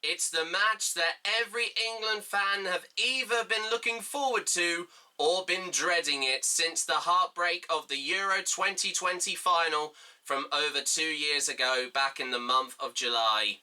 It's the match that every England fan have either been looking forward to or been dreading it since the heartbreak of the Euro 2020 final from over 2 years ago back in the month of July.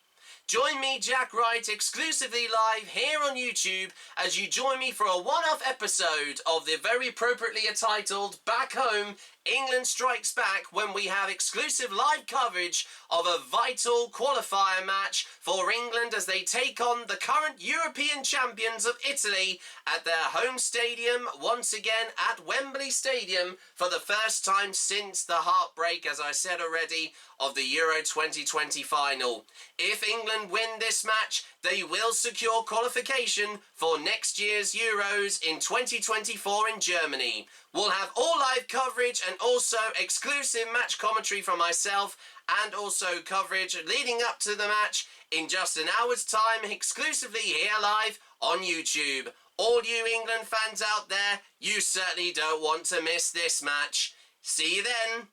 Join me, Jack Wright, exclusively live here on YouTube as you join me for a one-off episode of the very appropriately entitled Back Home, England Strikes Back, when we have exclusive live coverage of a vital qualifier match for England as they take on the current European champions of Italy at their home stadium once again at Wembley Stadium for the first time since the heartbreak, as I said already, of the Euro 2020 final. If England win this match, they will secure qualification for next year's Euros in 2024 in Germany. We'll have all live coverage and also exclusive match commentary from myself and also coverage leading up to the match in just an hour's time exclusively here live on YouTube. All you England fans out there, you certainly don't want to miss this match. See you then.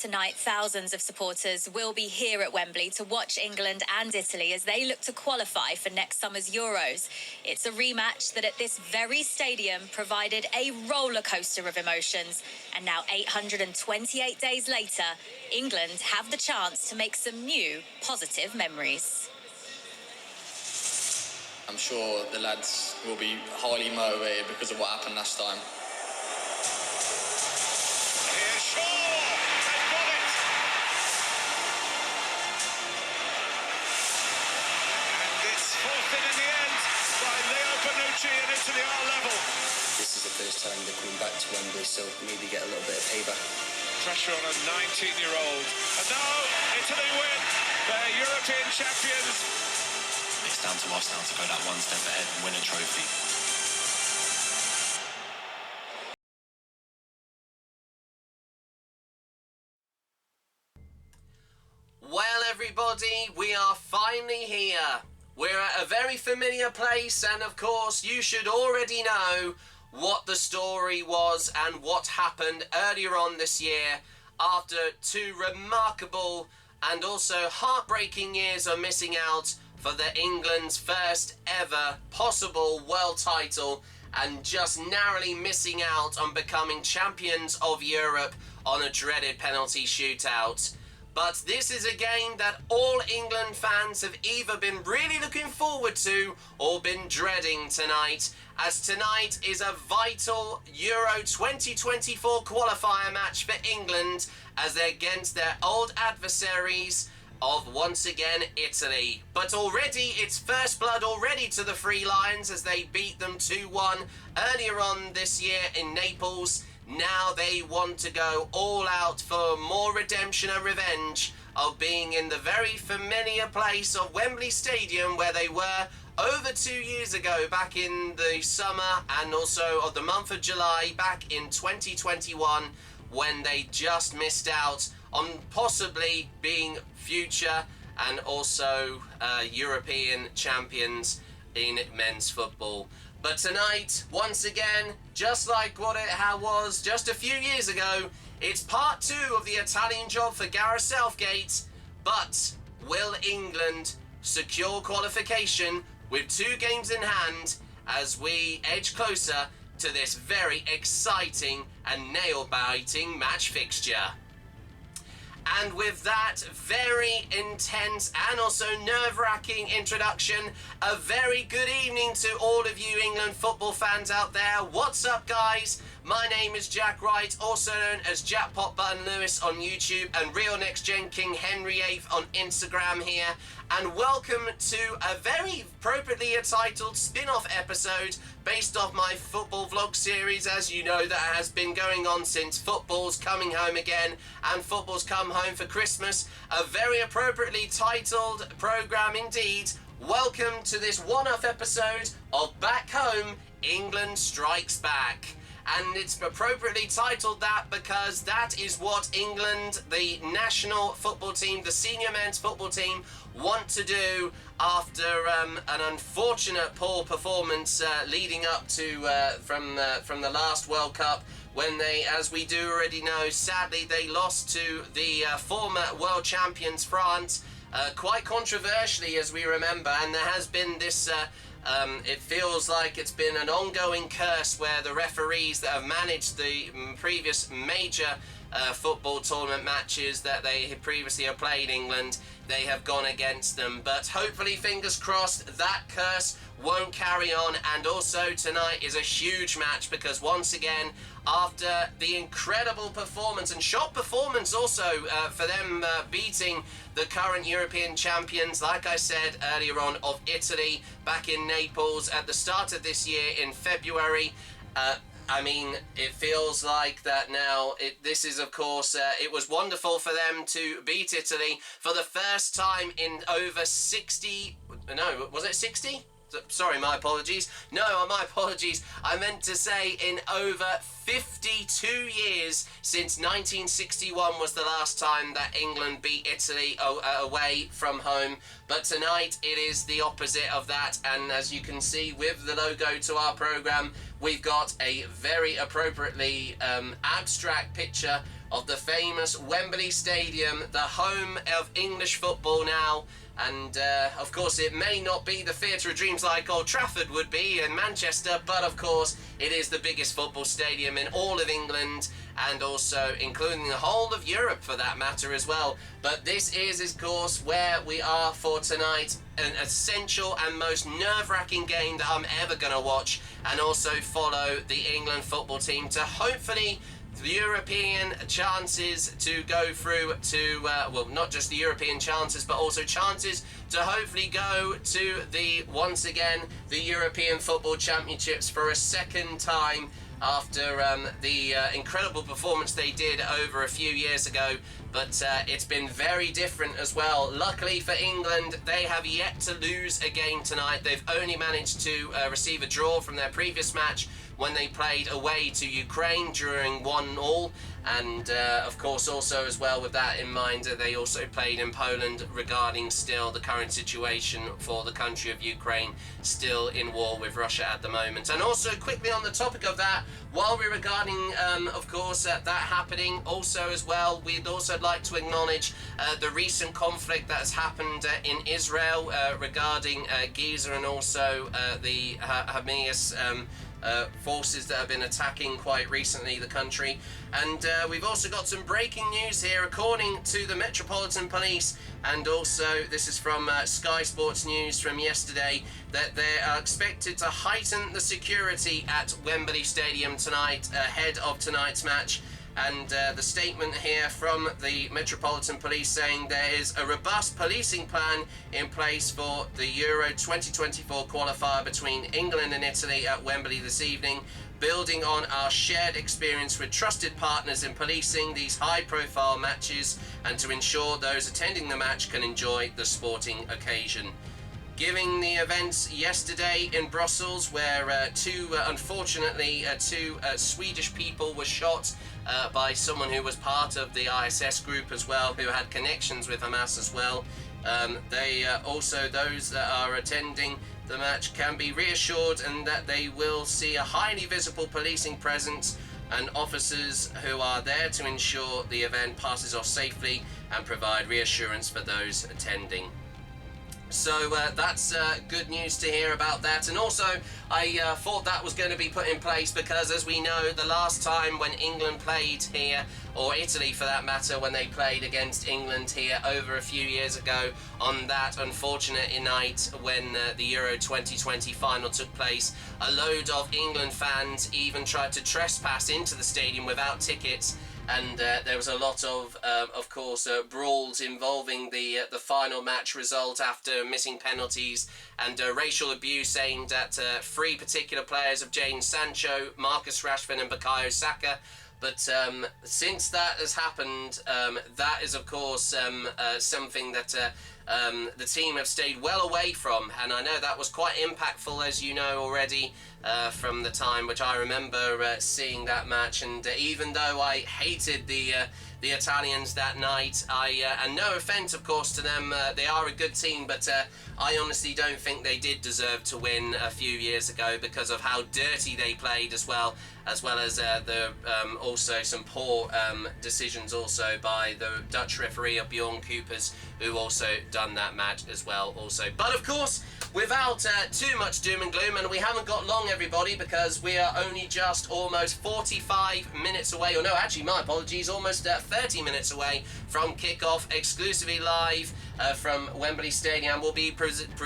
Tonight, thousands of supporters will be here at Wembley to watch England and Italy as they look to qualify for next summer's Euros. It's a rematch that at this very stadium provided a roller coaster of emotions. And now, 828 days later, England have the chance to make some new positive memories. I'm sure the lads will be highly motivated because of what happened last time. And Italy are level. This is the first time they're coming back to Wembley, so maybe get a little bit of payback. Pressure on a 19-year-old. And now Italy win. They're European champions. It's down to us now to go that one step ahead and win a trophy. Well, everybody, we are finally here. We're at a very familiar place, and of course, you should already know what the story was and what happened earlier on this year after 2 remarkable and also heartbreaking years of missing out for the England's first ever possible world title and just narrowly missing out on becoming champions of Europe on a dreaded penalty shootout. But this is a game that all England fans have either been really looking forward to or been dreading tonight, as tonight is a vital Euro 2024 qualifier match for England as they're against their old adversaries of, once again, Italy. But already it's first blood already to the Three Lions as they beat them 2-1 earlier on this year in Naples. Now they want to go all out for more redemption and revenge of being in the very familiar place of Wembley Stadium where they were over 2 years ago, back in the summer and also of the month of July back in 2021, when they just missed out on possibly being future and also European champions in men's football. But tonight, once again, just like what it was just a few years ago, it's part 2 of the Italian job for Gareth Southgate. But will England secure qualification with 2 games in hand as we edge closer to this very exciting and nail-biting match fixture? And with that very intense and also nerve-wracking introduction, a very good evening to all of you England football fans out there. What's up, guys? My name is Jack Wright, also known as Jackpot Button Lewis on YouTube and Real Next Gen King Henry VIII on Instagram here. And welcome to a very appropriately entitled spin-off episode based off my football vlog series, as you know, that has been going on since football's coming home again and football's come home for Christmas. A very appropriately titled programme indeed. Welcome to this one-off episode of Back Home, England Strikes Back. And it's appropriately titled that because that is what England, the national football team, the senior men's football team, want to do after an unfortunate poor performance leading up to from the last World Cup, when they, as we do already know, sadly they lost to the former world champions France, quite controversially, as we remember. And there has been this it feels like it's been an ongoing curse where the referees that have managed the previous major football tournament matches that they had previously have played England, they have gone against them. But hopefully, fingers crossed, that curse won't carry on. And also tonight is a huge match because once again, after the incredible performance and shock performance also for them beating the current European champions, like I said earlier on, of Italy back in Naples at the start of this year in February. I mean, it feels like that now. This is, of course, it was wonderful for them to beat Italy for the first time in over 60... No, was it 60? Sorry, my apologies. No, my apologies. I meant to say in over 52 years, since 1961 was the last time that England beat Italy away from home. But tonight it is the opposite of that, and as you can see with the logo to our programme, we've got a very appropriately abstract picture of the famous Wembley Stadium, the home of English football now. And of course it may not be the theatre of dreams like Old Trafford would be in Manchester, but of course it is the biggest football stadium in all of England, and also including the whole of Europe for that matter as well. But this is of course where we are for tonight, an essential and most nerve-wracking game that I'm ever going to watch, and also follow the England football team to hopefully the European chances to go through to, well, not just the European chances, but also chances to hopefully go to once again, the European Football Championships for a second time after the incredible performance they did over a few years ago. But it's been very different as well. Luckily for England, they have yet to lose a game tonight. They've only managed to receive a draw from their previous match when they played away to Ukraine during 1-1, and of course also as well with that in mind, they also played in Poland regarding still the current situation for the country of Ukraine, still in war with Russia at the moment. And also quickly on the topic of that, while we're regarding of course that happening, also as well we'd also like to acknowledge the recent conflict that has happened in Israel regarding Gaza, and also the Hamas forces that have been attacking quite recently the country. And we've also got some breaking news here. According to the Metropolitan Police, and also this is from Sky Sports News from yesterday, that they are expected to heighten the security at Wembley Stadium tonight ahead of tonight's match. And the statement here from the Metropolitan Police saying there is a robust policing plan in place for the Euro 2024 qualifier between England and Italy at Wembley this evening, building on our shared experience with trusted partners in policing these high-profile matches and to ensure those attending the match can enjoy the sporting occasion. Giving the events yesterday in Brussels, where unfortunately two Swedish people were shot by someone who was part of the ISS group as well, who had connections with Hamas as well. They also, those that are attending the match can be reassured and that they will see a highly visible policing presence and officers who are there to ensure the event passes off safely and provide reassurance for those attending. So that's good news to hear about that. And also I thought that was going to be put in place because, as we know, the last time when England played here, or Italy for that matter, when they played against England here over a few years ago on that unfortunate night when the Euro 2020 final took place, a load of England fans even tried to trespass into the stadium without tickets. And there was a lot of course, brawls involving the final match result after missing penalties, and racial abuse aimed at three particular players of Jadon Sancho, Marcus Rashford and Bukayo Saka. But since that has happened, that is of course something that the team have stayed well away from, and I know that was quite impactful, as you know already, from the time which I remember seeing that match. And even though I hated the Italians that night, and no offence of course to them, they are a good team, but I honestly don't think they did deserve to win a few years ago because of how dirty they played as well as also some poor decisions also by the Dutch referee Bjorn Kuipers, who also done that match as well also. But of course, without too much doom and gloom, and we haven't got long everybody, because we are only just almost 45 minutes away, or no, actually my apologies, almost 30 minutes away from kickoff, exclusively live from Wembley Stadium. We'll be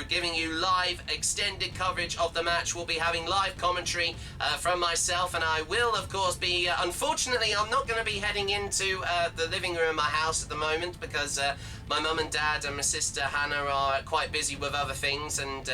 giving you live extended coverage of the match. We'll be having live commentary from myself, and I will of course be unfortunately I'm not going to be heading into the living room of my house at the moment, because my mum and dad and my sister Hannah are quite busy with other things, and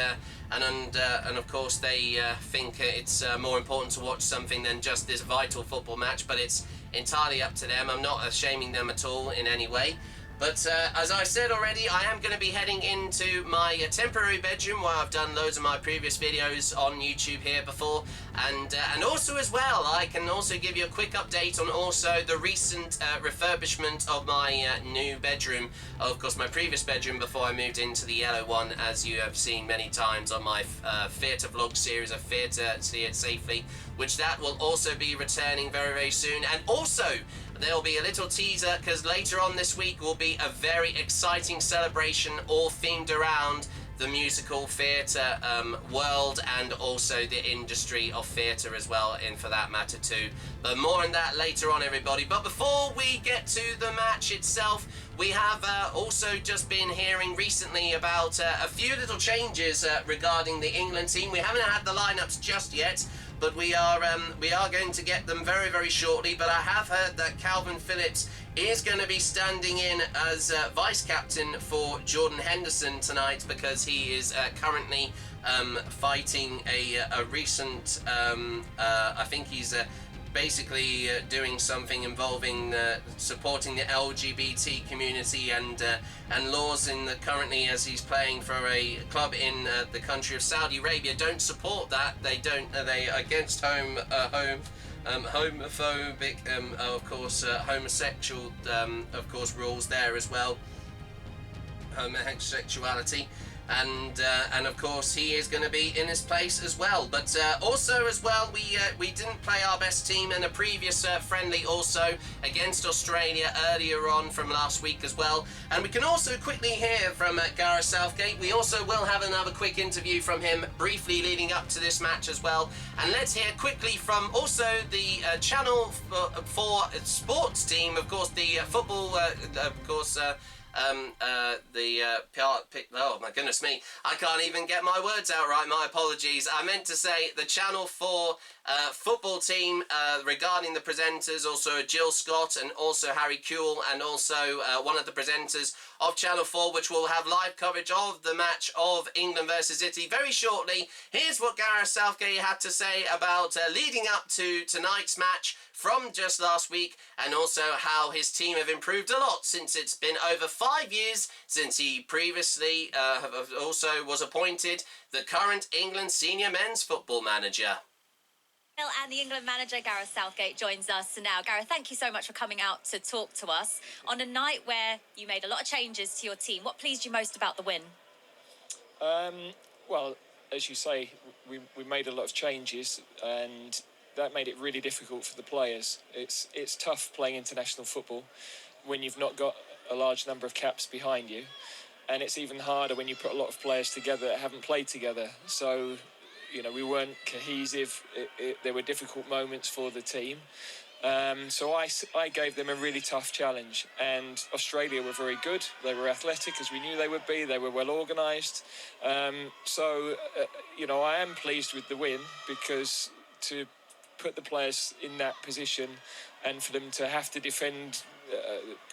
of course they think it's more important to watch something than just this vital football match. But it's entirely up to them. I'm not shaming them at all in any way. But as I said already, I am going to be heading into my temporary bedroom where I've done loads of my previous videos on YouTube here before, and also as well I can also give you a quick update on also the recent refurbishment of my new bedroom. Of course, my previous bedroom before I moved into the yellow one, as you have seen many times on my theatre vlog series of Theatre See It Safely, which that will also be returning very, very soon. And also, there'll be a little teaser because later on this week will be a very exciting celebration all themed around the musical theatre world and also the industry of theatre as well, and for that matter too. But more on that later on, everybody. But before we get to the match itself, we have also just been hearing recently about a few little changes regarding the England team. We haven't had the lineups just yet, but we are going to get them very, very shortly. But I have heard that Calvin Phillips is going to be standing in as vice-captain for Jordan Henderson tonight because he is currently fighting a recent, I think he's basically doing something involving supporting the LGBT community and laws in the currently, as he's playing for a club in the country of Saudi Arabia, don't support that. They are against homophobic, of course, homosexual, of course, rules there as well, homosexuality. And of course he is going to be in his place as well. But also as well, we didn't play our best team in a previous friendly also against Australia earlier on from last week as well. And we can also quickly hear from Gareth Southgate. We also will have another quick interview from him briefly leading up to this match as well. And let's hear quickly from also the Channel 4 sports team, of course, the football, of course, oh my goodness me, I can't even get my words out right, my apologies. I meant to say the Channel 4 football team regarding the presenters, also Jill Scott and also Harry Kewell, and also one of the presenters of Channel 4, which will have live coverage of the match of England versus Italy very shortly. Here's what Gareth Southgate had to say about leading up to tonight's match from just last week, and also how his team have improved a lot since it's been over 5 years since he previously also was appointed the current England senior men's football manager. And the England manager, Gareth Southgate, joins us now. Gareth, thank you so much for coming out to talk to us. On a night where you made a lot of changes to your team, what pleased you most about the win? Well, as you say, we made a lot of changes, and that made it really difficult for the players. It's tough playing international football when you've not got a large number of caps behind you, and it's even harder when you put a lot of players together that haven't played together. So, you know, we weren't cohesive. There were difficult moments for the team. So I gave them a really tough challenge, and Australia were very good. They were athletic, as we knew they would be. They were well organised. You know, I am pleased with the win, because to put the players in that position and for them to have to defend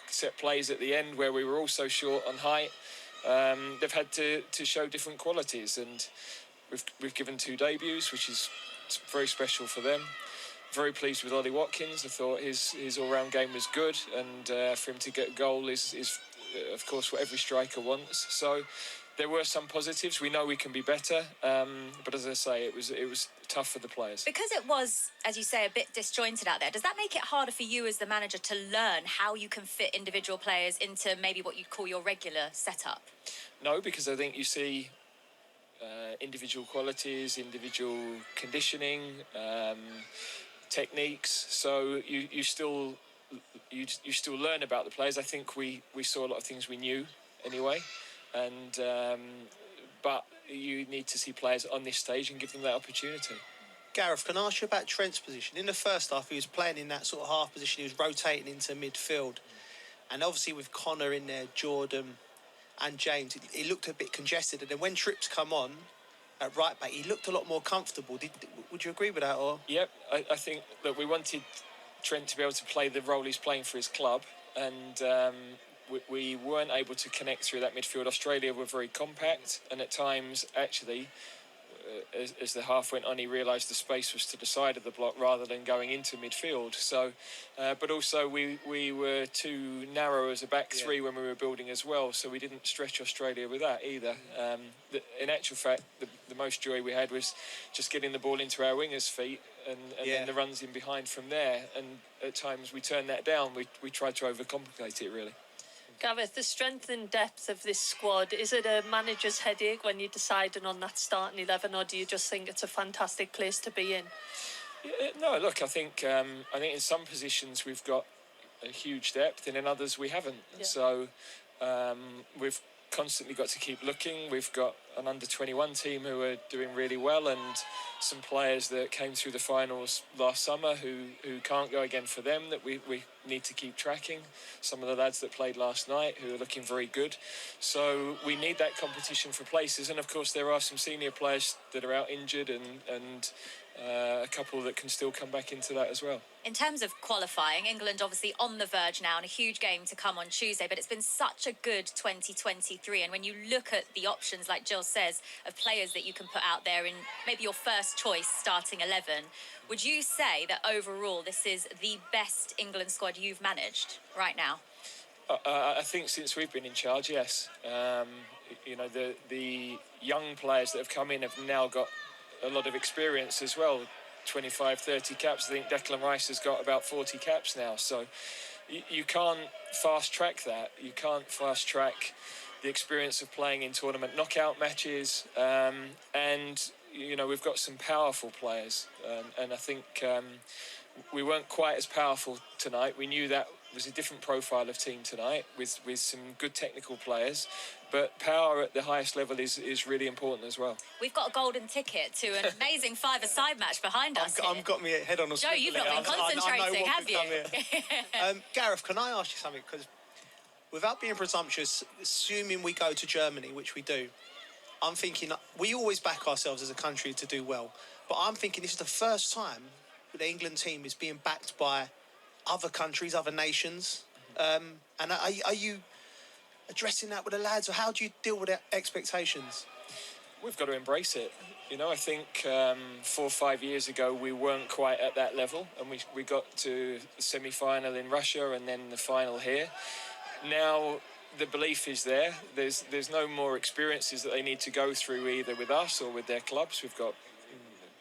set plays at the end where we were also short on height, they've had to show different qualities, and we've given 2 debuts, which is very special for them. Very pleased with Ollie Watkins. I thought his all-round game was good, and for him to get a goal is of course what every striker wants. So there were some positives. We know we can be better, but as I say, it was tough for the players. Because it was, as you say, a bit disjointed out there, does that make it harder for you as the manager to learn how you can fit individual players into maybe what you'd call your regular setup? No, because I think you see individual qualities, individual conditioning, techniques. So you still learn about the players. I think we saw a lot of things we knew anyway, and but you need to see players on this stage and give them that opportunity. Gareth, can I ask you about Trent's position? In the first half, he was playing in that sort of half position. He was rotating into midfield, and obviously with Connor in there, Jordan and James, he looked a bit congested. And then when Trips come on at right back, he looked a lot more comfortable. Would you agree with that? Or Yep, I think that we wanted Trent to be able to play the role he's playing for his club, and we weren't able to connect through that midfield. Australia were very compact, and at times, actually, as the half went on, he realised the space was to the side of the block rather than going into midfield. So, but also we were too narrow as a back three when we were building as well, so we didn't stretch Australia with that either. In actual fact, the most joy we had was just getting the ball into our wingers' feet and then the runs in behind from there. And at times we turned that down. We tried to overcomplicate it, really. Gareth, the strength and depth of this squad, is it a manager's headache when you're deciding on that starting 11, or do you just think it's a fantastic place to be in? No, look, I think in some positions we've got a huge depth, and in others we haven't. Yeah. So we've constantly got to keep looking. We've got an under-21 team who are doing really well, and some players that came through the finals last summer who can't go again for them, that we need to keep tracking. Some of the lads that played last night who are looking very good. So we need that competition for places, and of course there are some senior players that are out injured, and a couple that can still come back into that as well. In terms of qualifying, England obviously on the verge now, and a huge game to come on Tuesday, but it's been such a good 2023. And when you look at the options, like Jill says, of players that you can put out there in maybe your first choice starting 11, would you say that overall this is the best England squad you've managed right now? I think since we've been in charge, yes. You know, the young players that have come in have now got a lot of experience as well. 25, 30 caps. I think Declan Rice has got about 40 caps now. So you can't fast track that. You can't fast track the experience of playing in tournament knockout matches. And, you know, we've got some powerful players. And I think we weren't quite as powerful tonight. We knew that was a different profile of team tonight with some good technical players. But power at the highest level is really important as well. We've got a golden ticket to an amazing five-a-side match behind us. I've got me head on a Joe, swivel you've here. not been concentrating, have you? Gareth, can I ask you something? Because without being presumptuous, assuming we go to Germany, which we do, I'm thinking we always back ourselves as a country to do well. But I'm thinking this is the first time the England team is being backed by other countries, other nations. And are you addressing that with the lads, or how do you deal with their expectations? We've got to embrace it. You know, I think 4 or 5 years ago we weren't quite at that level, and we got to the semi-final in Russia and then the final here. Now the belief is there. There's no more experiences that they need to go through either with us or with their clubs. We've got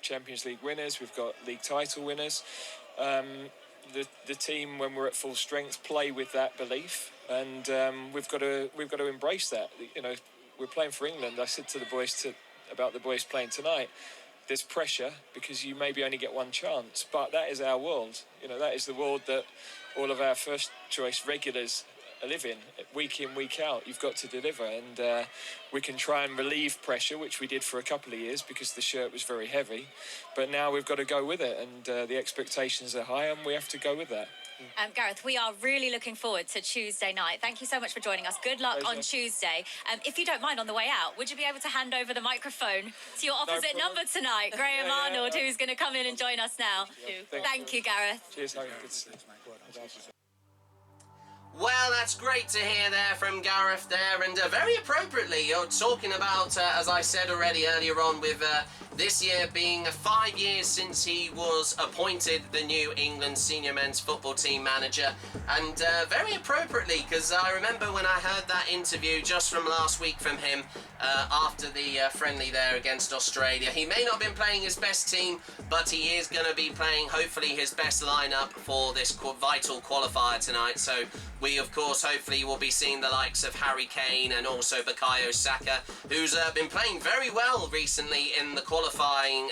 Champions League winners, we've got league title winners. The team, when we're at full strength, play with that belief, and we've got to embrace that. You know, we're playing for England. I said to the boys about the boys playing tonight, there's pressure because you maybe only get one chance, but that is our world. You know, that is the world that all of our first choice regulars live in, week out. You've got to deliver, and we can try and relieve pressure, which we did for a couple of years because the shirt was very heavy, but now we've got to go with it, and the expectations are high, and we have to go with that. Gareth, we are really looking forward to Tuesday night. Thank you so much for joining us. Good luck on Tuesday. If you don't mind, on the way out, would you be able to hand over the microphone to your opposite number tonight, Graham Arnold, who's going to come in and join us now? Thank you, Gareth. Cheers, Harry. Good to see you. Well, that's great to hear there from Gareth there, and very appropriately, you're talking about, as I said already earlier on, with this year being 5 years since he was appointed the new England senior men's football team manager, and very appropriately, because I remember when I heard that interview just from last week from him after the friendly there against Australia. He may not have been playing his best team, but he is going to be playing hopefully his best lineup for this vital qualifier tonight. So we, of course, hopefully will be seeing the likes of Harry Kane and also Bukayo Saka, who's been playing very well recently in the qualifying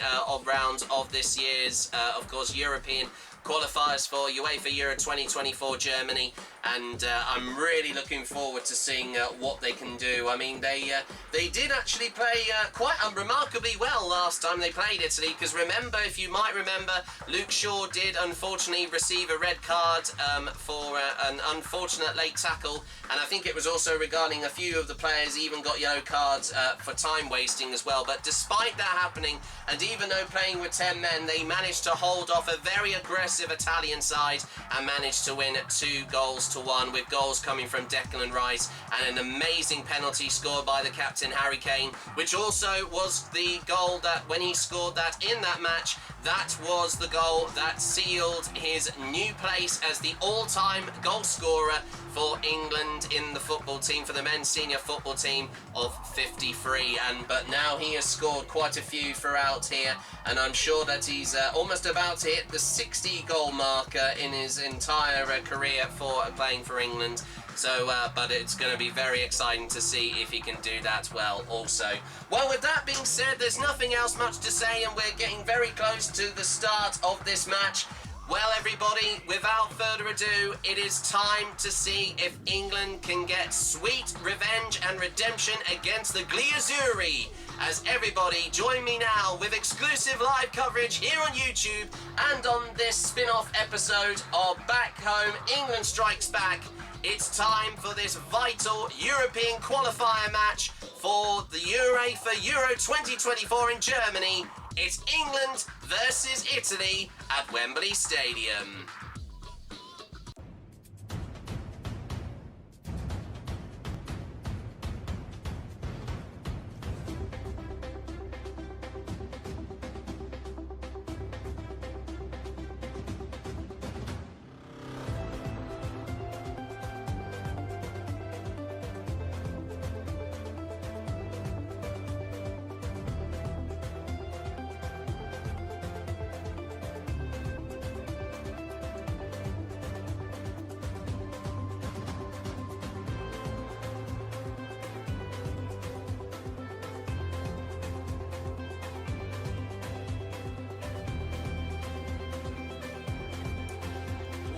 round of this year's, of course, European qualifiers for UEFA Euro 2024 Germany, and I'm really looking forward to seeing what they can do. I mean, they did actually play quite remarkably well last time they played Italy, because remember, if you might remember, Luke Shaw did unfortunately receive a red card for an unfortunate late tackle, and I think it was also regarding a few of the players even got yellow cards for time wasting as well. But despite that happening, and even though playing with 10 men, they managed to hold off a very aggressive Italian side and managed to win 2-1, with goals coming from Declan Rice and an amazing penalty scored by the captain Harry Kane, which also was the goal that when he scored that in that match, that was the goal that sealed his new place as the all-time goal scorer for England in the football team, for the men's senior football team, of 53. But now he has scored quite a few throughout here, and I'm sure that he's almost about to hit the 60 goal marker in his entire career for playing for England. So, but it's going to be very exciting to see if he can do that well also. Well, with that being said, there's nothing else much to say, and we're getting very close to the start of this match. Well, everybody, without further ado, it is time to see if England can get sweet revenge and redemption against the Gli Azzurri. As everybody, join me now with exclusive live coverage here on YouTube and on this spin-off episode of Back Home, England Strikes Back. It's time for this vital European qualifier match for the UEFA Euro 2024 in Germany. It's England versus Italy at Wembley Stadium.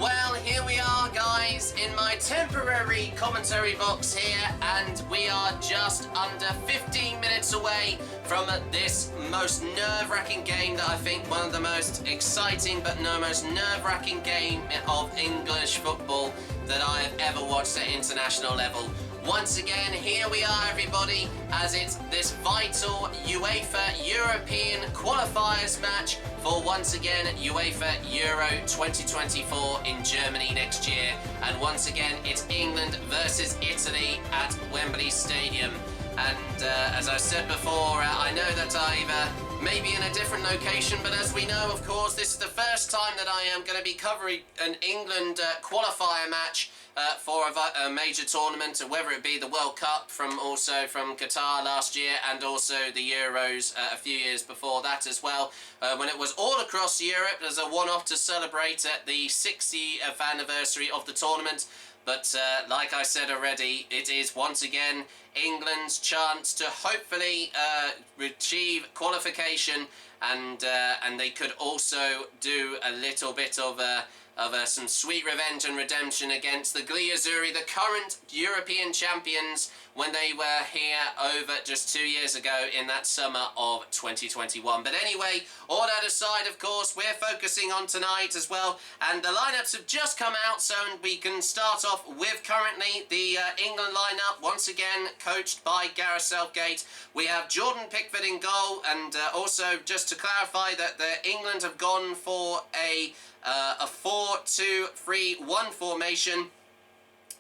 Well, here we are, guys, in my temporary commentary box here, and we are just under 15 minutes away from this most nerve-wracking game that I think one of the most exciting but no most nerve-wracking game of English football that I have ever watched at international level. Once again, here we are, everybody, as it's this vital UEFA European Qualifiers match for, once again, UEFA Euro 2024 in Germany next year. And once again, it's England versus Italy at Wembley Stadium. And as I said before, I know that I've maybe in a different location, but as we know, of course, this is the first time that I am going to be covering an England qualifier match for a major tournament, whether it be the World Cup from Qatar last year and also the Euros a few years before that as well, when it was all across Europe as a one-off to celebrate at the 60th anniversary of the tournament. But like I said already, it is once again England's chance to hopefully achieve qualification, and they could also do a little bit of some sweet revenge and redemption against the Gli Azzurri, the current European champions, when they were here over just 2 years ago in that summer of 2021. But anyway, all that aside, of course, we're focusing on tonight as well, and the lineups have just come out, so we can start off with currently the England lineup, once again coached by Gareth Southgate. We have Jordan Pickford in goal, and also just to clarify that England have gone for a 4-2-3-1 formation.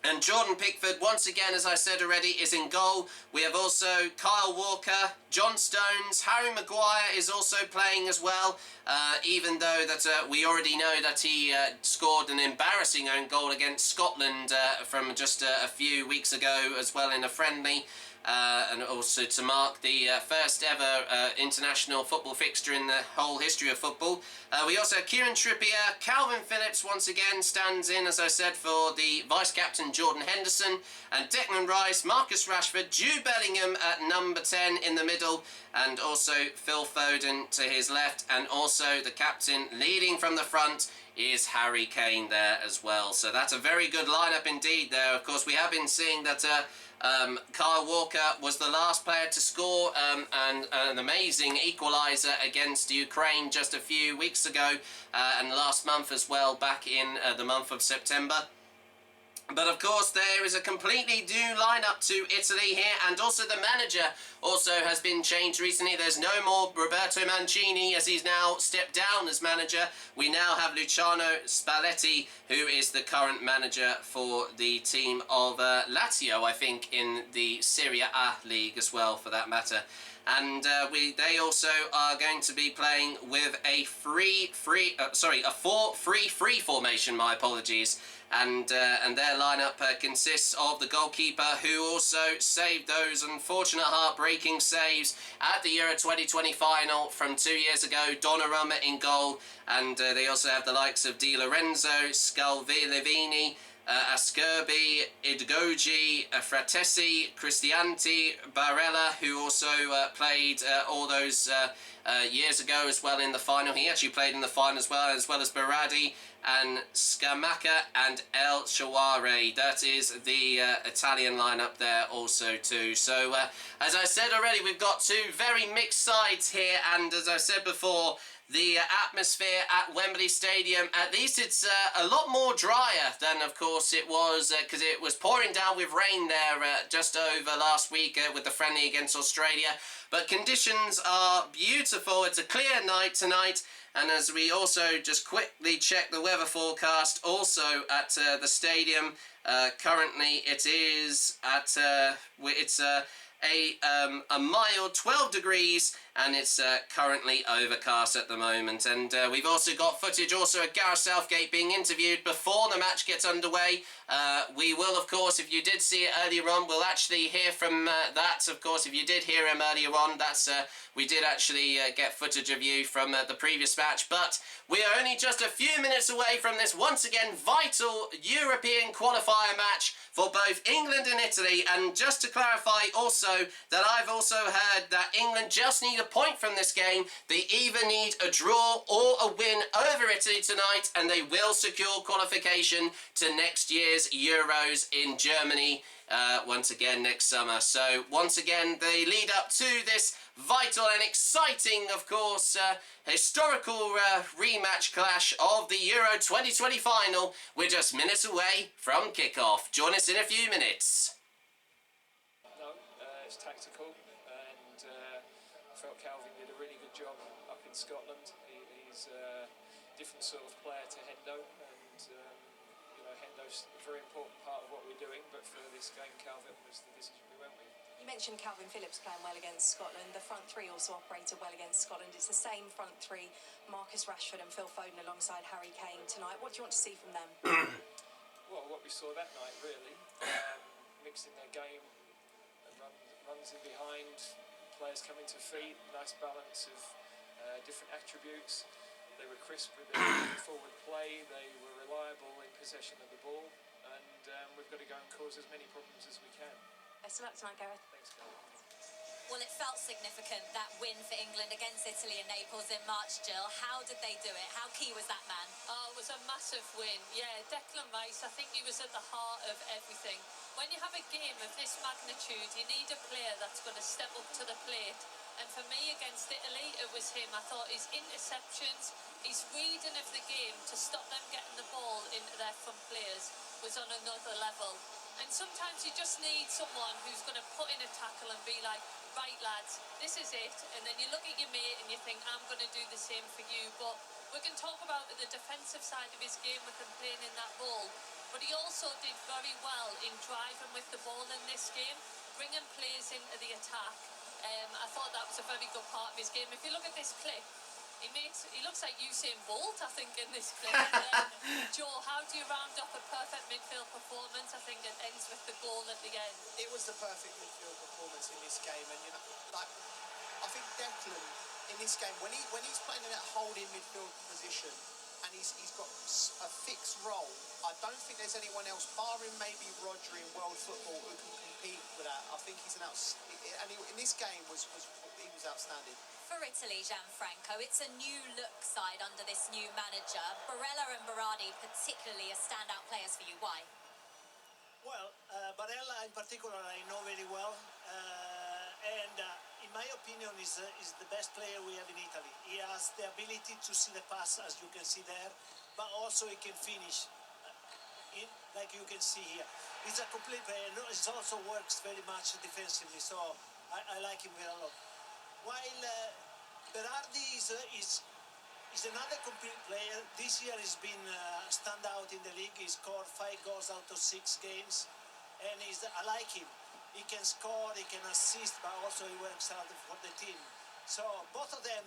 And Jordan Pickford, once again, as I said already, is in goal. We have also Kyle Walker, John Stones, Harry Maguire is also playing as well, even though that we already know that he scored an embarrassing own goal against Scotland from just a few weeks ago as well in a friendly. And also to mark the first ever international football fixture in the whole history of football. We also have Kieran Trippier, Calvin Phillips once again stands in, as I said, for the vice-captain Jordan Henderson, and Declan Rice, Marcus Rashford, Jude Bellingham at number 10 in the middle, and also Phil Foden to his left, and also the captain leading from the front is Harry Kane there as well. So that's a very good lineup indeed there. Of course, we have been seeing that Kyle Walker was the last player to score and an amazing equaliser against Ukraine just a few weeks ago and last month as well, back in the month of September. But of course there is a completely new lineup to Italy here, and also the manager also has been changed recently. There's no more Roberto Mancini, as he's now stepped down as manager. We now have Luciano Spalletti, who is the current manager for the team of Lazio, I think, in the Serie A league as well, for that matter. And they also are going to be playing with a 4-3-3 formation, my apologies. And their lineup consists of the goalkeeper, who also saved those unfortunate heartbreaking saves at the Euro 2020 final from 2 years ago, Donnarumma in goal, and they also have the likes of Di Lorenzo, Scalvini, Ascerbi, Idgogi, Fratesi, Cristianti, Barella, who also played all those years ago as well in the final. He actually played in the final as well as Berardi and Scamacca and El Shawari. That is the Italian lineup there also too. So as I said already, we've got two very mixed sides here, and as I said before, the atmosphere at Wembley Stadium, at least it's a lot more drier than, of course, it was, because it was pouring down with rain there just over last week with the friendly against Australia. But conditions are beautiful. It's a clear night tonight. And as we also just quickly check the weather forecast, also at the stadium, currently it is at a mild 12 degrees, and it's currently overcast at the moment. And we've also got footage also of Gareth Southgate being interviewed before the match gets underway. We will, of course, if you did see it earlier on, we'll actually hear from that. Of course, if you did hear him earlier on, that's we did actually get footage of you from the previous match. But we are only just a few minutes away from this once again vital European qualifier match for both England and Italy. And just to clarify also that I've also heard that England just need a point from this game. They either need a draw or a win over Italy tonight, and they will secure qualification to next year's Euros in Germany once again next summer. So once again, they lead up to this vital and exciting, of course, historical rematch clash of the Euro 2020 final. We're just minutes away from kickoff. Join us in a few minutes. No, it's tactical, and I felt Calvin did a really good job up in Scotland. He's a different sort of player to Hendo, and Hendo's a very important part of what we're doing, but for this game, Calvin was the decision we went with. You mentioned Calvin Phillips playing well against Scotland. The front three also operated well against Scotland. It's the same front three, Marcus Rashford and Phil Foden alongside Harry Kane tonight. What do you want to see from them? Well, what we saw that night, really, mixing their game, runs in behind, players coming to feet, nice balance of different attributes. They were crisp with their forward play, they were reliable in possession of the ball, and we've got to go and cause as many problems as we can. Best of luck tonight, Gareth. Thanks, Gareth. Well, it felt significant, that win for England against Italy in Naples in March, Jill. How did they do it? How key was that man? Oh, it was a massive win. Yeah, Declan Rice, I think he was at the heart of everything. When you have a game of this magnitude, you need a player that's going to step up to the plate. And for me, against Italy, it was him. I thought his interceptions, his reading of the game to stop them getting the ball into their front players was on another level. And sometimes you just need someone who's going to put in a tackle and be like, right, lads, this is it. And then you look at your mate and you think, I'm going to do the same for you. But we can talk about the defensive side of his game with him playing in that role. But he also did very well in driving with the ball in this game, bringing players into the attack. I thought that was a very good part of his game. If you look at this clip, he looks like Usain Bolt, I think, in this clip. Joe, how do you round up a perfect midfield performance? I think it ends with the goal at the end. It was the perfect midfield performance in this game, and I think Declan in this game when he's playing in that holding midfield position and he's got a fixed role, I don't think there's anyone else, barring maybe Roger in world football, who can compete with that. I think he's in this game he was outstanding. For Italy, Gianfranco, it's a new look side under this new manager. Barella and Berardi particularly are standout players for you. Why? Well, Barella in particular I know very well, and in my opinion is the best player we have in Italy. He has the ability to see the pass, as you can see there, but also he can finish, like you can see here. He's a complete player. He also works very much defensively, so I like him very a lot. While Berardi is another complete player. This year he's been standout in the league. He scored 5 goals out of 6 games, and I like him. He can score, he can assist, but also he works hard for the team. So both of them,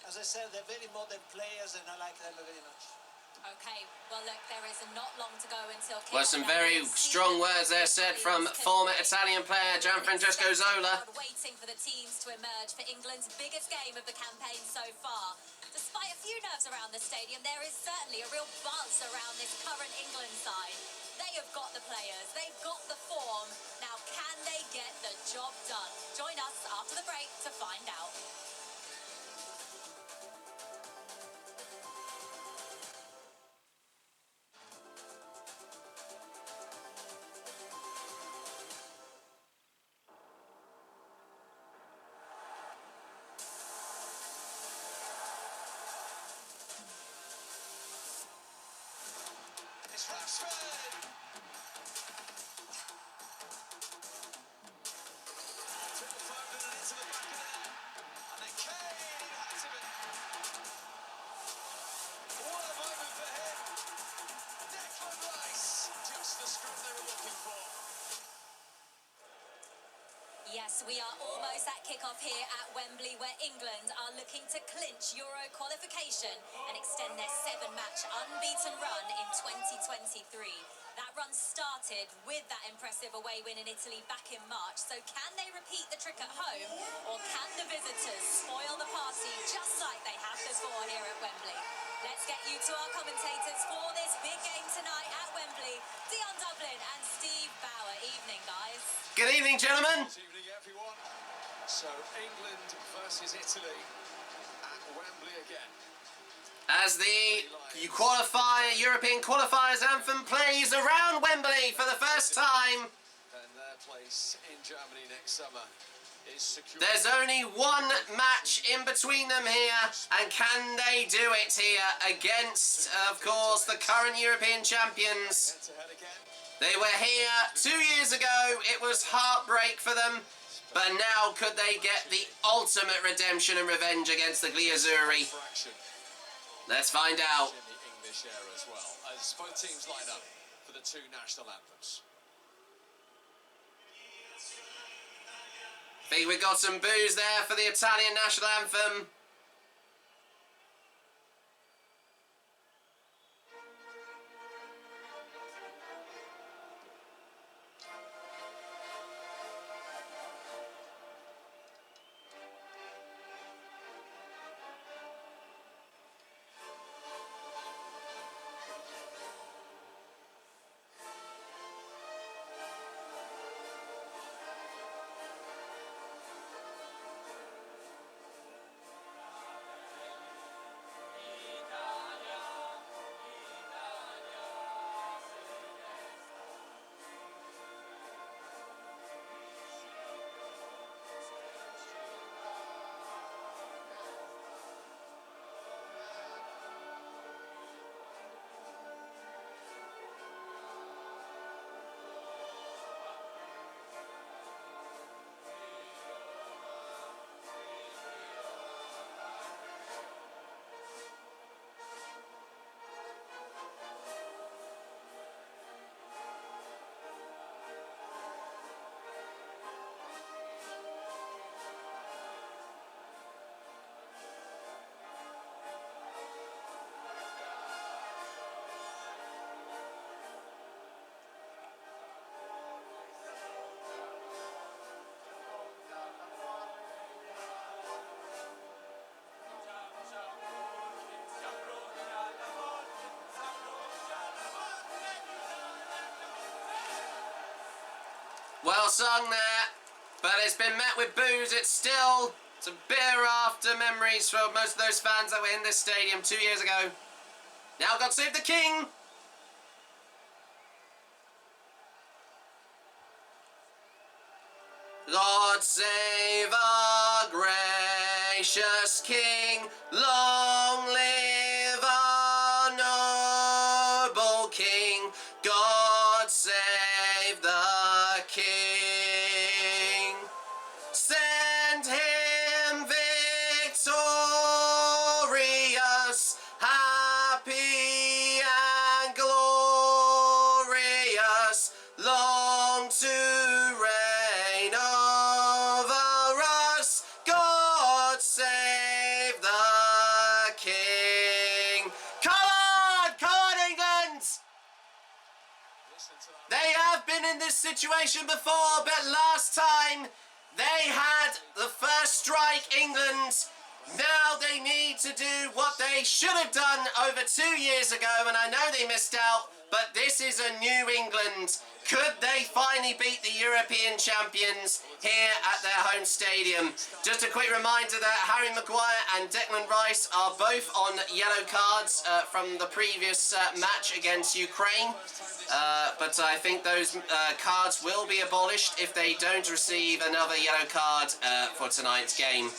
as I said, they're very modern players, and I like them very much. Okay, well look, there is not long to go until kickoff. Well, some very strong words there said from former Italian player Gianfrancesco Zola. Waiting for the teams to emerge for England's biggest game of the campaign so far. Despite a few nerves around the stadium, there is certainly a real buzz around this current England side. They have got the players, they've got the form. Now, can they get the job done? Join us after the break to find out. It's Rashford. Took the phone and into the back of the net. And then Kane has him. What a moment for him. Declan Rice. Just the scrum they were looking for. Yes, we are almost at kick-off here at Wembley, where England are looking to clinch Euro qualification and extend their 7-match unbeaten run in 2023. That run started with that impressive away win in Italy back in March. So can they repeat the trick at home, or can the visitors spoil the party just like they have before here at Wembley? Let's get you to our commentators for this big game tonight at Wembley. Dion Dublin and Steve Bauer. Evening, guys. Good evening, gentlemen. Good evening, everyone. So, England versus Italy at Wembley again. As the European Qualifiers anthem plays around Wembley for the first time. And their place in Germany next summer is secure. There's only one match in between them here, and can they do it here against, of course, the current European champions? Head-to-head again. They were here 2 years ago. It was heartbreak for them, but now could they get the ultimate redemption and revenge against the Gli Azzurri? For action Let's find out. in the English era as well, as both teams line up for the two national anthems. I think we got some boos there for the Italian national anthem. Well sung there, but it's been met with boos. It's still some bitter after memories for most of those fans that were in this stadium 2 years ago. Now God save the King! Lord save our gracious King, long live our noble King, God save the King. Send him victorious, happy and glorious, long to reign over us. God save the King. Come on, England! They have been in this situation before, but last time they had the first strike, England, Now they need to do what they should have done over 2 years ago, and I know they missed out, but this is a new England. Could they finally beat the European champions here at their home stadium? Just a quick reminder that Harry Maguire and Declan Rice are both on yellow cards from the previous match against Ukraine. But I think those cards will be abolished if they don't receive another yellow card for tonight's game.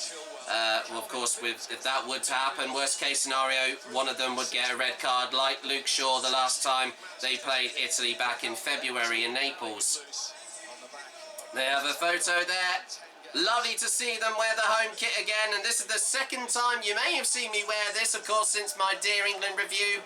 Well, of course, if that would happen, worst case scenario, one of them would get a red card, like Luke Shaw the last time they played Italy back in February in Naples. They have a photo there. Lovely to see them wear the home kit again, and this is the second time you may have seen me wear this, of course, since my Dear England review,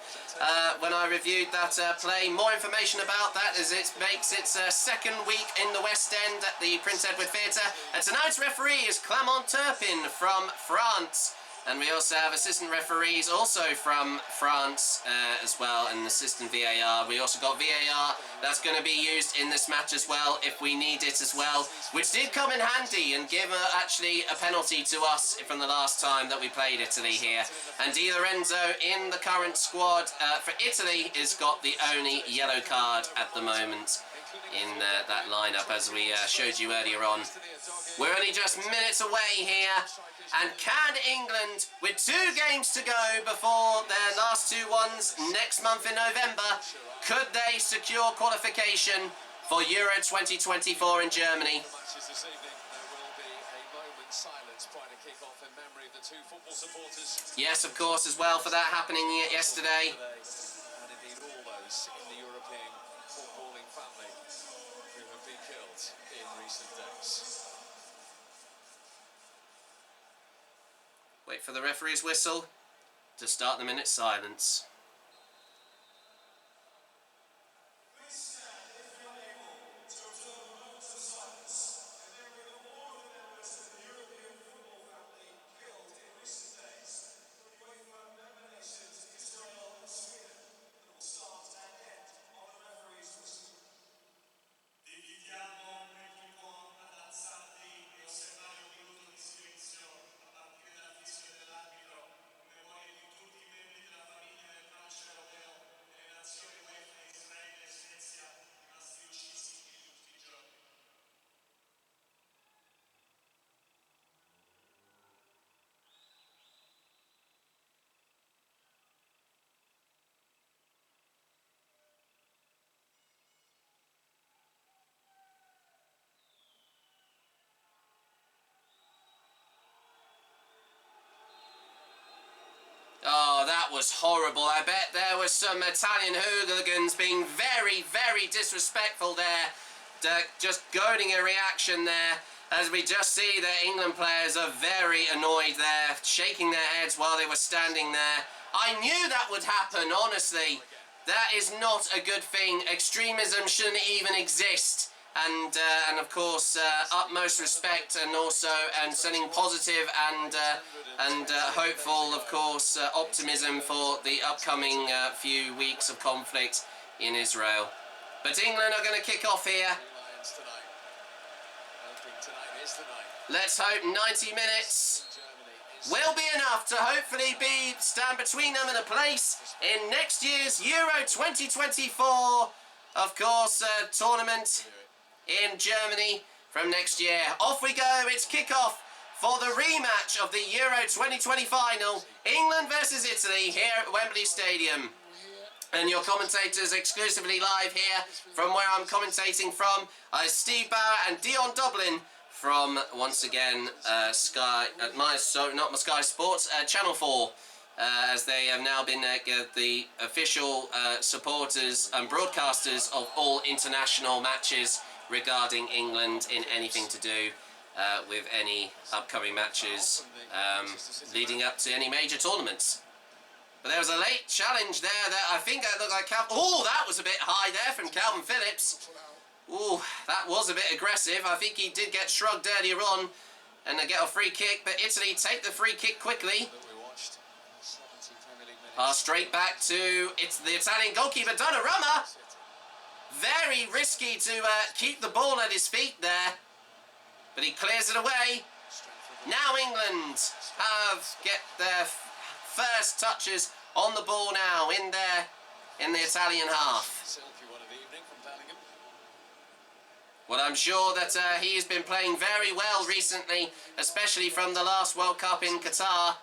when I reviewed that play. More information about that as it makes its second week in the West End at the Prince Edward Theatre. And tonight's referee is Clément Turpin from France. And we also have assistant referees also from France as well, and assistant VAR. We also got VAR that's going to be used in this match as well if we need it as well, which did come in handy and give actually a penalty to us from the last time that we played Italy here. And Di Lorenzo in the current squad for Italy has got the only yellow card at the moment in that lineup, as we showed you earlier on. We're only just minutes away here. And can England, with 2 games to go before their last 2 ones next month in November, could they secure qualification for Euro 2024 in Germany? Yes, of course, as well, for that happening yesterday. And indeed all those in the European footballing family who have been killed in recent days. Wait for the referee's whistle to start the minute's silence. Oh, that was horrible. I bet there was some Italian hooligans being very, very disrespectful there. Just goading a reaction there, as we just see the England players are very annoyed there, shaking their heads while they were standing there. I knew that would happen, honestly. That is not a good thing. Extremism shouldn't even exist. And of course, utmost respect, and also sending positive and hopeful, of course, optimism for the upcoming few weeks of conflict in Israel. But England are going to kick off here. Let's hope 90 minutes will be enough to hopefully stand between them and a place in next year's Euro 2024, of course, tournament in Germany from next year. Off we go. It's kick-off for the rematch of the Euro 2020 final, England versus Italy, here at Wembley Stadium. And your commentators exclusively live here from where I'm commentating from are Steve Bauer and Dion Dublin from, once again, Sky Sports, Channel 4. As they have now been the official supporters and broadcasters of all international matches regarding England in anything to do with any upcoming matches leading up to any major tournaments. But there was a late challenge there that I think that looked like oh, that was a bit high there from Calvin Phillips. Ooh, that was a bit aggressive. I think he did get shrugged earlier on and they get a free kick, but Italy take the free kick quickly. Pass straight back to the Italian goalkeeper, Donnarumma. Very risky to keep the ball at his feet there, but he clears it away. Now England get their first touches on the ball now in the Italian half. Silky one of the evening from Bellingham. Well, I'm sure that he has been playing very well recently, especially from the last World Cup in Qatar,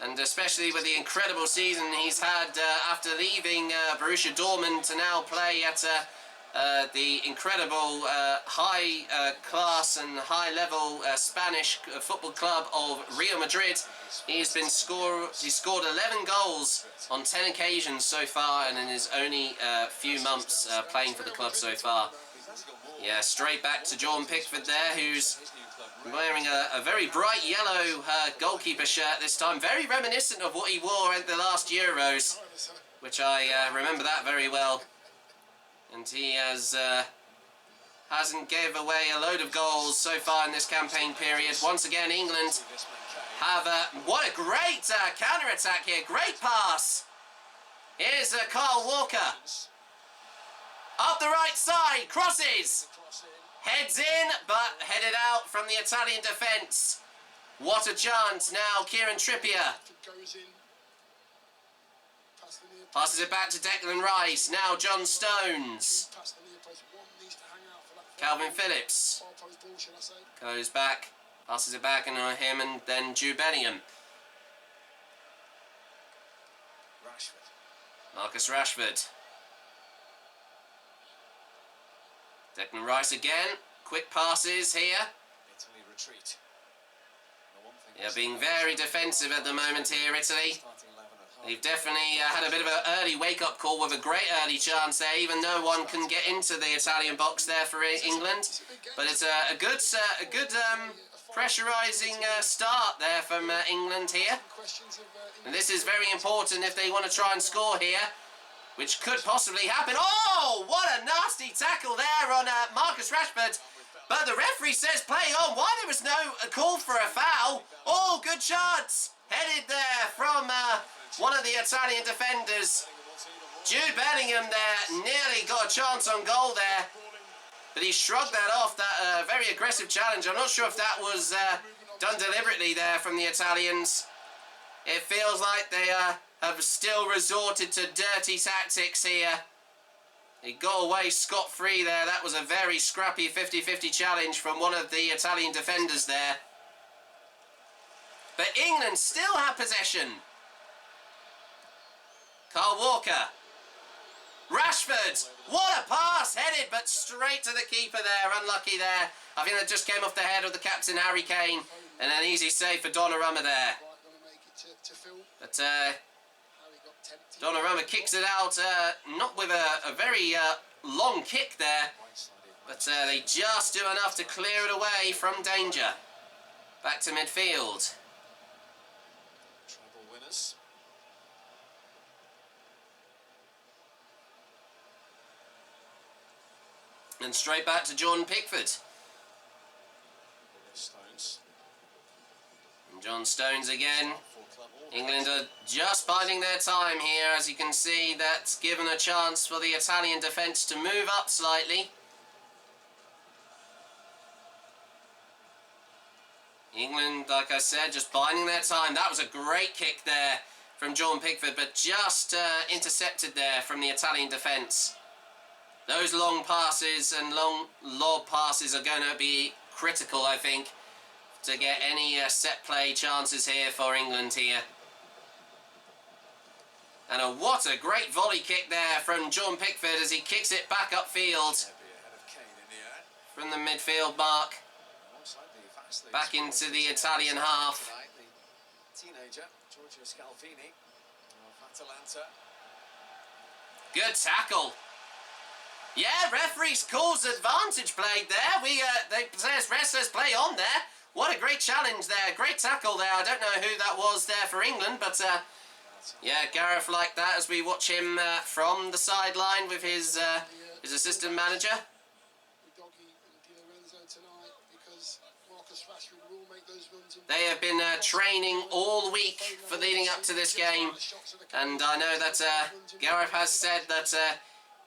and especially with the incredible season he's had after leaving Borussia Dortmund to now play at the incredible high class and high level Spanish football club of Real Madrid. He scored 11 goals on 10 occasions so far, and in his only few months playing for the club so far. Yeah, straight back to Jordan Pickford there, who's wearing a very bright yellow goalkeeper shirt this time, very reminiscent of what he wore at the last Euros, which I remember that very well. And he hasn't gave away a load of goals so far in this campaign period. Once again, England have what a great counter-attack here. Great pass. Here's Kyle Walker. Up the right side, crosses. Heads in, but headed out from the Italian defence. What a chance now, Kieran Trippier. Passes it back to Declan Rice. Now John Stones. Calvin Phillips goes back, passes it back, and him, and then Jude Bellingham. Marcus Rashford. Declan Rice again. Quick passes here. Italy retreat. Yeah, being very defensive at the moment here, Italy. They've definitely had a bit of an early wake-up call with a great early chance there, even though one can get into the Italian box there for England. But it's a good pressurising start there from England here. And this is very important if they want to try and score here, which could possibly happen. Oh, what a nasty tackle there on Marcus Rashford. But the referee says play on. Why there was no call for a foul? Oh, good chance. Headed there from one of the Italian defenders. Jude Bellingham there nearly got a chance on goal there. But he shrugged that off, that very aggressive challenge. I'm not sure if that was done deliberately there from the Italians. It feels like they have still resorted to dirty tactics here. He got away scot-free there. That was a very scrappy 50-50 challenge from one of the Italian defenders there. But England still have possession. Kyle Walker. Rashford. What a pass. Headed, but straight to the keeper there. Unlucky there. I think that just came off the head of the captain, Harry Kane. And an easy save for Donnarumma there. But Donnarumma kicks it out, not with a very long kick there, but they just do enough to clear it away from danger. Back to midfield. Treble winners. And straight back to Jordan Pickford. Stones. And John Stones again. England are just biding their time here. As you can see, that's given a chance for the Italian defence to move up slightly. England, like I said, just biding their time. That was a great kick there from Jordan Pickford, but just intercepted there from the Italian defence. Those long passes and long lob passes are going to be critical, I think, to get any set play chances here for England here. And what a great volley kick there from Jordan Pickford as he kicks it back upfield from the midfield mark. Back into the Italian half. Teenager Giorgio Scalvini of Atalanta. Good tackle. Yeah, referees calls advantage played there. Wrestlers play on there. What a great challenge there. Great tackle there. I don't know who that was there for England, but yeah, Gareth liked that as we watch him from the sideline with his assistant manager. They have been training all week for leading up to this game, and I know that Gareth has said that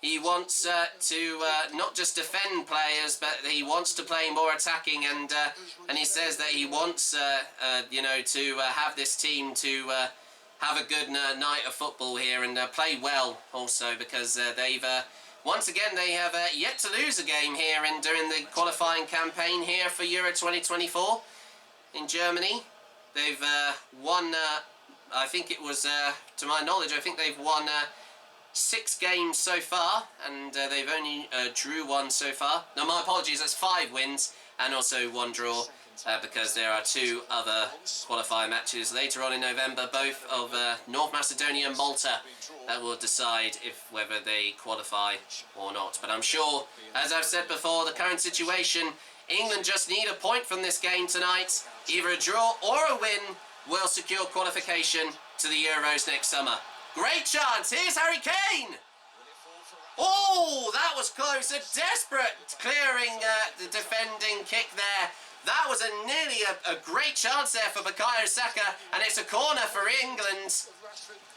He wants to not just defend players, but he wants to play more attacking, and he says that he wants, you know, to have this team to have a good night of football here and play well also, because they've once again they have yet to lose a game here during the qualifying campaign here for Euro 2024 in Germany. They've won. I think it was, to my knowledge, I think they've won 6 games so far, and they've only drew 1 so far. No, my apologies, that's 5 wins and also 1 draw, because there are 2 other qualifier matches later on in November, both of North Macedonia and Malta, that will decide whether they qualify or not. But I'm sure, as I've said before, the current situation, England just need a point from this game tonight. Either a draw or a win will secure qualification to the Euros next summer. Great chance. Here's Harry Kane. Oh, that was close. A desperate clearing the defending kick there. That was nearly a great chance there for Bukayo Saka, and it's a corner for England.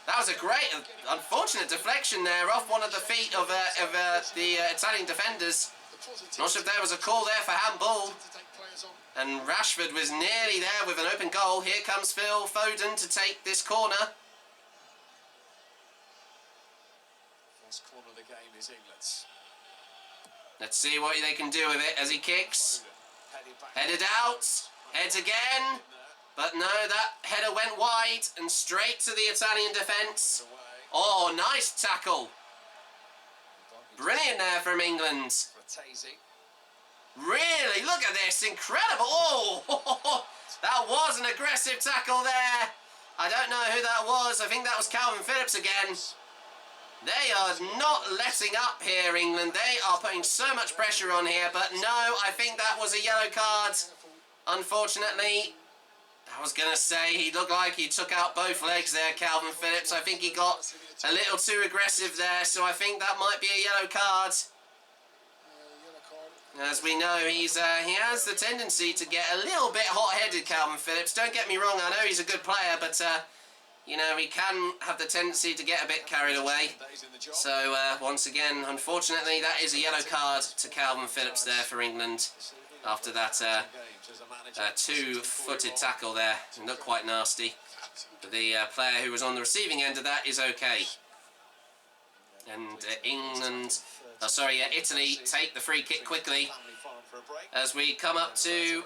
That was a great, unfortunate deflection there off one of the feet of the Italian defenders. Not sure if there was a call there for handball. And Rashford was nearly there with an open goal. Here comes Phil Foden to take this corner. First corner of the game is England's. Let's see what they can do with it as he kicks. Headed out. Heads again. But no, that header went wide and straight to the Italian defence. Oh, nice tackle. Brilliant there from England. Really, look at this, incredible. Oh, that was an aggressive tackle there. I don't know who that was. I think that was Calvin Phillips again. They are not letting up here, England. They are putting so much pressure on here, but no, I think that was a yellow card. Unfortunately, I was going to say he looked like he took out both legs there, Calvin Phillips. I think he got a little too aggressive there, so I think that might be a yellow card. As we know, he has the tendency to get a little bit hot-headed, Calvin Phillips. Don't get me wrong, I know he's a good player, but, you know, he can have the tendency to get a bit carried away. So, once again, unfortunately, that is a yellow card to Calvin Phillips there for England after that two-footed tackle there. It looked quite nasty. But the player who was on the receiving end of that is okay. And Italy take the free kick quickly as we come up to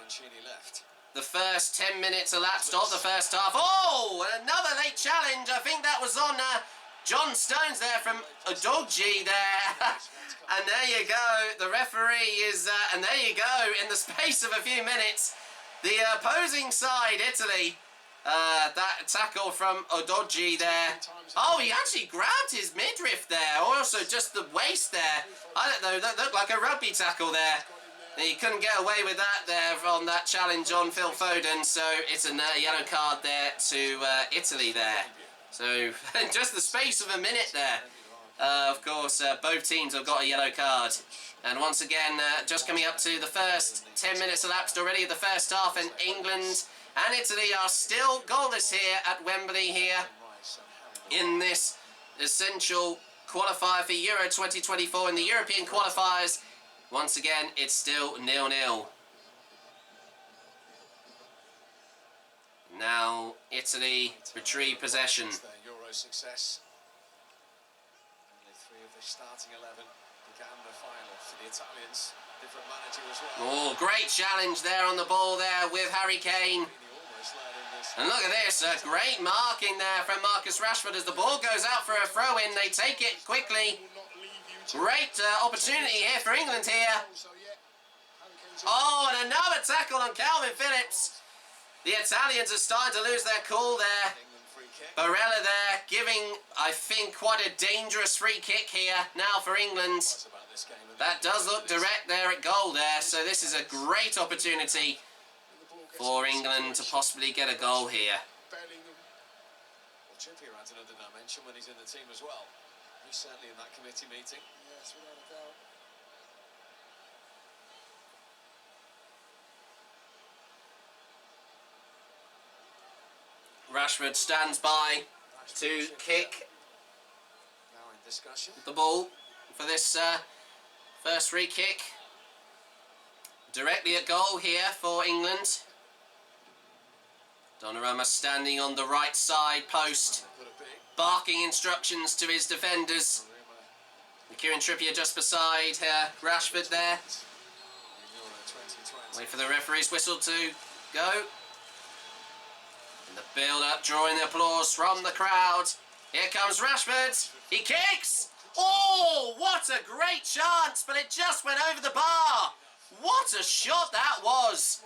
the first 10 minutes elapsed of the first half. Oh, another late challenge. I think that was on John Stones there from Odogji there. And there you go. The referee is, and there you go, in the space of a few minutes, the opposing side, Italy, that tackle from Odogji there. Oh, he actually grabbed his midriff there, or also just the waist there. I don't know, that looked like a rugby tackle there. He couldn't get away with that there on that challenge on Phil Foden, so it's a yellow card there to Italy there. So, in just the space of a minute there, of course, both teams have got a yellow card. And once again, just coming up to the first 10 minutes elapsed already of the first half, and England and Italy are still goalless here at Wembley here in this essential qualifier for Euro 2024 in the European Qualifiers. Once again, it's still 0-0. Now, Italy retrieve possession. Euro success. Only 3 of the starting 11 began the final for the Italians. Different manager as well. Oh, great challenge there on the ball there with Harry Kane. And look at this, a great marking there from Marcus Rashford as the ball goes out for a throw-in. They take it quickly. Great opportunity here for England here. Oh, and another tackle on Calvin Phillips. The Italians are starting to lose their cool there. Barella there giving, I think, quite a dangerous free kick here now for England. That does look direct there at goal there, so this is a great opportunity for England to possibly get a goal here. Well, Trippier adds another dimension when he's in the team as well. He's certainly in that committee meeting. Yes, without a doubt. Rashford stands by to kick Now in discussion. the ball for this first free kick. Directly at goal here for England. Donnarumma standing on the right side post, barking instructions to his defenders. Kieran Trippier just beside Rashford there. Wait for the referee's whistle to go. And the build-up, drawing the applause from the crowd. Here comes Rashford. He kicks! Oh, what a great chance, but it just went over the bar. What a shot that was.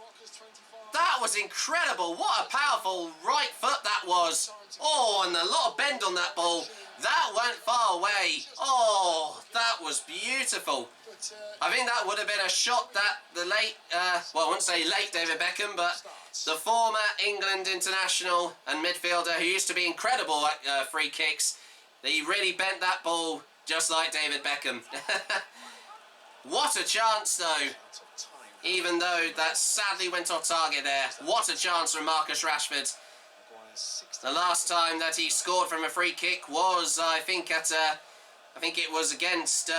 That was incredible. What a powerful right foot that was. Oh, and a lot of bend on that ball. That went far away. Oh, that was beautiful. I think that would have been a shot that the late, well, I wouldn't say late David Beckham, but the former England international and midfielder who used to be incredible at free kicks, he really bent that ball just like David Beckham. What a chance, though. Even though that sadly went off target there. What a chance from Marcus Rashford. The last time that he scored from a free kick was, I think it was against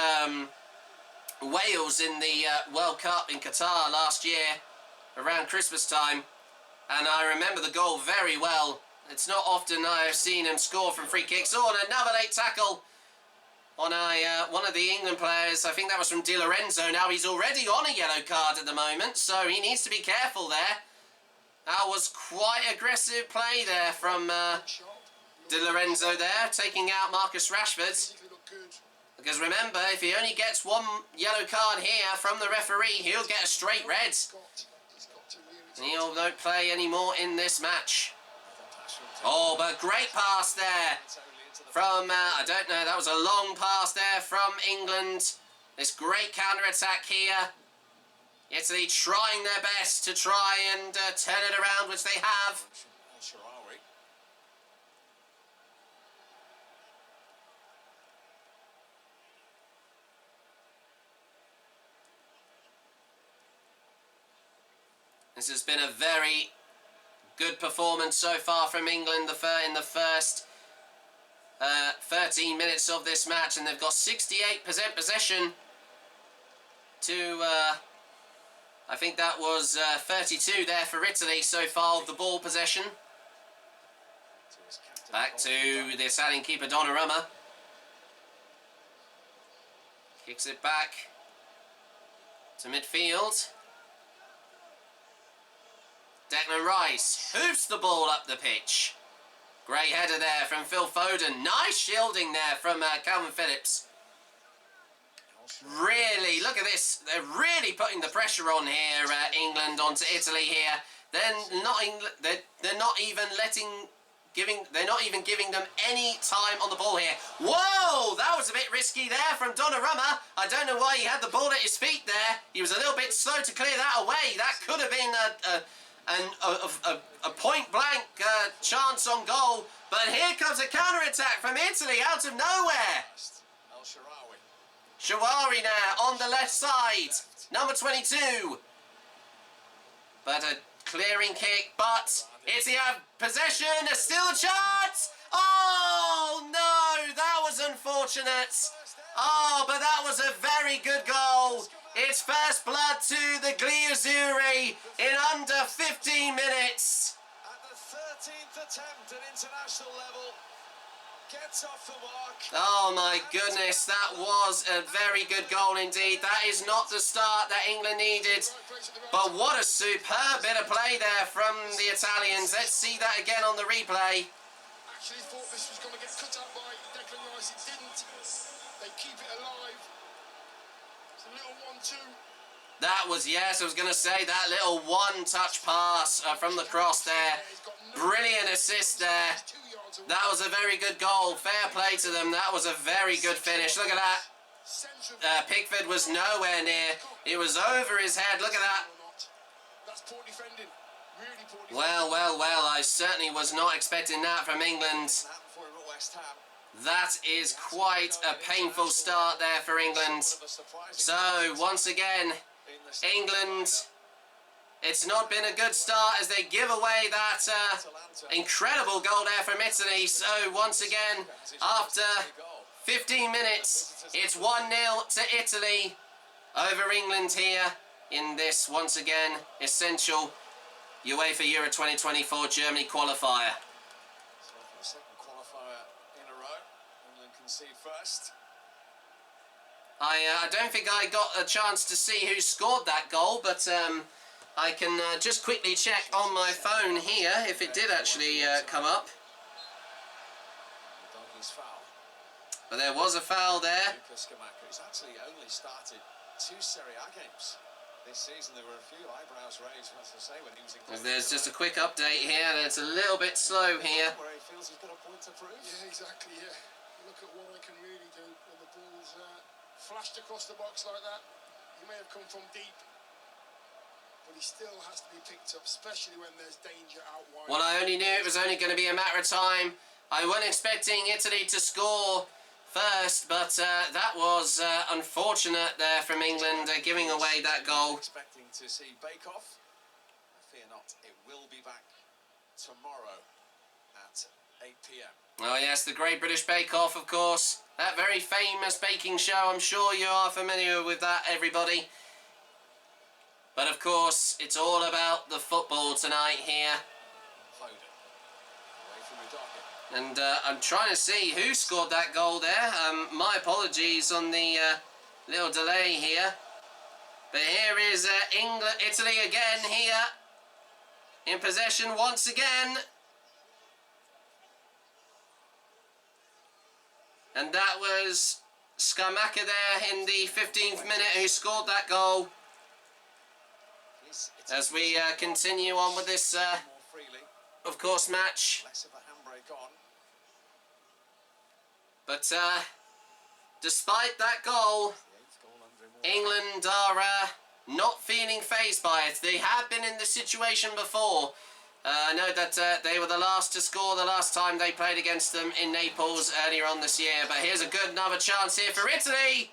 Wales in the World Cup in Qatar last year, around Christmas time. And I remember the goal very well. It's not often I have seen him score from free kicks. Oh, and another late tackle on one of the England players. I think that was from Di Lorenzo. Now he's already on a yellow card at the moment, so he needs to be careful there. That was quite aggressive play there from Di Lorenzo there, taking out Marcus Rashford. Because remember, if he only gets one yellow card here from the referee, he'll get a straight red. And he'll not play anymore in this match. Oh, but great pass there from, I don't know, that was a long pass there from England. This great counter-attack here. Italy trying their best to try and turn it around, which they have. This has been a very good performance so far from England in the first 13 minutes of this match, and they've got 68% possession to, I think that was 32 there for Italy so far of the ball possession. Back to the Italian keeper Donnarumma. Kicks it back to midfield. Declan Rice hoofs the ball up the pitch. Great header there from Phil Foden. Nice shielding there from Calvin Phillips. Really, look at this. They're really putting the pressure on here, England, onto Italy here. They're not even giving them any time on the ball here. Whoa, that was a bit risky there from Donnarumma. I don't know why he had the ball at his feet there. He was a little bit slow to clear that away. That could have been a point-blank chance on goal. But here comes a counter-attack from Italy out of nowhere. Shawari now on the left side. Number 22. But a clearing kick, but Italy have possession. There's still a chance. Oh, no, that was unfortunate. Oh, but that was a very good goal. It's first blood to the Gli Azzurri in under 15 minutes. At the 13th attempt at international level, gets off the mark. Oh my goodness, that was a very good goal indeed. That is not the start that England needed. But what a superb bit of play there from the Italians. Let's see that again on the replay. Actually thought this was going to get cut out by Declan Rice. It didn't. They keep it alive. It's a little 1-2. That was, yes, I was going to say that little one-touch pass from the cross there. Brilliant assist there. That was a very good goal. Fair play to them. That was a very good finish. Look at that. Pickford was nowhere near. It was over his head. Look at that. That's poor defending. Really poor defending. Well. I certainly was not expecting that from England. That is quite a painful start there for England. So, once again, England, it's not been a good start as they give away that incredible goal there from Italy. So, once again, after 15 minutes. It's 1-0 to Italy over England here in this, once again, essential UEFA Euro 2024 Germany qualifier. So for the second qualifier in a row, England concede first. I don't think I got a chance to see who scored that goal, but I can just quickly check on my phone here if it did actually come up. But there was a foul there. He's actually only started 2 Serie A games this season. There were a few eyebrows raised, as I say, when he was in. There's just a quick update here. It's a little bit slow here. Where he feels he's got a point to prove. Yeah, exactly. Yeah. Look at what I can really do when the ball's flashed across the box like that. He may have come from deep, but he still has to be picked up, especially when there's danger out wide. Well, I only knew it was only going to be a matter of time. I wasn't expecting Italy to score first, but that was unfortunate there from England, giving away that goal. Expecting to see Bake Off. Fear not, it will be back tomorrow at 8 p.m. Oh yes, the Great British Bake Off, of course. That very famous baking show. I'm sure you are familiar with that, everybody. But of course, it's all about the football tonight here. And I'm trying to see who scored that goal there. My apologies on the little delay here. But here is England, Italy again here. In possession once again. And that was Scamacca there in the 15th minute who scored that goal. As we continue on with this, of course, match. Less of a handbrake on. But despite that goal, England are not feeling fazed by it. They have been in this situation before. I know that they were the last to score the last time they played against them in Naples earlier on this year. But here's a good another chance here for Italy.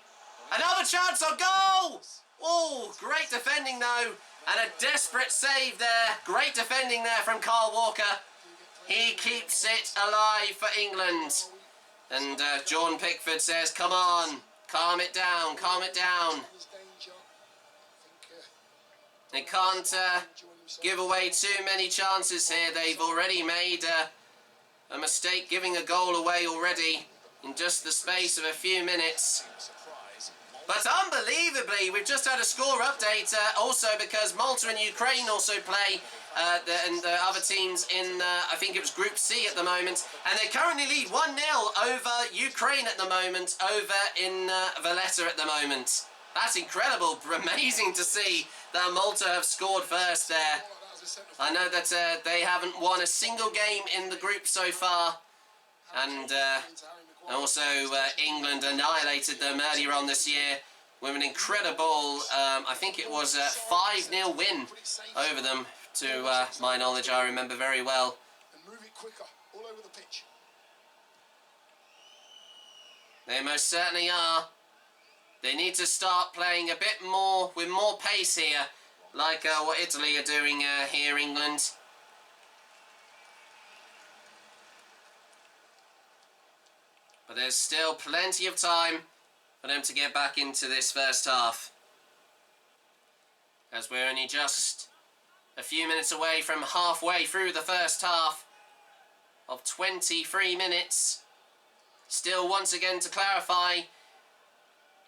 Another chance on goal! Oh, great defending though. And a desperate save there. Great defending there from Carl Walker. He keeps it alive for England. And John Pickford says, come on, calm it down, calm it down. They can't give away too many chances here. They've already made a mistake giving a goal away already in just the space of a few minutes. But unbelievably, we've just had a score update also because Malta and Ukraine also play and the other teams in, I think it was Group C at the moment. And they currently lead 1-0 over Ukraine at the moment, over in Valletta at the moment. That's incredible, amazing to see that Malta have scored first there. I know that they haven't won a single game in the group so far. And also England annihilated them earlier on this year with an incredible, I think it was a 5-0 win over them, to my knowledge. I remember very well. And move it quicker, all over the pitch. They most certainly are. They need to start playing a bit more, with more pace here, like what Italy are doing here, England. But there's still plenty of time for them to get back into this first half. As we're only just a few minutes away from halfway through the first half of 23 minutes. Still, once again, to clarify,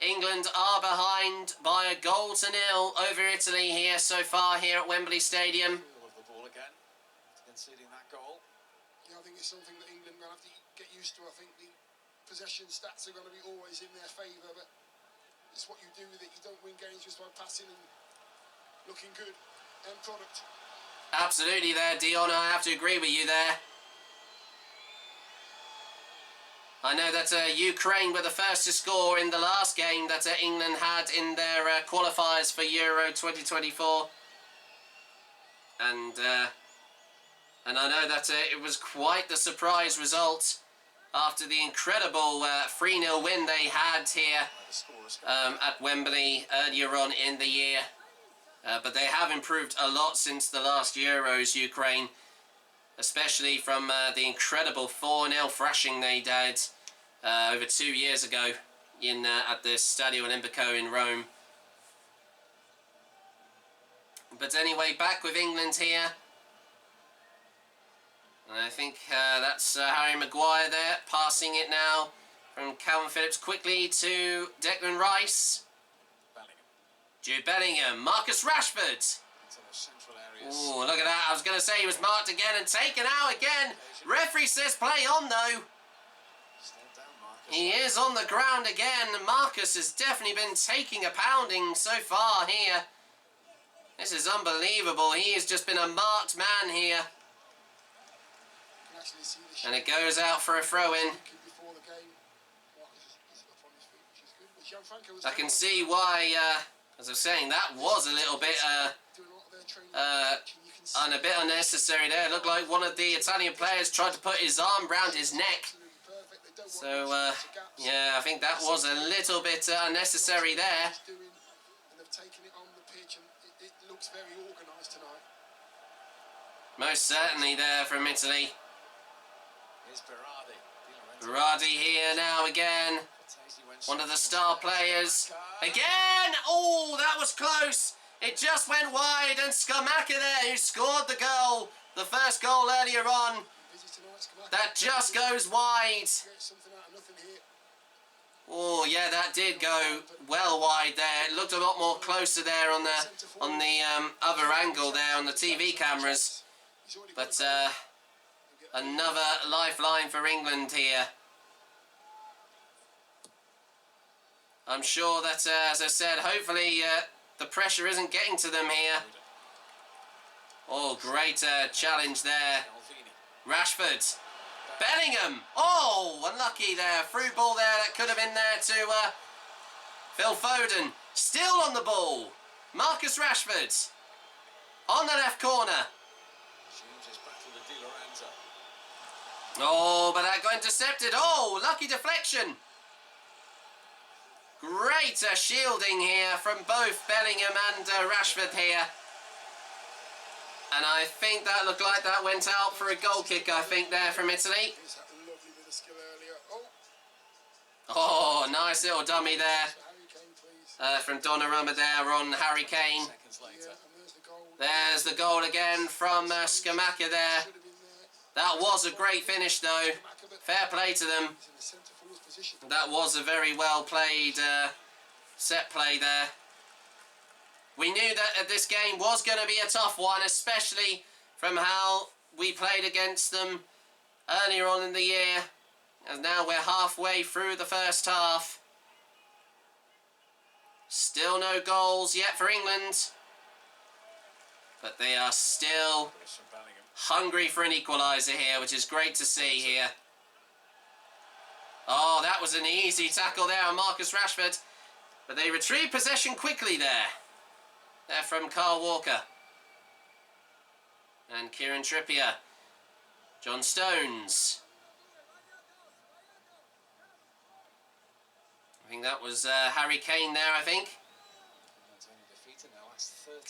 England are behind by a 1-0 over Italy here so far here at Wembley Stadium. Of the ball again, conceding that goal. Yeah, I think it's something that England will have to get used to. I think the possession stats are going to be always in their favour, but it's what you do with it. You don't win games just by passing and looking good. End product. Absolutely there, Dion. I have to agree with you there. I know that Ukraine were the first to score in the last game that England had in their qualifiers for Euro 2024. And I know that it was quite the surprise result after the incredible 3-0 win they had here at Wembley earlier on in the year. But they have improved a lot since the last Euros, Ukraine. Especially from the incredible 4-0 thrashing they did over 2 years ago in at the Stadio Olimpico in Rome. But anyway, back with England here. And I think that's Harry Maguire there, passing it now from Calvin Phillips quickly to Declan Rice. Jude Bellingham, Marcus Rashford. Oh, look at that. I was going to say he was marked again and taken out again. Referee says play on though. He is on the ground again. Marcus has definitely been taking a pounding so far here. This is unbelievable. He has just been a marked man here. And it goes out for a throw-in. I can see why, as I was saying, that was a little bit a bit unnecessary there. It looked like one of the Italian players tried to put his arm round his neck. So, yeah, I think that was a little bit unnecessary there. Most certainly there from Italy. Berardi here now again. One of the star players. Again! Oh, that was close. It just went wide, and Scamacca there, who scored the goal, the first goal earlier on. That just goes wide. Oh, yeah, that did go well wide there. It looked a lot more closer there on the other angle there on the TV cameras. But another lifeline for England here. I'm sure that, as I said, hopefully the pressure isn't getting to them here. Oh, great challenge there. Rashford. Bellingham. Oh, unlucky there. Through ball there. That could have been there to Phil Foden. Still on the ball. Marcus Rashford. On the left corner. Oh, but that got intercepted. Oh, lucky deflection. Great shielding here from both Bellingham and Rashford here. And I think that looked like that went out for a goal kick, I think, there from Italy. Oh, nice little dummy there from Donnarumma there on Harry Kane. There's the goal again from Scamacca there. That was a great finish though. Fair play to them. That was a very well played set play there. We knew that this game was going to be a tough one, especially from how we played against them earlier on in the year. And now we're halfway through the first half. Still no goals yet for England. But they are still hungry for an equaliser here, which is great to see here. Oh, that was an easy tackle there on Marcus Rashford. But they retrieve possession quickly there. They're from Carl Walker. And Kieran Trippier. John Stones. I think that was Harry Kane there, I think.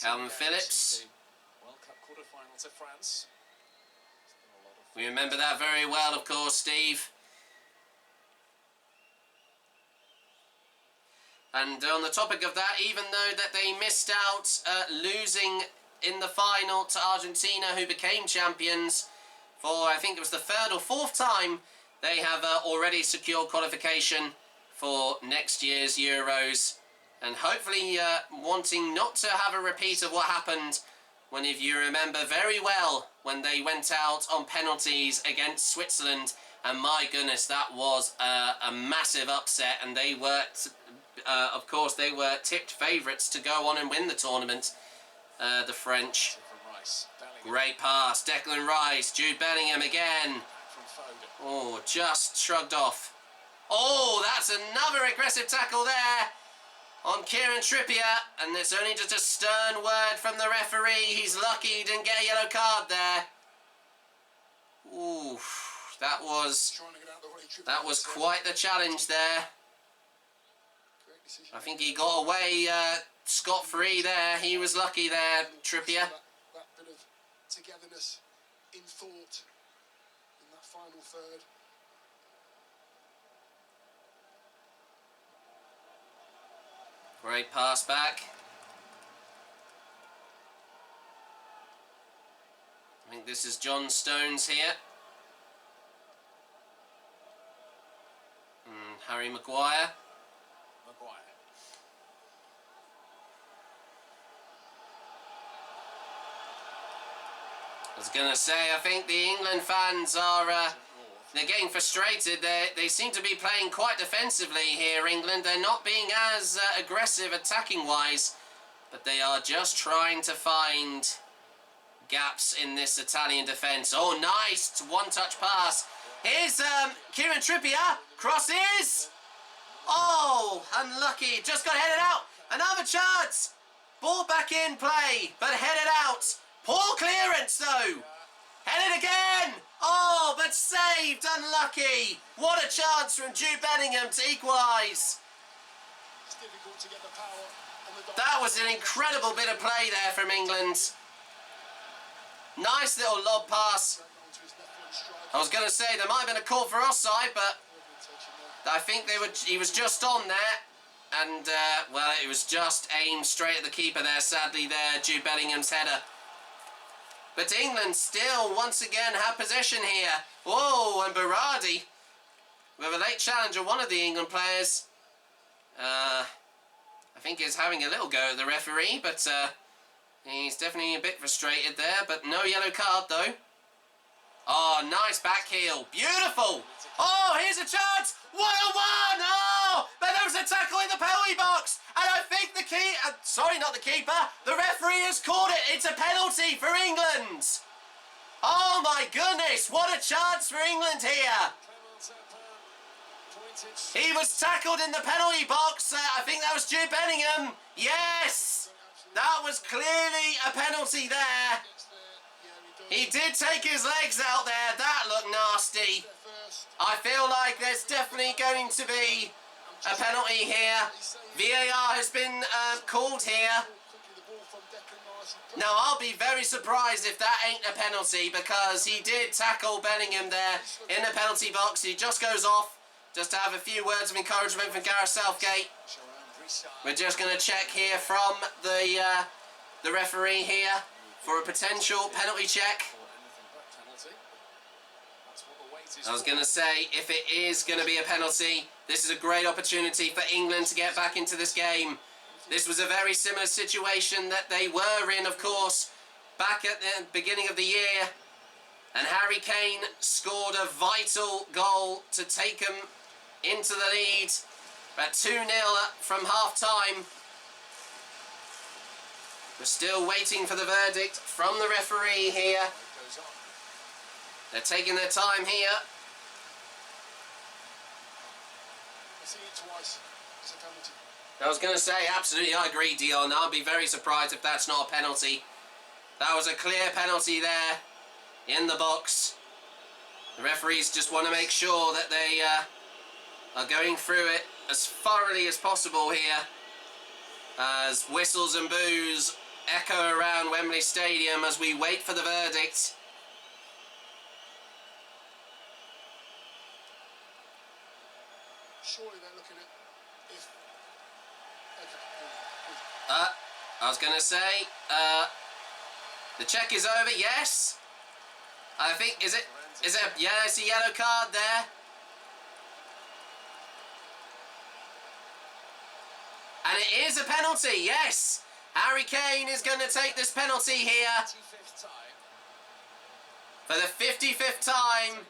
Calvin Phillips. We remember that very well, of course, Steve. And on the topic of that, even though that they missed out losing in the final to Argentina, who became champions for, I think it was the third or fourth time, they have already secured qualification for next year's Euros. And hopefully wanting not to have a repeat of what happened when, if you remember very well, when they went out on penalties against Switzerland. And my goodness, that was a massive upset, and they were... of course, they were tipped favourites to go on and win the tournament, the French. Great pass, Declan Rice, Jude Bellingham again. Oh, just shrugged off. Oh, that's another aggressive tackle there on Kieran Trippier, and it's only just a stern word from the referee. He's lucky he didn't get a yellow card there. Ooh, that was quite the challenge there. I think he got away scot-free there. He was lucky there, Trippier. That bit of togetherness in thought in that final third. Great pass back. I think this is John Stones here. Harry Maguire. I was going to say, I think the England fans are, they're getting frustrated. They seem to be playing quite defensively here, England. They're not being as aggressive attacking-wise, but they are just trying to find gaps in this Italian defence. Oh, nice one-touch pass. Here's Kieran Trippier. Crosses. Oh, unlucky. Just got headed out. Another chance. Ball back in play, but headed out. Poor clearance, though. Headed again. Oh, but saved. Unlucky. What a chance from Jude Bellingham to equalise. That was an incredible bit of play there from England. Nice little lob pass. I was going to say there might have been a call for offside, but I think he was just on there. And, well, it was just aimed straight at the keeper there, sadly, there, Jude Bellingham's header. But England still, once again, have possession here. Whoa, and Berardi, with a late challenge of one of the England players. I think he's having a little go at the referee, but he's definitely a bit frustrated there. But no yellow card, though. Oh, nice back heel. Beautiful. Oh, here's a chance. 1-on-1. Oh, but there was a tackle in the penalty box. And I think sorry, not the keeper. The referee has called it. It's a penalty for England. Oh, my goodness. What a chance for England here. He was tackled in the penalty box. I think that was Jude Bellingham. Yes. That was clearly a penalty there. He did take his legs out there. That looked nasty. I feel like there's definitely going to be a penalty here. VAR has been called here. Now, I'll be very surprised if that ain't a penalty, because he did tackle Bellingham there in the penalty box. He just goes off. Just to have a few words of encouragement from Gareth Southgate. We're just going to check here from the referee here for a potential penalty check. I was going to say, if it is going to be a penalty, this is a great opportunity for England to get back into this game. This was a very similar situation that they were in, of course, back at the beginning of the year. And Harry Kane scored a vital goal to take him into the lead at 2-0 from half-time. We're still waiting for the verdict from the referee here. They're taking their time here. I was going to say, absolutely, I agree, Dion. I'll be very surprised if that's not a penalty. That was a clear penalty there in the box. The referees just want to make sure that they are going through it as thoroughly as possible here, as whistles and boos echo around Wembley Stadium as we wait for the verdict. Surely they're looking at if... I was going to say, the check is over, yes. I think, yeah, it's a yellow card there. And it is a penalty, yes. Harry Kane is going to take this penalty here. For the 55th time.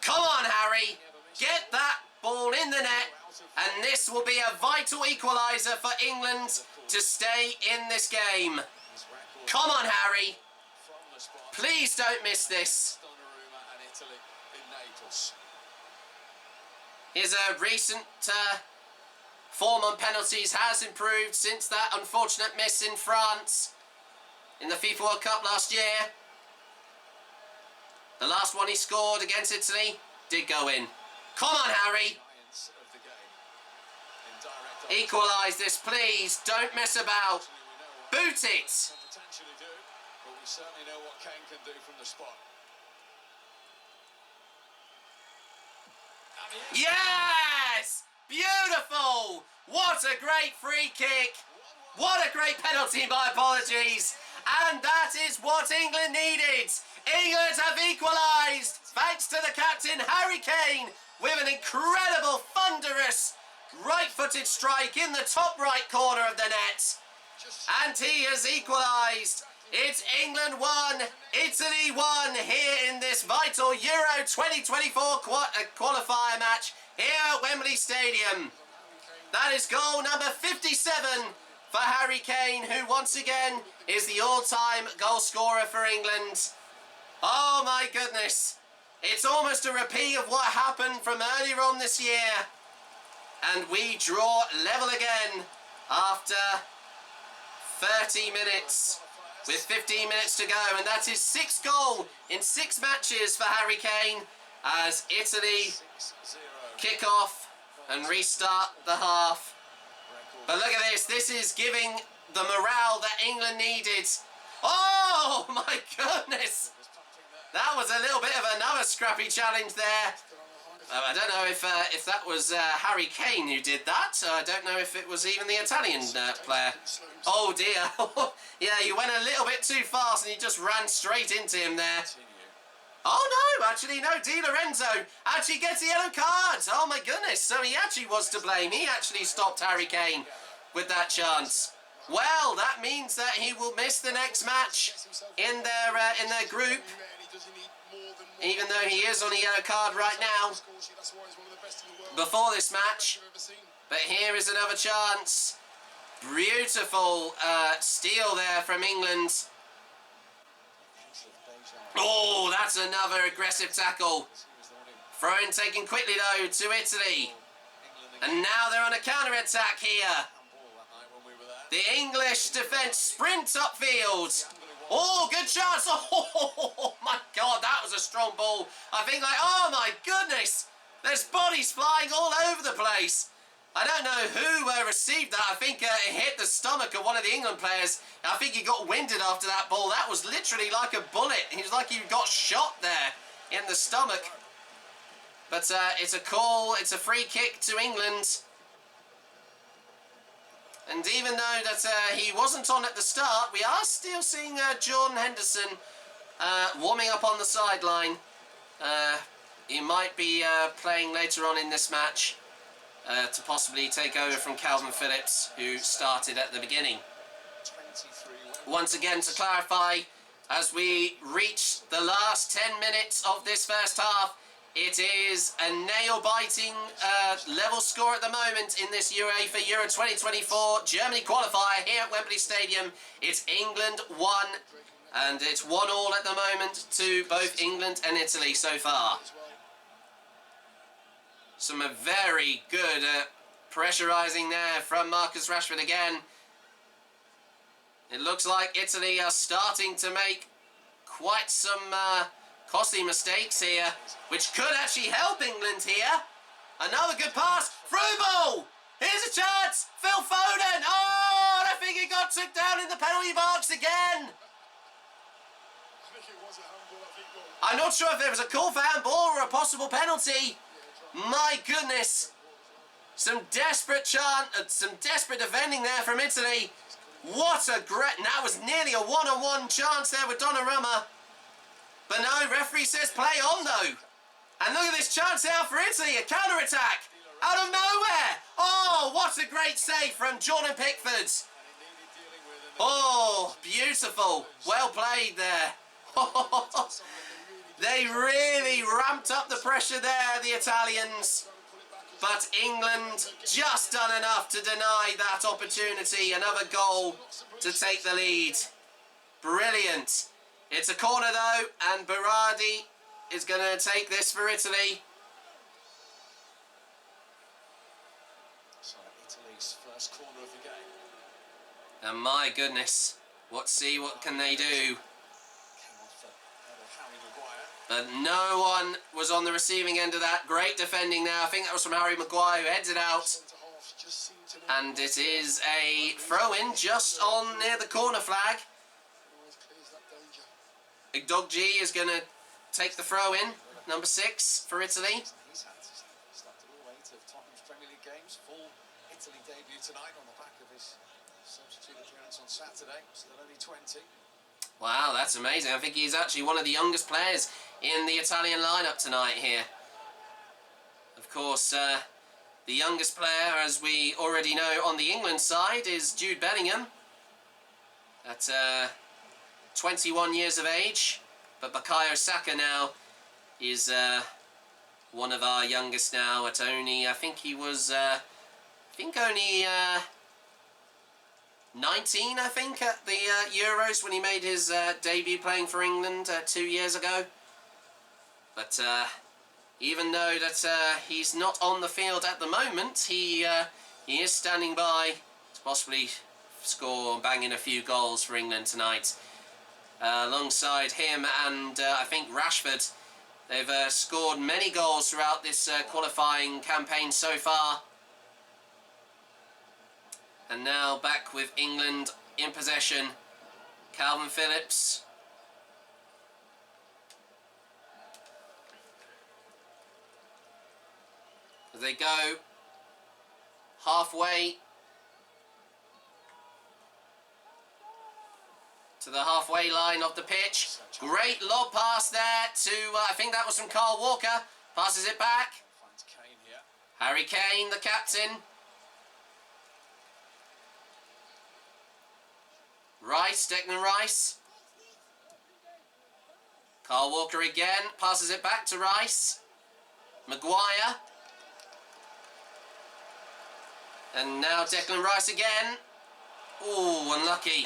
Come on, Harry. Get that ball in the net. And this will be a vital equaliser for England to stay in this game. Come on, Harry. Please don't miss this. Here's a recent form on penalties has improved since that unfortunate miss in France in the FIFA World Cup last year. The last one he scored against Italy did go in. Come on, Harry. Equalise this, please. Don't mess about. Boot it. But we certainly know what Kane can do from the spot. Yes! Beautiful! What a great free kick! What a great penalty, my apologies! And that is what England needed! England have equalised thanks to the captain Harry Kane with an incredible, thunderous, right-footed strike in the top right corner of the net. And he has equalised. It's England 1, Italy 1 here in this vital Euro 2024 qualifier match here at Wembley Stadium. That is goal number 57 for Harry Kane, who once again is the all-time goal scorer for England. Oh my goodness. It's almost a repeat of what happened from earlier on this year. And we draw level again after 30 minutes with 15 minutes to go. And that is 6 goals in 6 matches for Harry Kane as Italy kick off and restart the half. But look at this. This is giving the morale that England needed. Oh my goodness. That was a little bit of another scrappy challenge there. I don't know if that was Harry Kane who did that. I don't know if it was even the Italian player. Oh dear. Yeah, you went a little bit too fast and you just ran straight into him there. Oh no, actually no, Di Lorenzo actually gets the yellow card. Oh my goodness, so he actually was to blame. He actually stopped Harry Kane with that chance. Well, that means that he will miss the next match in their group, even though he is on a yellow card right now before this match. But here is another chance. Beautiful steal there from England. Oh, that's another aggressive tackle. Throw-in taken quickly though to Italy. And now they're on a counter-attack here. The English defence sprints upfield. Oh, good chance. Oh my God, that was a strong ball. I think oh my goodness. There's bodies flying all over the place. I don't know who received that. I think it hit the stomach of one of the England players. I think he got winded after that ball. That was literally like a bullet. He was like he got shot there in the stomach. But it's a call. It's a free kick to England. And even though that he wasn't on at the start, we are still seeing Jordan Henderson warming up on the sideline. He might be playing later on in this match. To possibly take over from Calvin Phillips, who started at the beginning. Once again, to clarify, as we reach the last 10 minutes of this first half, it is a nail-biting level score at the moment in this UEFA Euro 2024 Germany qualifier here at Wembley Stadium. It's England 1, and it's 1-1 at the moment to both England and Italy so far. Some very good pressurising there from Marcus Rashford again. It looks like Italy are starting to make quite some costly mistakes here, which could actually help England here. Another good pass. Through ball. Here's a chance. Phil Foden. Oh, I think he got took down in the penalty box again. I'm not sure if there was a call for handball or a possible penalty. My goodness, some desperate defending there from Italy. What a great, that was nearly a one-on-one chance there with Donnarumma. But no, referee says play on though. And look at this chance now for Italy, a counter-attack out of nowhere. Oh, what a great save from Jordan Pickford. Oh, beautiful, well played there. They really ramped up the pressure there, the Italians. But England just done enough to deny that opportunity. Another goal to take the lead. Brilliant. It's a corner though, and Berardi is going to take this for Italy. So Italy's first corner of the game. And my goodness, what can they do? But no one was on the receiving end of that. Great defending there. I think that was from Harry Maguire, who heads it out. And it is a throw-in just on near the corner flag. Igdogji is going to take the throw-in, number 6 for Italy. He's had started all 8 of Tottenham's Premier League games. Italy debut tonight on the back of his substitute appearance on Saturday. Still only 20. Wow, that's amazing. I think he's actually one of the youngest players in the Italian lineup tonight here. Of course, the youngest player, as we already know on the England side, is Jude Bellingham at 21 years of age. But Bukayo Saka now is one of our youngest now at only, I think he was, only 19, I think, at the Euros when he made his debut playing for England 2 years ago. But even though that he's not on the field at the moment, he is standing by to possibly score and bang in a few goals for England tonight. Alongside him and I think Rashford, they've scored many goals throughout this qualifying campaign so far. And now back with England in possession. Calvin Phillips. As they go halfway to the halfway line of the pitch. Great lob pass there to, I think that was from Carl Walker. Passes it back. Finds Kane here. Harry Kane, the captain. Rice, Declan Rice. Carl Walker again. Passes it back to Rice. Maguire. And now Declan Rice again. Ooh, unlucky.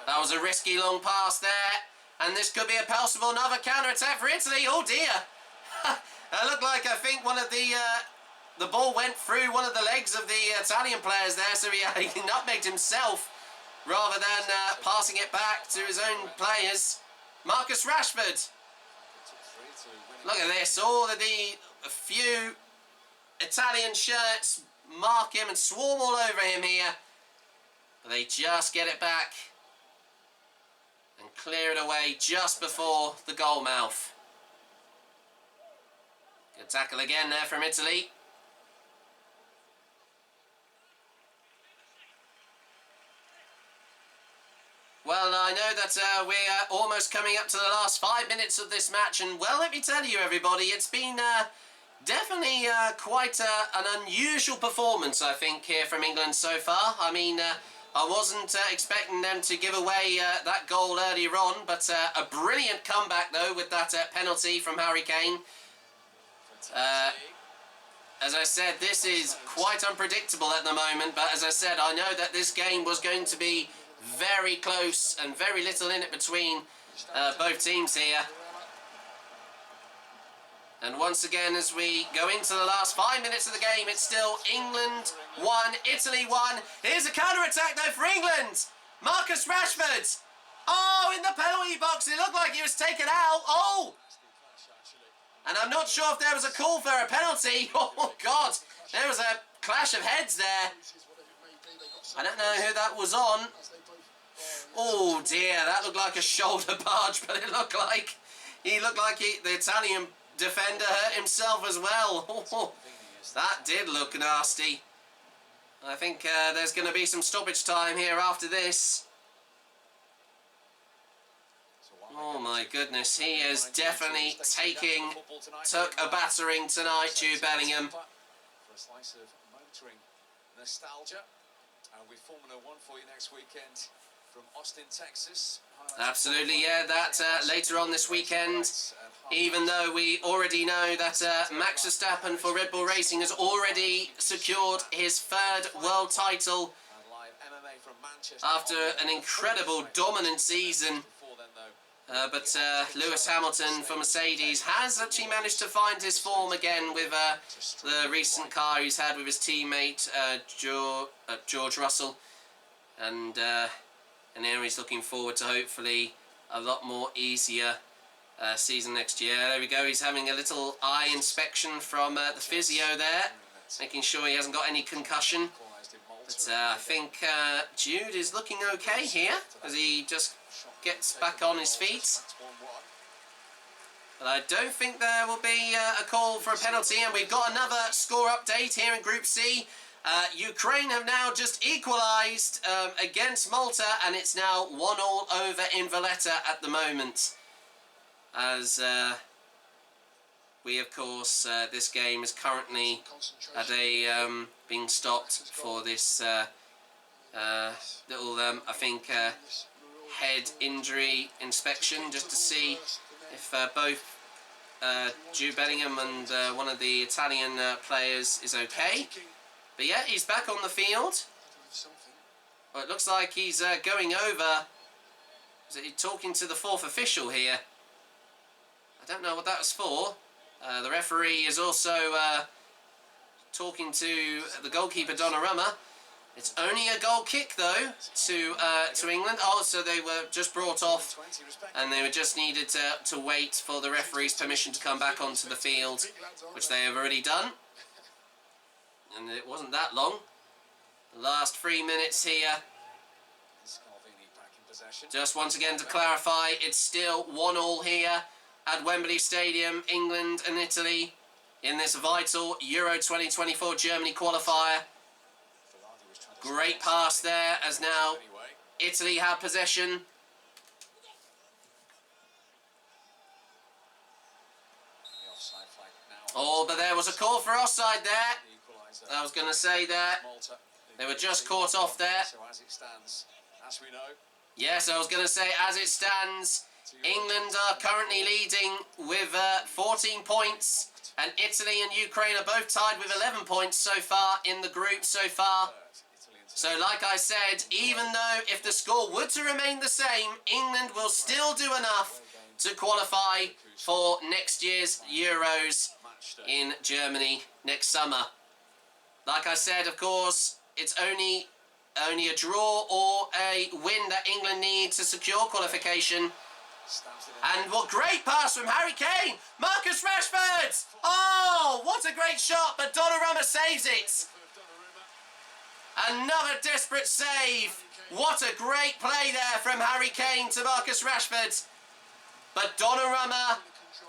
That was a risky long pass there. And this could be a possible another counter-attack for Italy. Oh dear. It looked like, I think, one of the ball went through one of the legs of the Italian players there. So he nutmegged himself rather than passing it back to his own players. Marcus Rashford. Look at this. All of a few Italian shirts mark him and swarm all over him here. But they just get it back and clear it away just before the goal mouth. Good tackle again there from Italy. Well, I know that we're almost coming up to the last 5 minutes of this match, and well, let me tell you everybody, it's been definitely quite an unusual performance, I think, here from England so far. I mean, I wasn't expecting them to give away that goal earlier on, but a brilliant comeback, though, with that penalty from Harry Kane. As I said, this is quite unpredictable at the moment, but as I said, I know that this game was going to be very close and very little in it between both teams here. And once again, as we go into the last 5 minutes of the game, it's still England 1, Italy 1. Here's a counter-attack, though, for England. Marcus Rashford. Oh, in the penalty box. It looked like he was taken out. Oh! And I'm not sure if there was a call for a penalty. Oh, God. There was a clash of heads there. I don't know who that was on. Oh, dear. That looked like a shoulder barge, but it looked like... the Italian defender hurt himself as well. Oh, that did look nasty. I think there's going to be some stoppage time here after this. Oh my goodness, he is definitely took a battering tonight, Jude Bellingham. For a slice of motoring nostalgia, and we're Formula 1 for you next weekend from Austin, Texas. Absolutely, yeah, that later on this weekend, even though we already know that Max Verstappen for Red Bull Racing has already secured his third world title after an incredible dominant season. But Lewis Hamilton for Mercedes has actually managed to find his form again with the recent car he's had with his teammate George Russell. And now he's looking forward to hopefully a lot more easier season next year. There we go, he's having a little eye inspection from the physio there, making sure he hasn't got any concussion. But I think Jude is looking okay here as he just gets back on his feet. But I don't think there will be a call for a penalty, and we've got another score update here in Group C. Ukraine have now just equalised against Malta, and it's now 1-1 over in Valletta at the moment. As we, of course, this game is currently at a being stopped for this little, I think, head injury inspection, just to see if both Jude Bellingham and one of the Italian players is okay. But yeah, he's back on the field. Well, it looks like he's going over. Is he talking to the fourth official here? I don't know what that was for. The referee is also talking to the goalkeeper Donnarumma. It's only a goal kick though to England. Oh, so they were just brought off, and they were just needed to wait for the referee's permission to come back onto the field, which they have already done. And it wasn't that long. The last 3 minutes here. Just once again to clarify, it's still 1-1 here at Wembley Stadium, England and Italy, in this vital Euro 2024 Germany qualifier. Great pass there, as now Italy have possession. Oh, but there was a call for offside there. I was going to say that. They were just caught off there. Yes, I was going to say, as it stands, England are currently leading with 14 points, and Italy and Ukraine are both tied with 11 points so far in the group so far. So like I said, even though if the score were to remain the same, England will still do enough to qualify for next year's Euros in Germany next summer. Like I said, of course, it's only a draw or a win that England need to secure qualification. And what great pass from Harry Kane! Marcus Rashford! Oh, what a great shot, but Donnarumma saves it. Another desperate save. What a great play there from Harry Kane to Marcus Rashford. But Donnarumma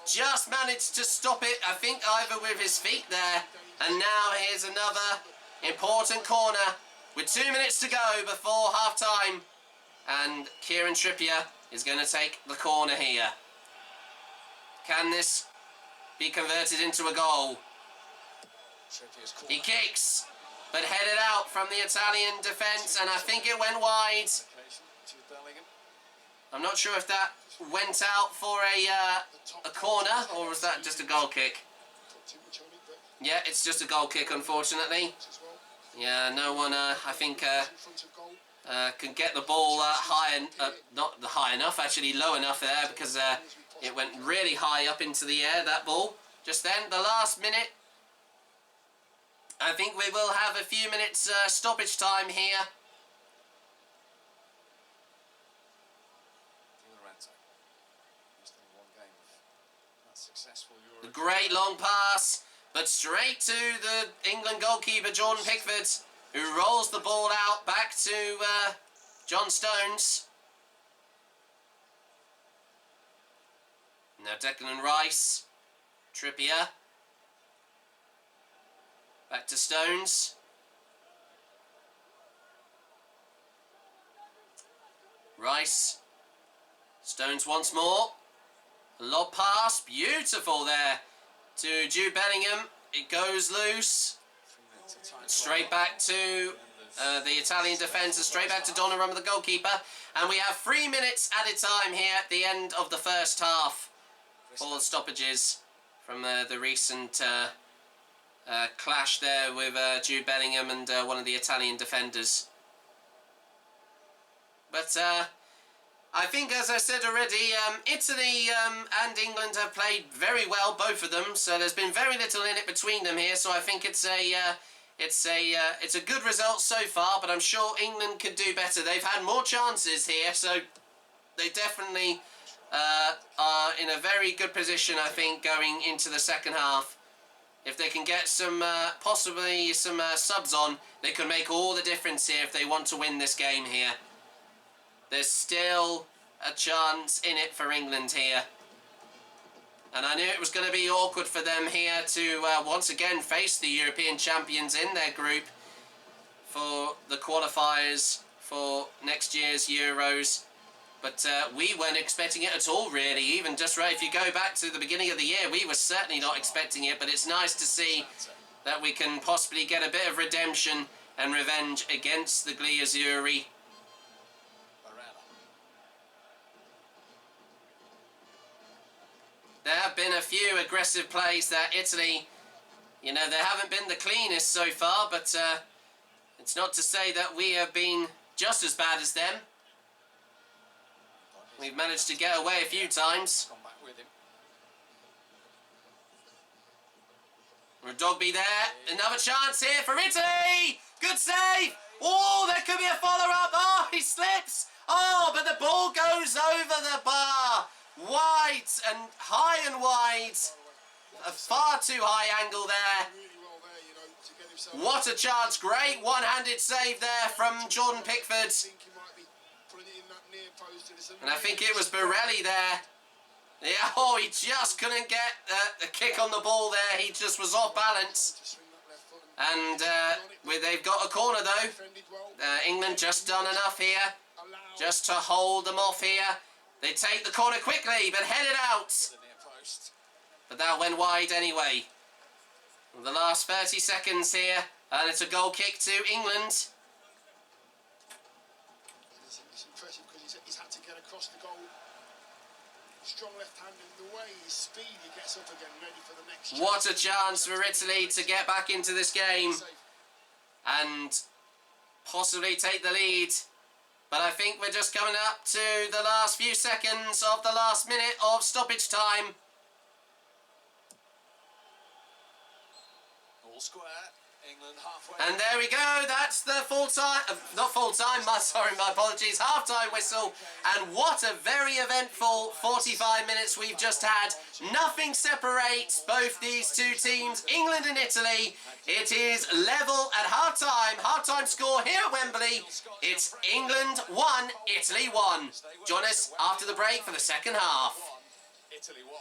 just managed to stop it, I think either with his feet there. And now here's another important corner with 2 minutes to go before half-time. And Kieran Trippier is going to take the corner here. Can this be converted into a goal? He kicks, but headed out from the Italian defence, and I think it went wide. I'm not sure if that went out for a corner, or was that just a goal kick? Yeah, it's just a goal kick, unfortunately. Yeah, no one, I think, can get the ball high, not high enough, actually low enough there, because it went really high up into the air, that ball. Just then, the last minute. I think we will have a few minutes stoppage time here. A great long pass, but straight to the England goalkeeper, Jordan Pickford, who rolls the ball out back to John Stones. Now Declan Rice, Trippier. Back to Stones. Rice. Stones once more. A lob pass. Beautiful there to Jude Bellingham. It goes loose. Straight back to the Italian defence, straight back to Donnarumma, the goalkeeper. And we have 3 minutes at a time here at the end of the first half. All the stoppages from the recent clash there with Jude Bellingham and one of the Italian defenders. But I think, as I said already, Italy and England have played very well, both of them. So there's been very little in it between them here. So I think it's a good result so far. But I'm sure England could do better. They've had more chances here, so they definitely are in a very good position, I think, going into the second half. If they can get some, possibly some subs on, they can make all the difference here if they want to win this game here. There's still a chance in it for England here. And I knew it was going to be awkward for them here to once again face the European champions in their group. for the qualifiers for next year's Euros. But we weren't expecting it at all, really. Even just right, if you go back to the beginning of the year, we were certainly not expecting it. But it's nice to see that we can possibly get a bit of redemption and revenge against the Gli Azzurri. There have been a few aggressive plays that Italy, you know, they haven't been the cleanest so far, but it's not to say that we have been just as bad as them. We've managed to get away a few times. Dogby there. Another chance here for Italy. Good save. Oh, there could be a follow-up. Oh, he slips. Oh, but the ball goes over the bar. Wide and high and wide. A far too high angle there. What a chance. Great one-handed save there from Jordan Pickford. And I think it was Borelli there. Yeah, oh, he just couldn't get a kick on the ball there. He just was off balance. And they've got a corner though. England just done enough here. Just to hold them off here. They take the corner quickly, but head it out. But that went wide anyway. The last 30 seconds here. And it's a goal kick to England. It's impressive because he's had to get across the goal. Strong left hand, and the way his speed, he gets up again, ready for the next chance. What a chance for Italy to get back into this game and possibly take the lead. But I think we're just coming up to the last few seconds of the last minute of stoppage time. All square. England halfway. And there we go, that's the full-time, not full-time, sorry, my apologies, half-time whistle. And what a very eventful 45 minutes we've just had. Nothing separates both these two teams, England and Italy. It is level at half-time score here at Wembley. It's England 1, Italy 1. Join us after the break for the second half. Italy 1.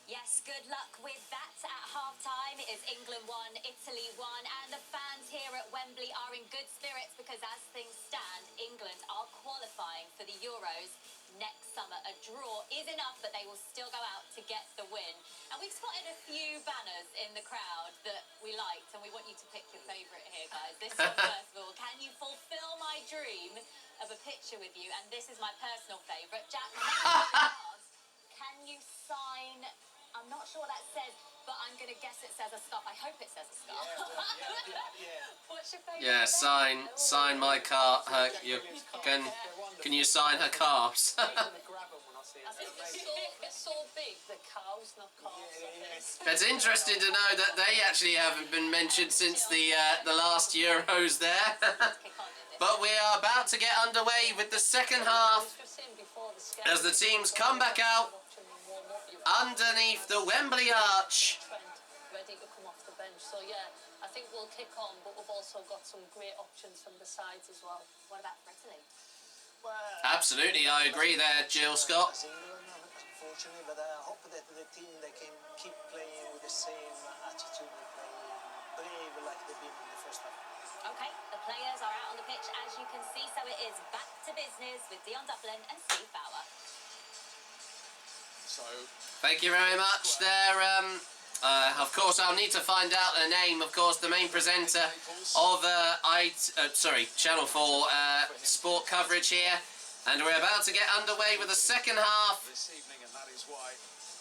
Yes, good luck with that at half-time. It is England 1, Italy 1, and the fans here at Wembley are in good spirits because as things stand, England are qualifying for the Euros next summer. A draw is enough, but they will still go out to get the win. And we've spotted a few banners in the crowd that we liked, and we want you to pick your favourite here, guys. This one, first of all, can you fulfil my dream of a picture with you? And this is my personal favourite. Jack, can you sign... I'm not sure what that says, but I'm going to guess it says a scarf. I hope it says a scarf. What's your favourite? Yeah, sign my car. Can you sign her calves? It's so big, the cows, not calves. It's interesting to know that they actually haven't been mentioned since the last Euros there. But we are about to get underway with the second half as the teams come back out underneath the Wembley arch. Ready to come off the bench. So yeah, I think we'll kick on, but we've also got some great options from the sides as well. What about for Italy? Absolutely, I agree there, Jill Scott. Unfortunately, but I hope that the team they can keep playing with the same attitude, they play brave like they've been in the first half. Okay, the players are out on the pitch as you can see, so it is back to business with Dion Dublin and Steve Bauer. Thank you very much there. Of course, I'll need to find out the name. Of course, the main presenter of Channel 4 sport coverage here. And we're about to get underway with the second half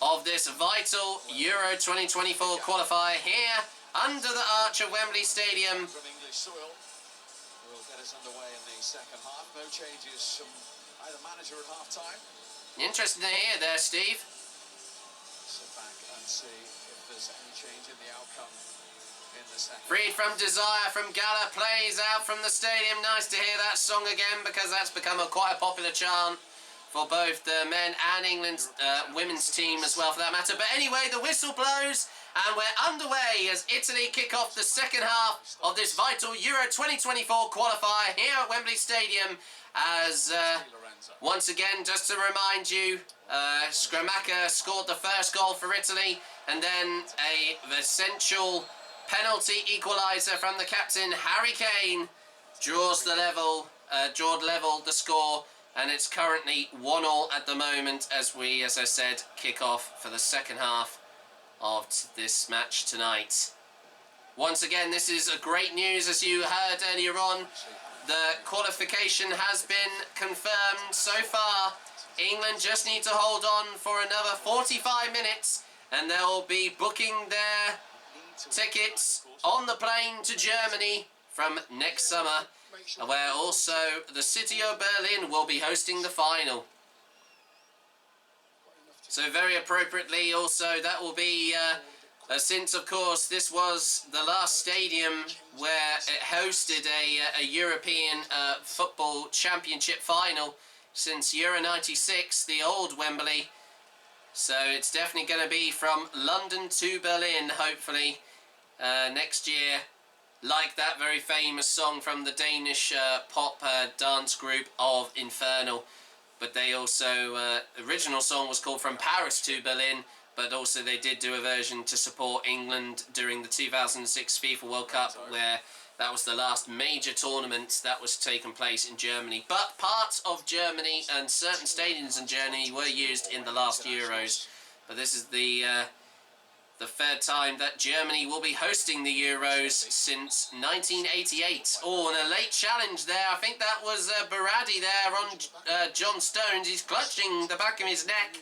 of this vital Euro 2024 qualifier here under the arch of Wembley Stadium. Will get us underway in the second half. No changes from either manager at half-time. Interesting to hear there, Steve. Sit back and see if there's any change in the outcome in the second. Freed from Desire from Gala plays out from the stadium. Nice to hear that song again because that's become quite a popular chant for both the men and England's women's team as well for that matter. But anyway, the whistle blows and we're underway as Italy kick off the second half of this vital Euro 2024 qualifier here at Wembley Stadium as Once again, just to remind you, Scamacca scored the first goal for Italy, and then the essential penalty equaliser from the captain, Harry Kane, drawed level the score, and it's currently 1-1 at the moment as we, as I said, kick off for the second half of this match tonight. Once again, this is a great news, as you heard earlier on. The qualification has been confirmed so far. England just need to hold on for another 45 minutes and they'll be booking their tickets on the plane to Germany from next summer, where also the city of Berlin will be hosting the final. So very appropriately also, that will be since of course this was the last stadium where it hosted a European football championship final since Euro 96, the old Wembley. So it's definitely going to be from London to Berlin, hopefully, next year. Like that very famous song from the Danish pop dance group of Infernal. But they also, original song was called From Paris to Berlin, but also they did do a version to support England during the 2006 FIFA World Cup, where that was the last major tournament that was taking place in Germany. But parts of Germany and certain stadiums in Germany were used in the last Euros. But this is the third time that Germany will be hosting the Euros since 1988. Oh, and a late challenge there. I think that was Berardi there on John Stones. He's clutching the back of his neck.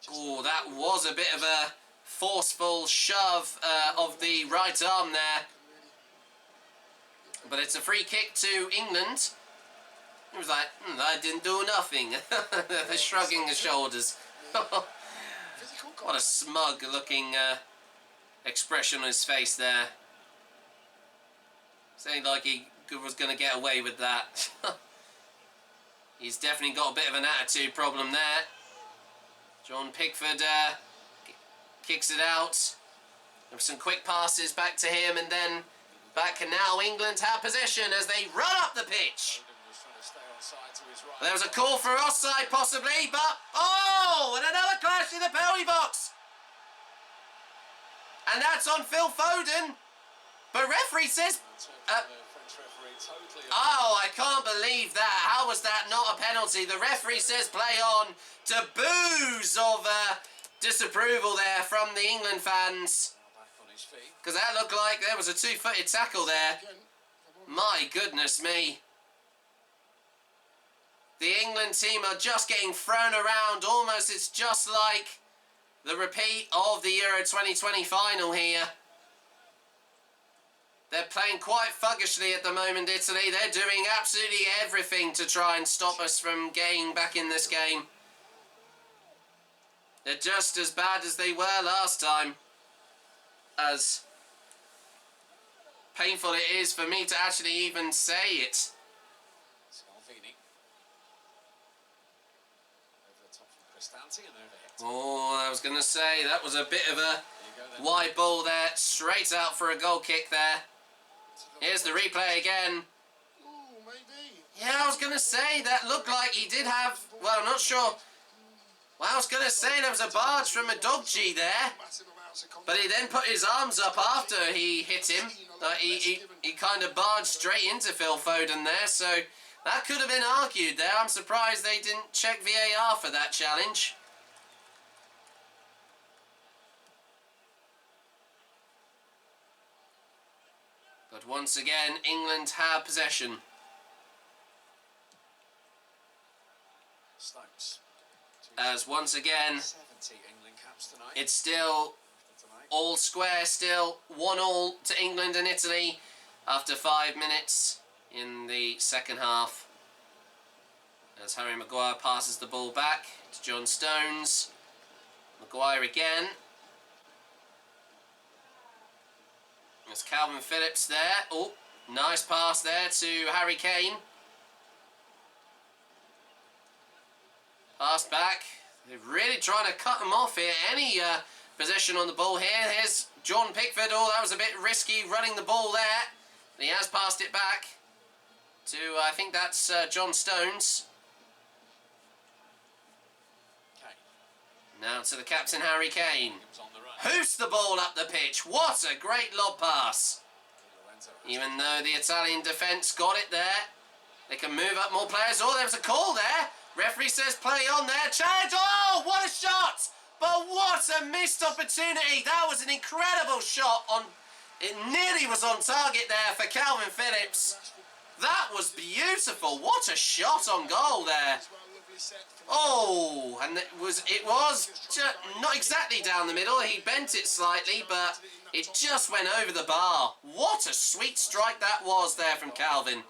Oh, that was a bit of a forceful shove of the right arm there. But it's a free kick to England. It was like, I didn't do nothing. They're shrugging the shoulders. What a smug looking expression on his face there. Saying like he was going to get away with that. He's definitely got a bit of an attitude problem there. John Pickford kicks it out. There were some quick passes back to him, and then back, and now England have possession as they run up the pitch. There was a call for offside possibly, but oh, and another clash in the penalty box. And that's on Phil Foden. But referee says, oh, I can't believe that. How was that not a penalty? The referee says play on, to boos of disapproval there from the England fans. Because that looked like there was a two-footed tackle there. My goodness me. The England team are just getting thrown around. Almost, it's just like the repeat of the Euro 2020 final here. They're playing quite thuggishly at the moment, Italy. They're doing absolutely everything to try and stop us from getting back in this game. They're just as bad as they were last time. As painful it is for me to actually even say it. Oh, I was going to say, that was a bit of a wide ball there. Straight out for a goal kick there. Here's the replay again. Yeah, I was going to say, that looked like he did have... Well, I'm not sure. Well, I was going to say there was a barge from a Doggy there. But he then put his arms up after he hit him. He kind of barged straight into Phil Foden there. So that could have been argued there. I'm surprised they didn't check VAR for that challenge. But once again, England have possession. As once again, it's still all square, still 1-1 to England and Italy after 5 minutes in the second half. As Harry Maguire passes the ball back to John Stones. Maguire again. There's Calvin Phillips there. Oh, nice pass there to Harry Kane. Pass back. They're really trying to cut him off here. Any possession on the ball here. Here's John Pickford. Oh, that was a bit risky running the ball there. He has passed it back. to, I think that's John Stones. Now to the captain, Harry Kane. Hoofs the ball up the pitch. What a great lob pass. Even though the Italian defence got it there, they can move up more players. Oh, there was a call there. Referee says play on there. Challenge. Oh, what a shot. But what a missed opportunity. That was an incredible shot. It nearly was on target there for Calvin Phillips. That was beautiful. What a shot on goal there. Oh, and it was not exactly down the middle. He bent it slightly, but it just went over the bar. What a sweet strike that was there from Calvin.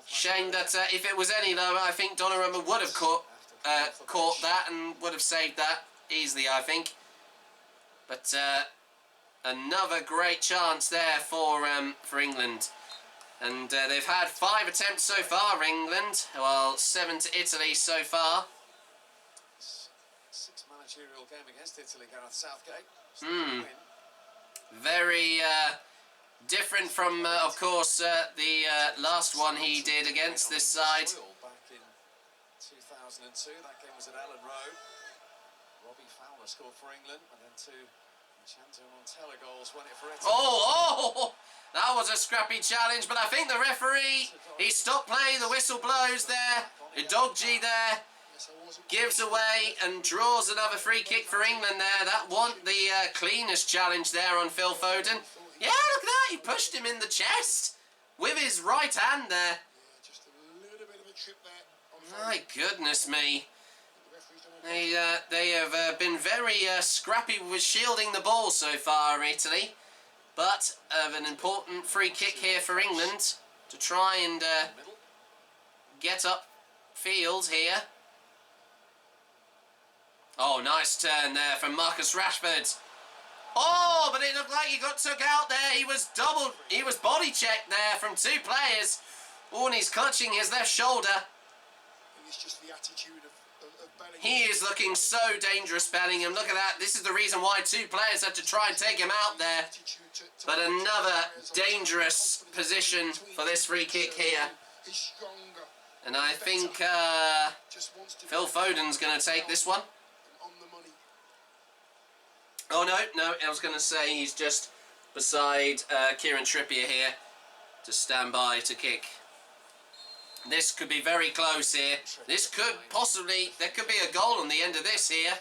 Shame that if it was any lower, I think Donnarumma would have caught that and would have saved that easily, I think. But another great chance there for England. And they've had 5 attempts so far, England, while 7 to Italy so far. 6 managerial game against Italy, Gareth Southgate. Very different from, of course, the last one he did against this side. Back in 2002, that game was at Ellen Road. Robbie Fowler scored for England, and then 2 Chanto Montella goals won it for Italy. Oh! That was a scrappy challenge, but I think the referee, he stopped playing, the whistle blows there, Udogji there, gives away and draws another free kick for England there. That wasn't the cleanest challenge there on Phil Foden. Yeah, look at that, he pushed him in the chest with his right hand there. Just a little bit of a trip there. My goodness me. They have been very scrappy with shielding the ball so far, Italy. But of an important free kick here for England to try and get up field here. Oh, nice turn there from Marcus Rashford. Oh, but it looked like he got took out there. He was body checked there from 2 players. Oh, and he's clutching his left shoulder. It's just the attitude of Bellingham. He is looking so dangerous, Bellingham. Look at that. This is the reason why 2 players had to try and take him out there. But another dangerous position for this free kick here. And I think Phil Foden's going to take this one. Oh, no, I was going to say he's just beside Kieran Trippier here to stand by to kick. This could be very close here. This could possibly, there could be a goal on the end of this here.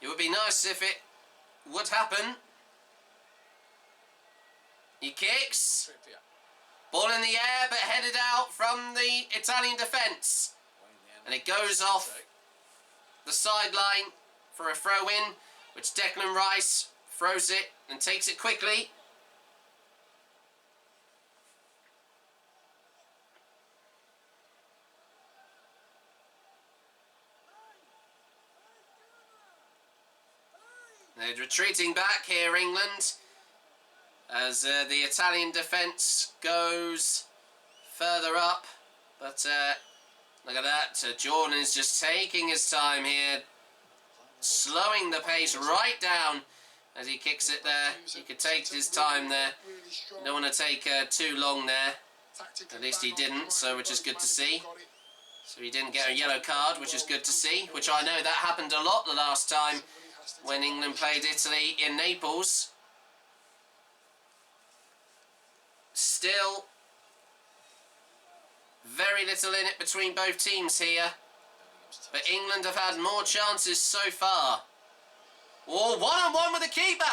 It would be nice if it would happen. He kicks. Ball in the air, but headed out from the Italian defence. And it goes off the sideline for a throw-in, which Declan Rice throws it and takes it quickly. They're retreating back here, England, as the Italian defence goes further up. But look at that, Jordan is just taking his time here, slowing the pace right down as he kicks it there. He could take his time there. You don't want to take too long there. At least he didn't, so which is good to see. So he didn't get a yellow card, which is good to see, which I know that happened a lot the last time when England played Italy in Naples. Still, very little in it between both teams here. But England have had more chances so far. Oh, one-on-one with the keeper.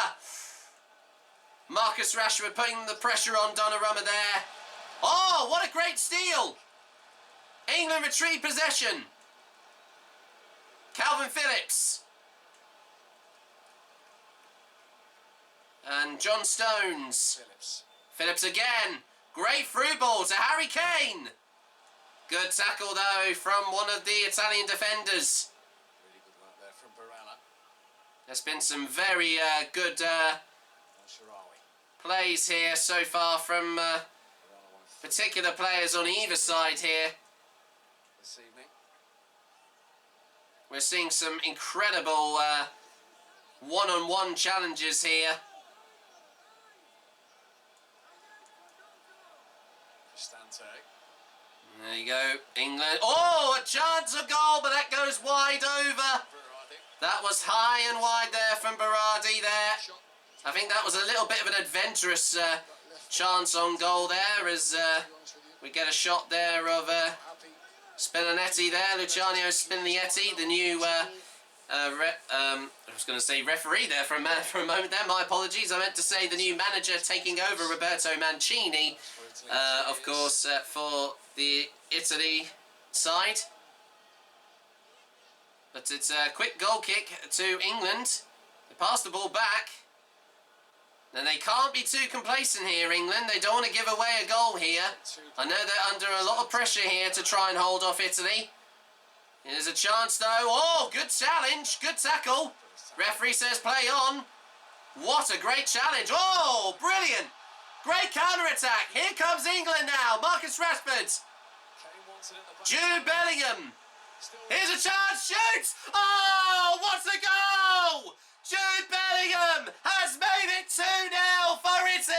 Marcus Rashford putting the pressure on Donnarumma there. Oh, what a great steal. England retrieve possession. Calvin Phillips. And John Stones. Phillips again. Great through ball to Harry Kane. Good tackle though from one of the Italian defenders. Really good work there from Barella. There's been some very good plays here so far from particular players on either side here. This evening. We're seeing some incredible one-on-one challenges here. Cristante. There you go, England. Oh, a chance of goal, but that goes wide over. That was high and wide there from Berardi there. I think that was a little bit of an adventurous chance on goal there, as we get a shot there of Spinelli there, Luciano Spinelli, the new I was going to say referee there for a moment there. My apologies. I meant to say the new manager taking over, Roberto Mancini, of course, for the Italy side. But it's a quick goal kick to England. They pass the ball back. And they can't be too complacent here, England. They don't want to give away a goal here. I know they're under a lot of pressure here to try and hold off Italy. Here's a chance though. Oh, good challenge. Good tackle. Referee says play on. What a great challenge. Oh, brilliant. Great counter-attack. Here comes England now. Marcus Rashford. Jude Bellingham. Here's a chance. Shoots. Oh, what a goal. Jude Bellingham has made it 2-0 for Italy.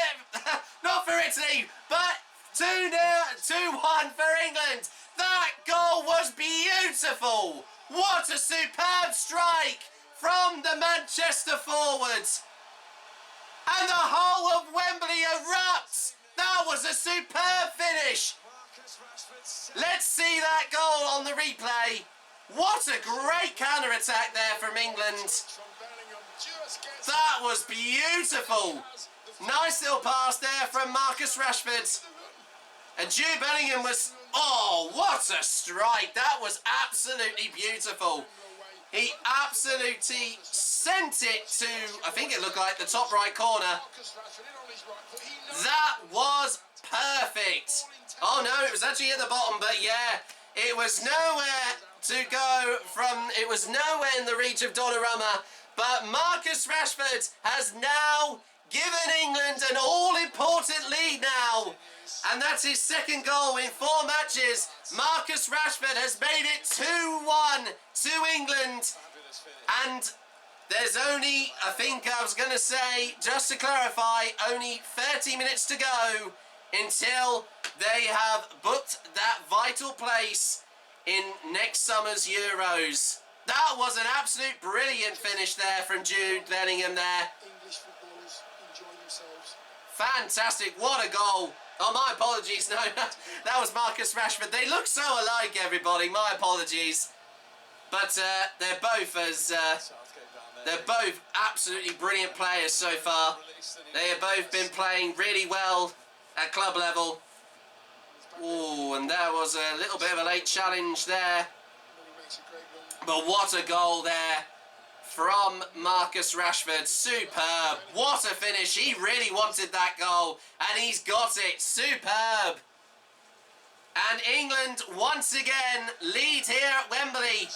Not for Italy, but 2-1 for England. That goal was beautiful. What a superb strike from the Manchester forwards. And the whole of Wembley erupts. That was a superb finish. Let's see that goal on the replay. What a great counter-attack there from England. That was beautiful. Nice little pass there from Marcus Rashford. And Jude Bellingham was... Oh, what a strike. That was absolutely beautiful. He absolutely sent it to, I think it looked like the top right corner. That was perfect. Oh no, it was actually at the bottom, but yeah, it was nowhere to go from, it was nowhere in the reach of Donnarumma. But Marcus Rashford has now given England an all-important lead now. And that's his second goal in 4 matches. Marcus Rashford has made it 2-1 to England. And there's only, I think I was going to say, just to clarify, only 30 minutes to go until they have booked that vital place in next summer's Euros. That was an absolute brilliant finish there from Jude Bellingham there. English footballers enjoy themselves. Fantastic, what a goal. Oh, my apologies, no, that was Marcus Rashford. They look so alike, everybody, my apologies. But they're both absolutely brilliant players so far. They have both been playing really well at club level. Ooh, and there was a little bit of a late challenge there. But what a goal there from Marcus Rashford. Superb. What a finish. He really wanted that goal, and he's got it. Superb. And England once again lead here at Wembley.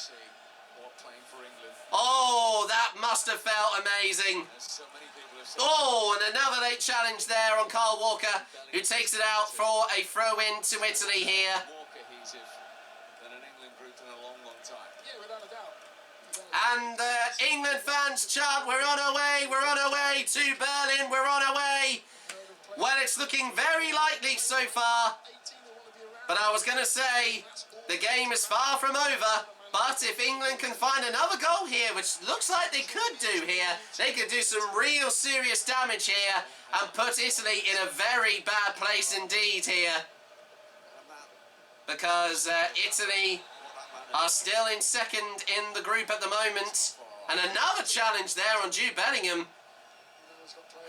Oh, that must have felt amazing. Oh, and another late challenge there on Kyle Walker, who takes it out for a throw-in to Italy here. And England fans chant, we're on our way to Berlin, we're on our way. Well, it's looking very likely so far. But I was going to say, the game is far from over. But if England can find another goal here, which looks like they could do here, they could do some real serious damage here and put Italy in a very bad place indeed here. Because Italy are still in second in the group at the moment. And another challenge there on Jude Bellingham.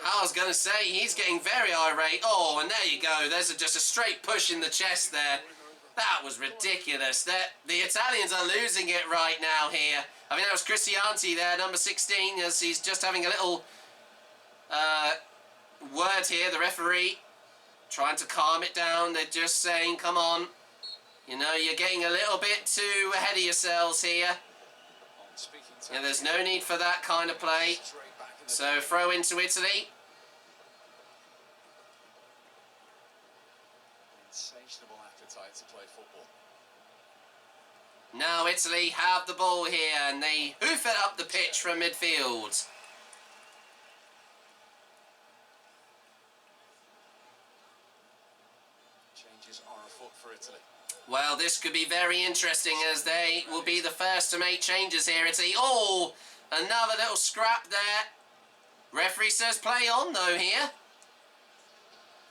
I was going to say, he's getting very irate. Oh, and there you go. There's just a straight push in the chest there. That was ridiculous. The Italians are losing it right now here. I mean, that was Cristianti there, number 16, as he's just having a little word here. The referee trying to calm it down. They're just saying, come on. You know, you're getting a little bit too ahead of yourselves here. Yeah, there's no need for that kind of play. So, throw into Italy. Insatiable appetite to play football. Now Italy have the ball here and they hoof it up the pitch from midfield. Changes are Italy. Well, this could be very interesting as they will be the first to make changes here, Italy. Oh, another little scrap there. Referee says play on though here.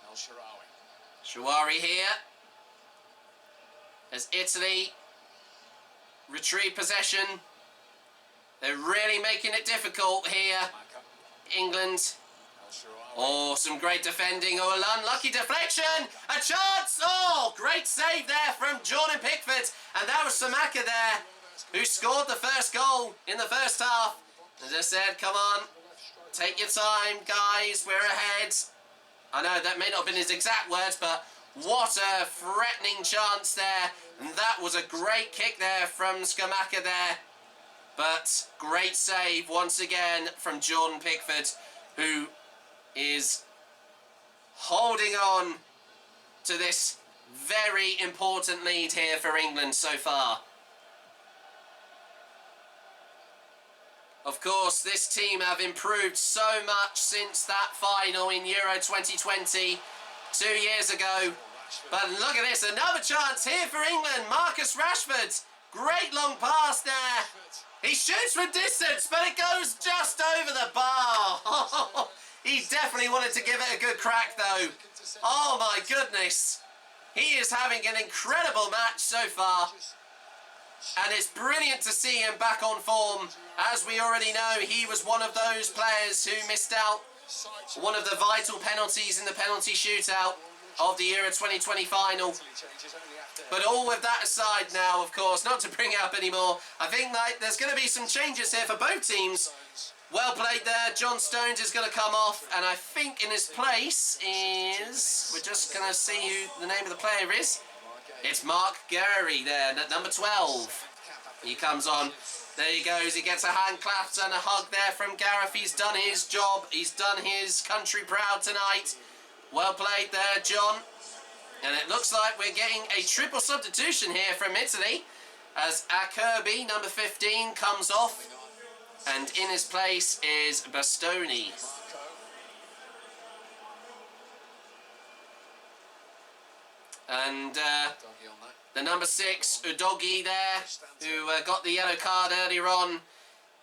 El Shaarawy. Shaarawy here. As Italy retrieve possession. They're really making it difficult here. England. Oh, some great defending. Oh, an unlucky deflection. A chance. Oh, great save there from Jordan Pickford. And that was Samaka there, who scored the first goal in the first half. As I said, come on. Take your time, guys. We're ahead. I know that may not have been his exact words, but what a threatening chance there. And that was a great kick there from Scamacca there. But great save once again from Jordan Pickford, who is holding on to this very important lead here for England so far. Of course, this team have improved so much since that final in Euro 2020, 2 years ago. But look at this, another chance here for England. Marcus Rashford, great long pass there. He shoots from distance, but it goes just over the bar. He definitely wanted to give it a good crack, though. Oh, my goodness. He is having an incredible match so far. And it's brilliant to see him back on form. As we already know, he was one of those players who missed out one of the vital penalties in the penalty shootout of the Euro 2020 final. But all with that aside now, of course, not to bring it up anymore, I think that there's going to be some changes here for both teams. Well played there. John Stones is going to come off, and I think in his place is... We're just going to see who the name of the player is. It's Mark Gary there, number 12. He comes on. There he goes. He gets a hand clap and a hug there from Gareth. He's done his job. He's done his country proud tonight. Well played there, John. And it looks like we're getting a triple substitution here from Italy as Kirby, number 15, comes off. And in his place is Bastoni. And the number 6, Udogi there, who got the yellow card earlier on,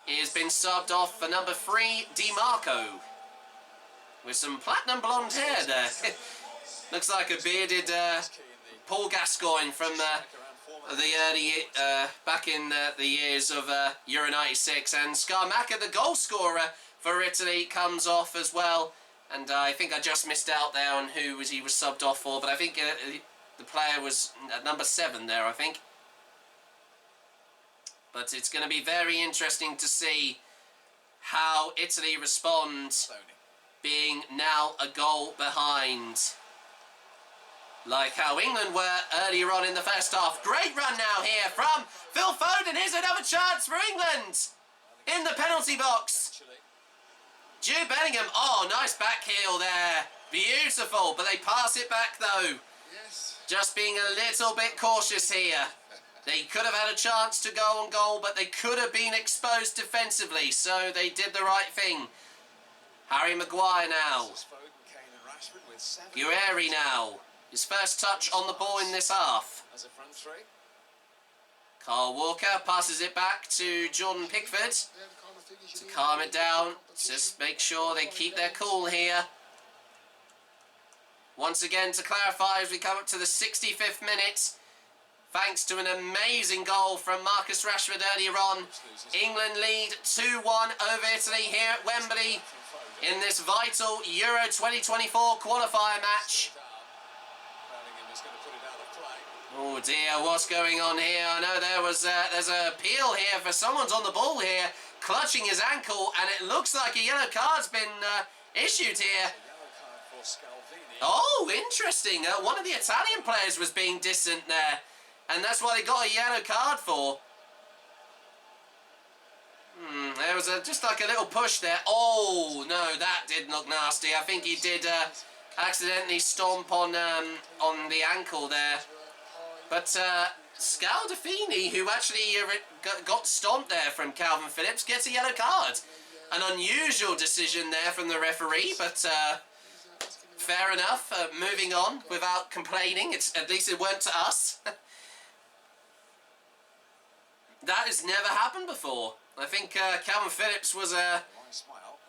has been subbed off for number 3, Di Marco. With some platinum blonde hair there. Looks like a bearded Paul Gascoigne from the early, back in the years of Euro 96. And Scamacca, the goal scorer for Italy, comes off as well. And I think I just missed out there on who he was subbed off for, but I think the player was at number 7 there, I think. But it's going to be very interesting to see how Italy respond, being now a goal behind. Like how England were earlier on in the first half. Great run now here from Phil Foden. Here's another chance for England in the penalty box. Jude Bellingham. Oh, nice back heel there. Beautiful. But they pass it back though. Just being a little bit cautious here. They could have had a chance to go on goal, but they could have been exposed defensively. So they did the right thing. Harry Maguire now. Guerreri now. His first touch on the ball in this half. As a front three. Carl Walker passes it back to Jordan Pickford to calm it down. Just make sure they keep their cool here. Once again, to clarify, as we come up to the 65th minute, thanks to an amazing goal from Marcus Rashford earlier on, England lead 2-1 over Italy here at Wembley in this vital Euro 2024 qualifier match. Oh dear, what's going on here? I know there's a appeal here for someone's on the ball here, clutching his ankle, and it looks like a yellow card's been issued here. Oh, interesting. One of the Italian players was being distant there, and that's why they got a yellow card for. There was just like a little push there. Oh, no, that did look nasty. I think he did accidentally stomp on the ankle there. But Scaldafini, who actually got stomped there from Calvin Phillips, gets a yellow card. An unusual decision there from the referee, but fair enough. Moving on without complaining. At least it weren't to us. That has never happened before. I think Calvin Phillips was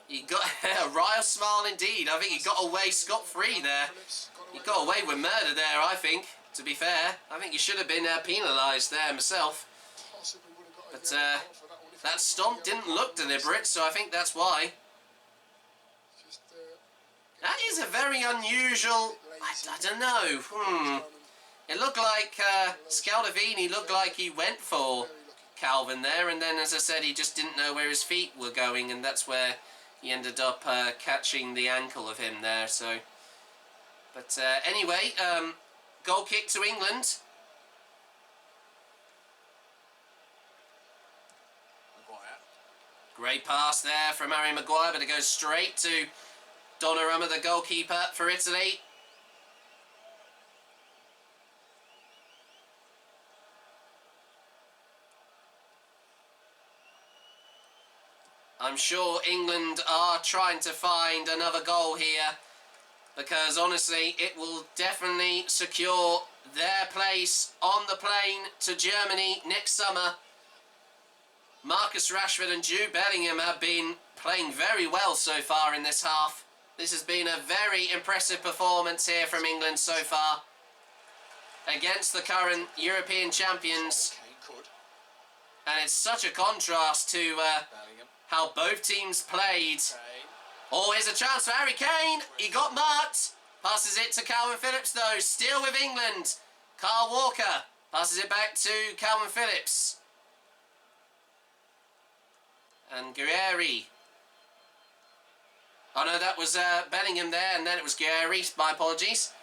he got a wry smile indeed. I think he got away scot-free there. He got away with murder there, I think, to be fair. I think he should have been penalised there myself. But that stomp didn't look deliberate, so I think that's why. That is a very unusual... I don't know. It looked like Scaldavini looked like he went for Calvin there, and then, as I said, he just didn't know where his feet were going, and that's where he ended up catching the ankle of him there. So, but anyway, goal kick to England. Great pass there from Harry Maguire, but it goes straight to Donnarumma, the goalkeeper for Italy. I'm sure England are trying to find another goal here, because honestly it will definitely secure their place on the plane to Germany next summer. Marcus Rashford and Jude Bellingham have been playing very well so far in this half. This has been a very impressive performance here from England so far against the current European champions. And it's such a contrast to how both teams played. Oh, here's a chance for Harry Kane. He got marked. Passes it to Calvin Phillips though. Still with England. Kyle Walker passes it back to Calvin Phillips. And Guerrieri. Oh no, that was Bellingham there, and then it was Guerrieri. My apologies.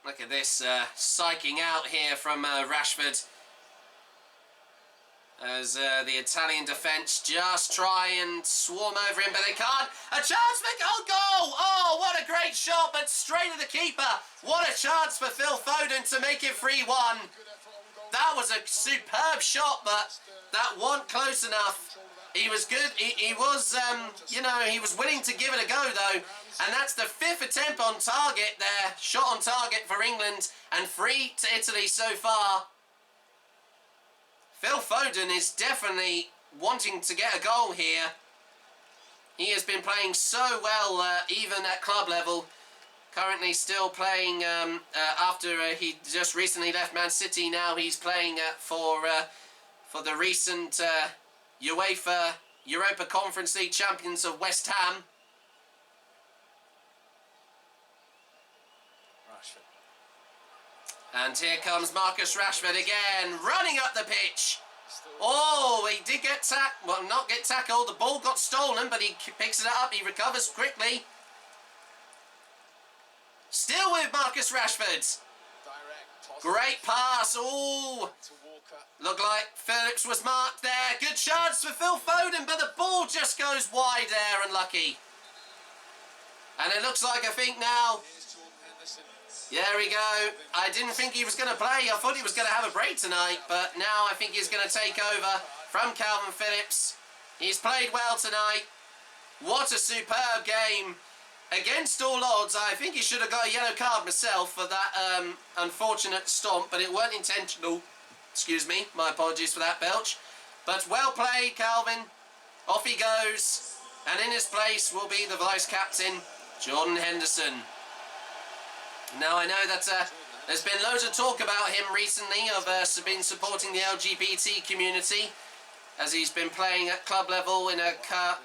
Look at this psyching out here from Rashford. As the Italian defence just try and swarm over him, but they can't. A chance for goal! Oh, what a great shot, but straight at the keeper. What a chance for Phil Foden to make it 3-1. That was a superb shot, but that wasn't close enough. He was good. He was, you know, he was willing to give it a go, though. And that's the 5th attempt on target there. Shot on target for England, and 3 to Italy so far. Phil Foden is definitely wanting to get a goal here. He has been playing so well, even at club level. Currently still playing after he just recently left Man City. Now he's playing for the recent UEFA Europa Conference League champions of West Ham. And here comes Marcus Rashford again, running up the pitch. Oh, he did get tackled. Well, not get tackled. The ball got stolen, but he picks it up. He recovers quickly. Still with Marcus Rashford. Great pass. Oh, looked like Phillips was marked there. Good chance for Phil Foden, but the ball just goes wide there, unlucky. And it looks like, I think now... There we go. I didn't think he was going to play. I thought he was going to have a break tonight, but now I think he's going to take over from Calvin Phillips. He's played well tonight. What a superb game. Against all odds, I think he should have got a yellow card myself for that unfortunate stomp, but it weren't intentional. Excuse me, my apologies for that, Belch. But well played, Calvin. Off he goes. And in his place will be the vice-captain, Jordan Henderson. Now, I know that there's been loads of talk about him recently of been supporting the LGBT community, as he's been playing at club level in a club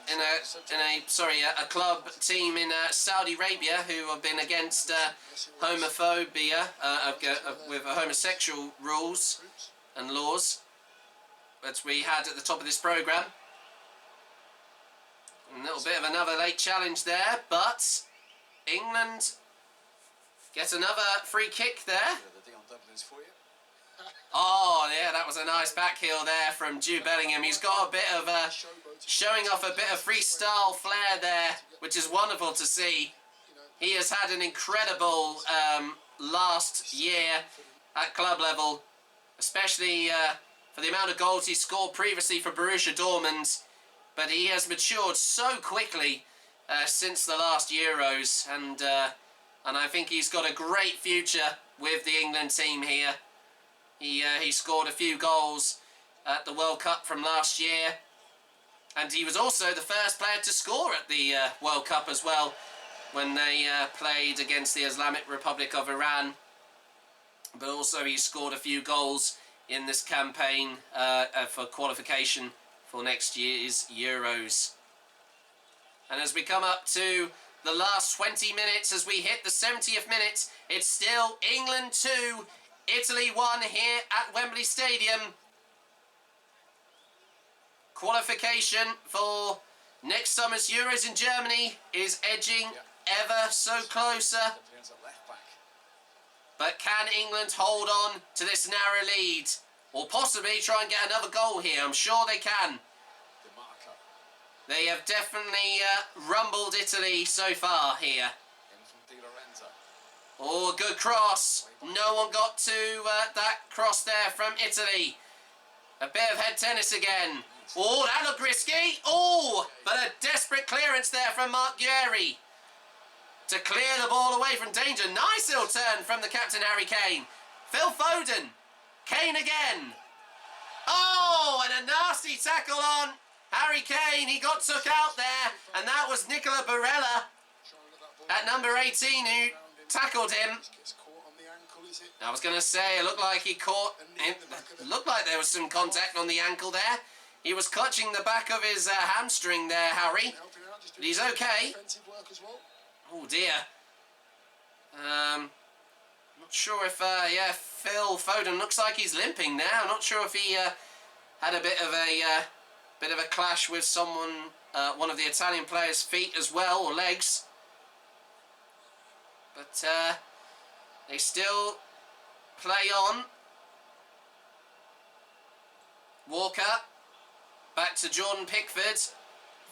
team in Saudi Arabia who have been against homophobia with homosexual rules and laws that we had at the top of this programme. A little bit of another late challenge there, but England get another free kick there. Oh, yeah, that was a nice back heel there from Jude Bellingham. He's got a bit of showing off a bit of freestyle flair there, which is wonderful to see. He has had an incredible last year at club level, especially for the amount of goals he scored previously for Borussia Dortmund. But he has matured so quickly since the last Euros, and I think he's got a great future with the England team here. He scored a few goals at the World Cup from last year, and he was also the first player to score at the World Cup as well, when they played against the Islamic Republic of Iran. But also he scored a few goals in this campaign for qualification for next year's Euros. And as we come up to the last 20 minutes, as we hit the 70th minute, it's still England 2, Italy 1 here at Wembley Stadium. Qualification for next summer's Euros in Germany is edging ever so closer. But can England hold on to this narrow lead? Or possibly try and get another goal here? I'm sure they can. They have definitely rumbled Italy so far here. Oh, good cross. No one got to that cross there from Italy. A bit of head tennis again. Oh, that looked risky. Oh, but a desperate clearance there from Mark Guerri to clear the ball away from danger. Nice little turn from the captain, Harry Kane. Phil Foden. Kane again. Oh, and a nasty tackle on Harry Kane. He got took out there, and that was Nicola Barella at number 18 who tackled him. I was going to say, it looked like he caught him. It looked like there was some contact on the ankle there. He was clutching the back of his hamstring there, Harry. But he's okay. Oh dear. Not sure if, yeah, Phil Foden looks like he's limping now. Not sure if he had a bit of a clash with someone, one of the Italian players' feet as well, or legs. But they still play on. Walker back to Jordan Pickford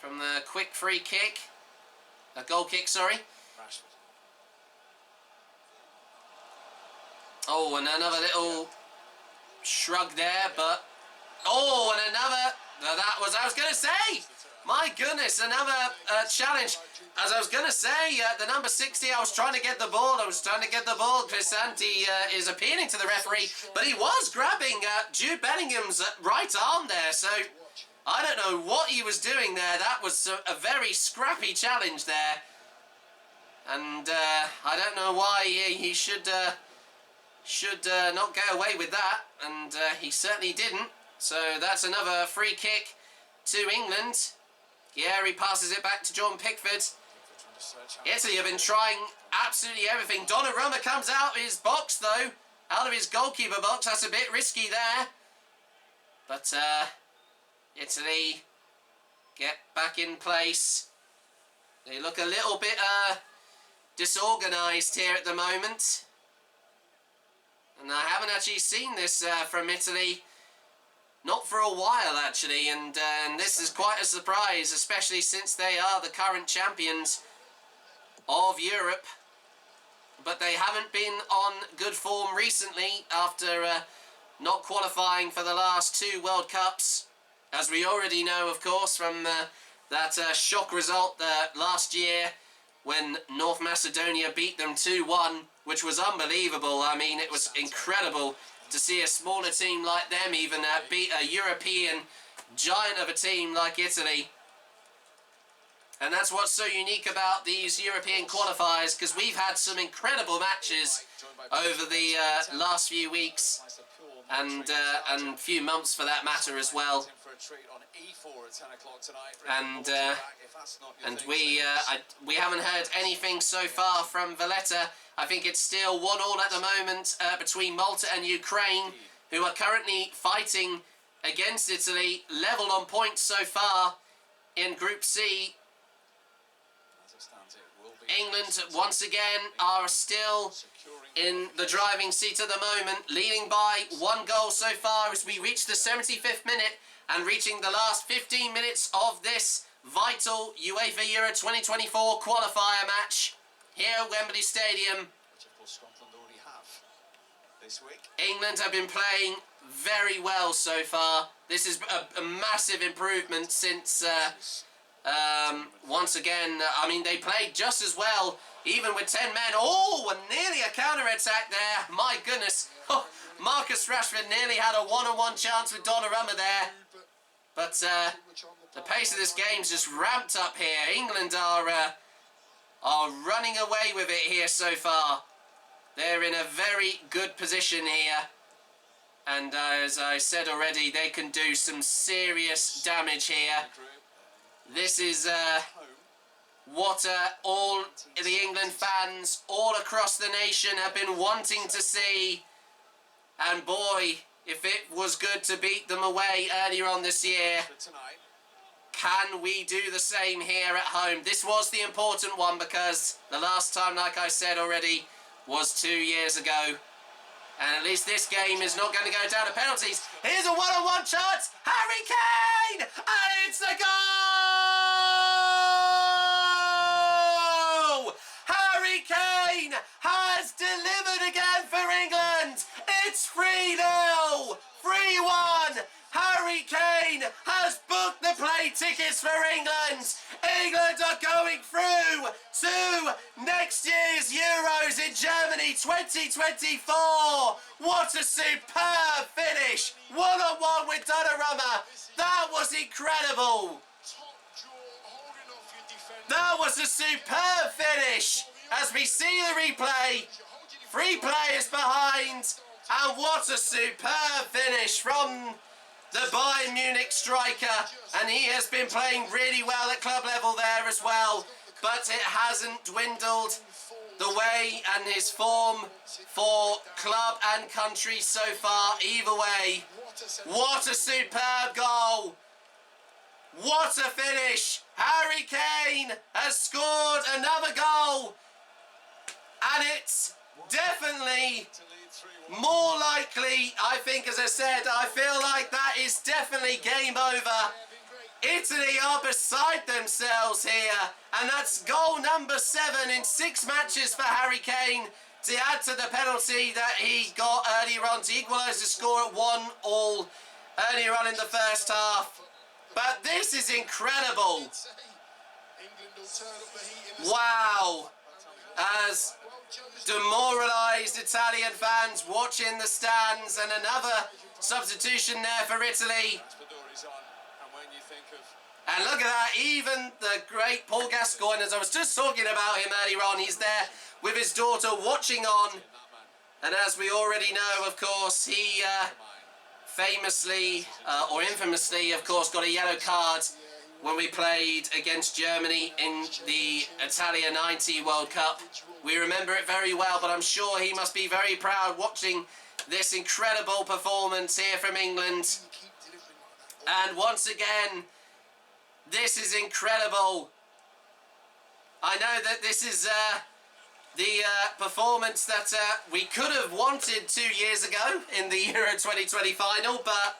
from the quick free kick. A goal kick, sorry. Oh, and another little shrug there, but... Oh, and another... That was... I was going to say! My goodness, another challenge. As I was going to say, the number 60, I was trying to get the ball. Crisanti is appealing to the referee, but he was grabbing Jude Bellingham's right arm there, so... I don't know what he was doing there. That was a very scrappy challenge there. And I don't know why he should not get away with that. And he certainly didn't. So that's another free kick to England. Guerri passes it back to Jordan Pickford. Italy have been trying absolutely everything. Donnarumma comes out of his box, though. Out of his goalkeeper box. That's a bit risky there. But... Italy get back in place. They look a little bit disorganised here at the moment. And I haven't actually seen this from Italy. Not for a while, actually. And this is quite a surprise, especially since they are the current champions of Europe. But they haven't been on good form recently after not qualifying for the last 2 World Cups. As we already know, of course, from that shock result last year when North Macedonia beat them 2-1, which was unbelievable. I mean, it was incredible to see a smaller team like them even beat a European giant of a team like Italy. And that's what's so unique about these European qualifiers, because we've had some incredible matches over the last few weeks and few months for that matter as well. And we haven't heard anything so far from Valletta. I think it's still 1-1 at the moment between Malta and Ukraine, who are currently fighting against Italy, level on points so far in Group C. England once again are still in the driving seat at the moment, leading by 1 goal so far as we reach the 75th minute and reaching the last 15 minutes of this vital UEFA Euro 2024 qualifier match here at Wembley Stadium. England have been playing very well so far. This is a massive improvement since Once again, I mean, they played just as well, even with 10 men. Oh, and nearly a counter-attack there. My goodness. Oh, Marcus Rashford nearly had a one-on-one chance with Donnarumma there. But the pace of this game's just ramped up here. England are running away with it here so far. They're in a very good position here. And as I said already, they can do some serious damage here. This is what all the England fans all across the nation have been wanting to see. And boy, if it was good to beat them away earlier on this year, can we do the same here at home? This was the important one because the last time, like I said already, was 2 years ago. And at least this game is not going to go down to penalties. Here's a one-on-one chance. Harry Kane! And it's a goal! Harry Kane has delivered again for England. It's 3-0. 3-1. Harry Kane has booked the play tickets for England. England are going through to next year's Euros in Germany 2024. What a superb finish. One-on-one with Donnarumma. That was incredible. That was a superb finish. As we see the replay, 3 players behind. And what a superb finish from the Bayern Munich striker, and he has been playing really well at club level there as well, but it hasn't dwindled the way and his form for club and country so far either way. What a superb goal. What a finish. Harry Kane has scored another goal, and it's definitely more likely, I think, as I said, I feel like that is definitely game over. Italy are beside themselves here, and that's goal number 7 in 6 matches for Harry Kane to add to the penalty that he got earlier on to equalise the score at 1-1 earlier on in the first half. But this is incredible. Wow. As demoralised Italian fans watching the stands, and another substitution there for Italy. And look at that, even the great Paul Gascoigne, as I was just talking about him earlier on, he's there with his daughter watching on. And as we already know, of course, he famously, or infamously, of course, got a yellow card when we played against Germany in the Italia 90 World Cup. We remember it very well, but I'm sure he must be very proud watching this incredible performance here from England. And once again, this is incredible. I know that this is the performance that we could have wanted 2 years ago in the Euro 2020 final, but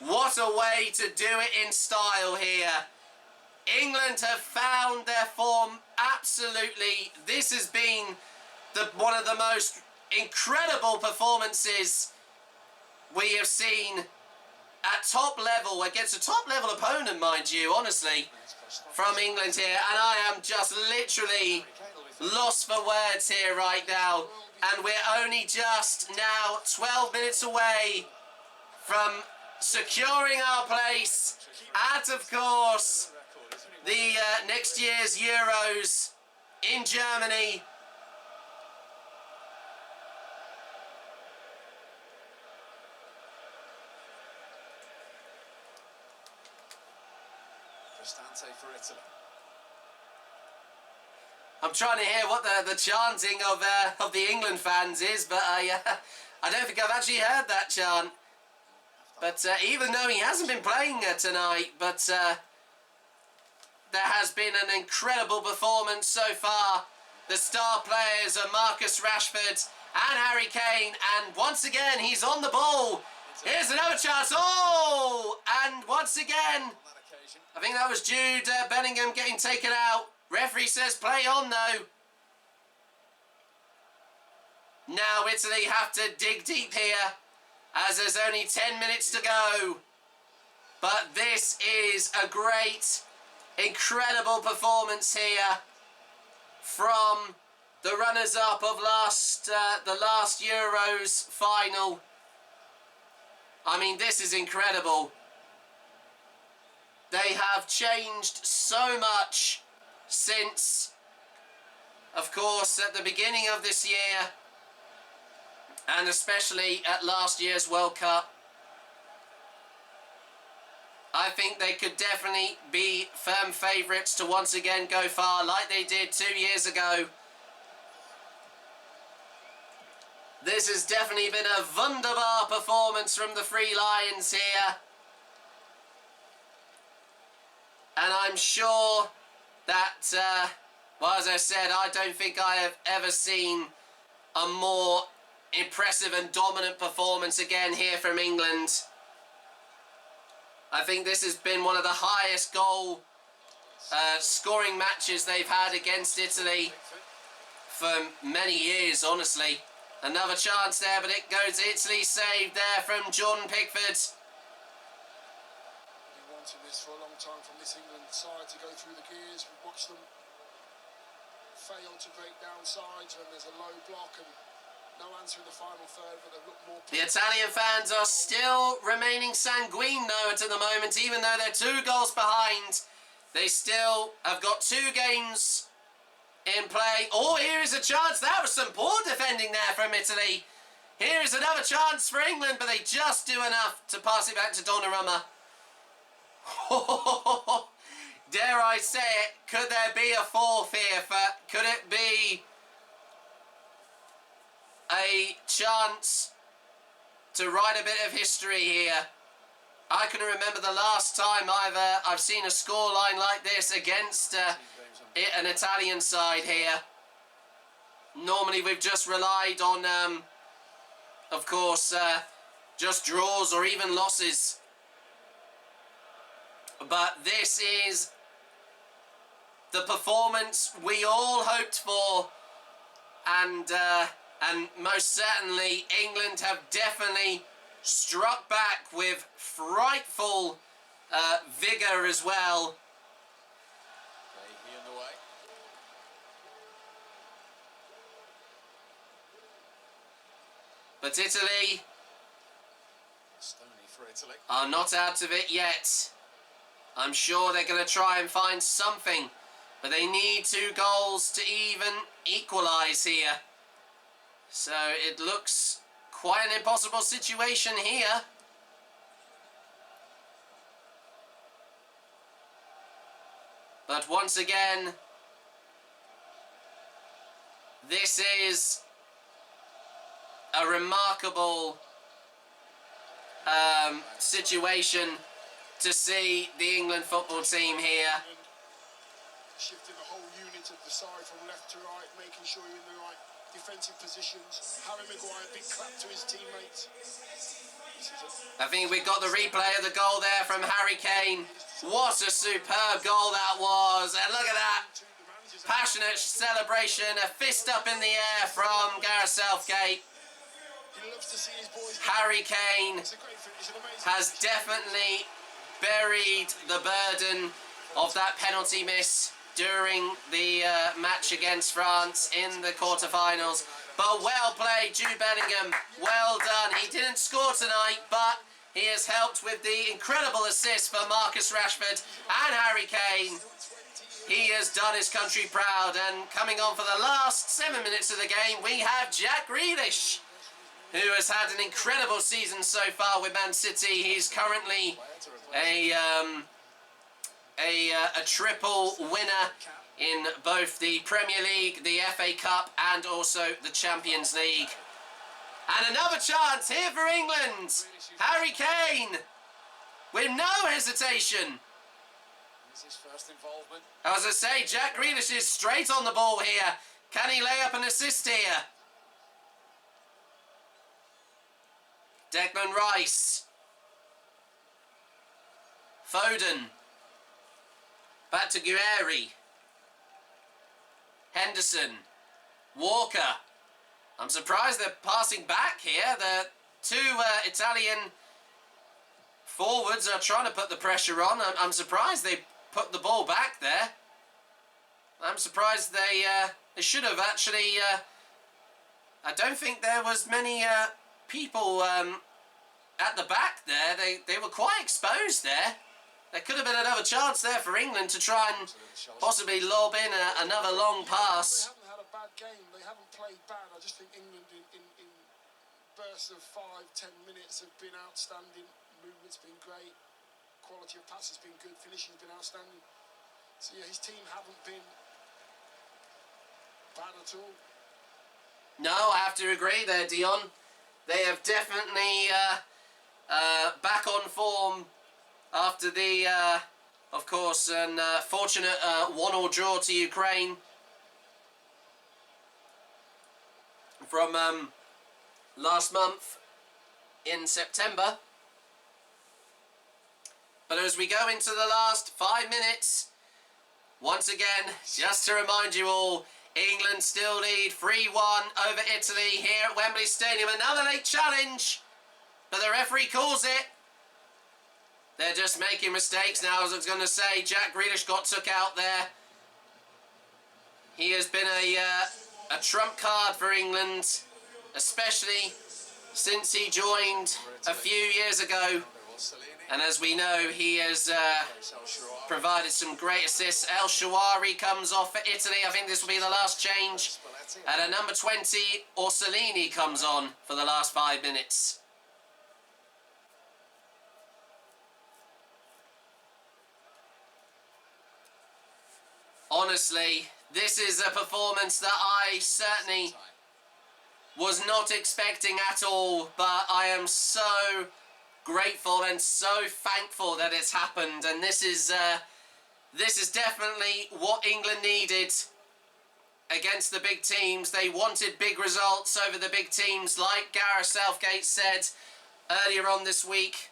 what a way to do it in style here. England have found their form absolutely. This has been one of the most incredible performances we have seen at top level, against a top level opponent, mind you, honestly, from England here. And I am just literally lost for words here right now. And we're only just now 12 minutes away from securing our place at, of course, the next year's Euros in Germany. For Italy. I'm trying to hear what the chanting of the England fans is, but I don't think I've actually heard that chant. But even though he hasn't been playing tonight, but there has been an incredible performance so far. The star players are Marcus Rashford and Harry Kane, and once again he's on the ball. Here's another chance. Oh, and once again, I think that was Jude Bellingham getting taken out. Referee says play on though. Now Italy have to dig deep here, as there's only 10 minutes to go. But this is a great Incredible performance here from the runners-up of the last Euros final. I mean, this is incredible. They have changed so much since, of course, at the beginning of this year, and especially at last year's World Cup. I think they could definitely be firm favourites to once again go far like they did 2 years ago. This has definitely been a wunderbar performance from the Three Lions here. And I'm sure that, well, as I said, I don't think I have ever seen a more impressive and dominant performance again here from England. I think this has been one of the highest goal scoring matches they've had against Italy for many years, honestly. Another chance there, but it goes Italy saved there from Jordan Pickford. Been wanting this for a long time from this England side to go through the gears. We've watched them fail to break down sides when there's a low block and no answer in the final third, but they've looked more... The Italian fans are still remaining sanguine though at the moment, even though they're 2 goals behind. They still have got 2 games in play. Oh, here is a chance. That was some poor defending there from Italy. Here is another chance for England, but they just do enough to pass it back to Donnarumma. Dare I say it, could there be a fourth here? Could it be a chance to write a bit of history here? I can remember the last time I've seen a scoreline like this against an Italian side here. Normally we've just relied on, of course, just draws or even losses. But this is the performance we all hoped for, and most certainly England have definitely struck back with frightful vigour as well. In the way. But Italy Stony for Italy. are not out of it yet. I'm sure they're going to try and find something, but they need 2 goals to even equalise here. So it looks quite an impossible situation here. But once again, this is a remarkable situation to see the England football team here. Shifting the whole unit of the side from left to right, making sure you're in the right defensive positions. Harry Maguire, big clap to his teammates. I think we got the replay of the goal there from Harry Kane. What a superb goal that was. And look at that. Passionate celebration, a fist up in the air from Gareth Southgate. He loves to see his boys. Harry Kane has definitely buried the burden of that penalty miss during the match against France in the quarterfinals. But well played, Jude Bellingham. Well done. He didn't score tonight, but he has helped with the incredible assist for Marcus Rashford and Harry Kane. He has done his country proud. And coming on for the last 7 minutes of the game, we have Jack Grealish, who has had an incredible season so far with Man City. He's currently a triple winner in both the Premier League, the FA Cup, and also the Champions League. And another chance here for England. Harry Kane with no hesitation. This is his first involvement. As I say, Jack Grealish is straight on the ball here. Can he lay up an assist here? Declan Rice. Foden. Back to Guerreri. Henderson. Walker. I'm surprised they're passing back here. The 2 Italian forwards are trying to put the pressure on. I'm surprised they put the ball back there. I'm surprised they should have actually. I don't think there was many people at the back there. They were quite exposed there. There could have been another chance there for England to try and possibly lob in another long pass. They haven't had a bad game. They haven't played bad. I just think England in bursts of 5-10 minutes have been outstanding. Movement's been great. Quality of pass has been good. Finishing's been outstanding. So yeah, his team haven't been bad at all. No, I have to agree there, Dion. They have definitely back on form after the, of course, an fortunate 1-1 draw to Ukraine from last month in September. But as we go into the last 5 minutes, once again, just to remind you all, England still lead 3-1 over Italy here at Wembley Stadium. Another late challenge, but the referee calls it. They're just making mistakes now, as I was going to say. Jack Grealish got took out there. He has been a trump card for England, especially since he joined a few years ago. And as we know, he has provided some great assists. El Shaarawy comes off for Italy. I think this will be the last change. And a number 20, Orsolini, comes on for the last 5 minutes. Honestly, this is a performance that I certainly was not expecting at all, but I am so grateful and so thankful that it's happened. And this is definitely what England needed against the big teams. They wanted big results over the big teams, like Gareth Southgate said earlier on this week.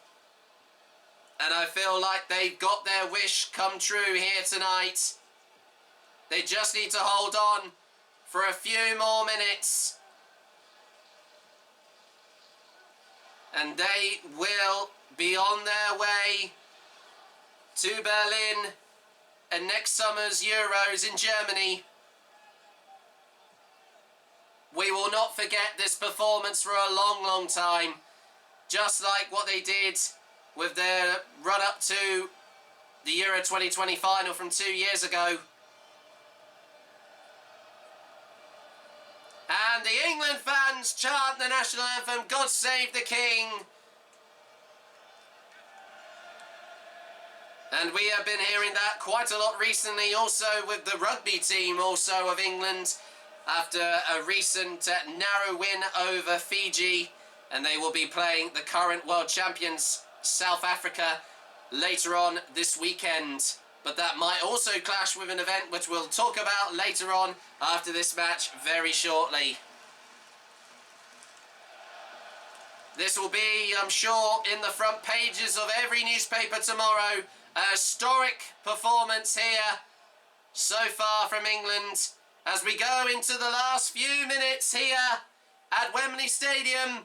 And I feel like they've got their wish come true here tonight. They just need to hold on for a few more minutes. And they will be on their way to Berlin and next summer's Euros in Germany. We will not forget this performance for a long, long time. Just like what they did with their run-up to the Euro 2020 final from 2 years ago. And the England fans chant the national anthem, God Save the King. And we have been hearing that quite a lot recently, also with the rugby team also of England, after a recent narrow win over Fiji. And they will be playing the current world champions, South Africa, later on this weekend. But that might also clash with an event which we'll talk about later on after this match very shortly. This will be, I'm sure, in the front pages of every newspaper tomorrow. A historic performance here so far from England as we go into the last few minutes here at Wembley Stadium.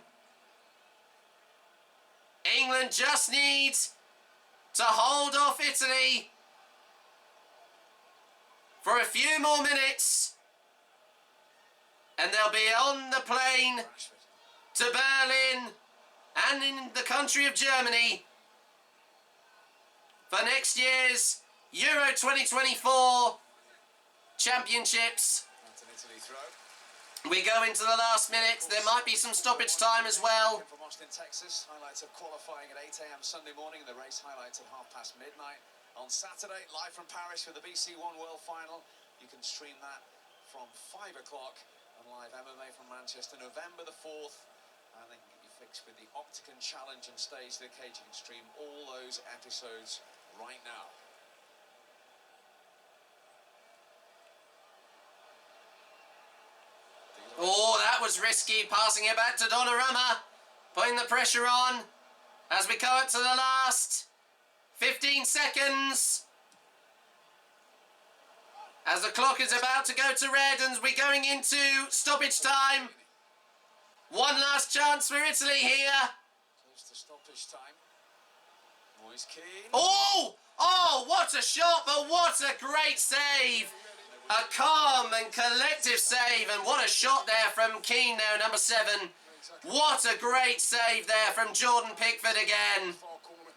England just needs to hold off Italy for a few more minutes, and they'll be on the plane to Berlin and in the country of Germany for next year's Euro 2024 championships. We go into the last minutes. There might be some stoppage time as well. From Austin, Texas, highlights of qualifying at 8 a.m. Sunday morning, and the race highlights at midnight. On Saturday, live from Paris for the BC One World Final. You can stream that from 5 o'clock on live MMA from Manchester, November the 4th. And they can get you fixed with the Octagon Challenge and Stage to the Cage. You can stream all those episodes right now. Oh, that was risky, passing it back to Donnarumma, putting the pressure on as we come up to the last 15 seconds. As the clock is about to go to red and we're going into stoppage time. One last chance for Italy here. Close to stoppage time. Moyes Keane. Oh! Oh, what a shot, but what a great save. A calm and collective save, and what a shot there from Keane now, number 7. What a great save there from Jordan Pickford again.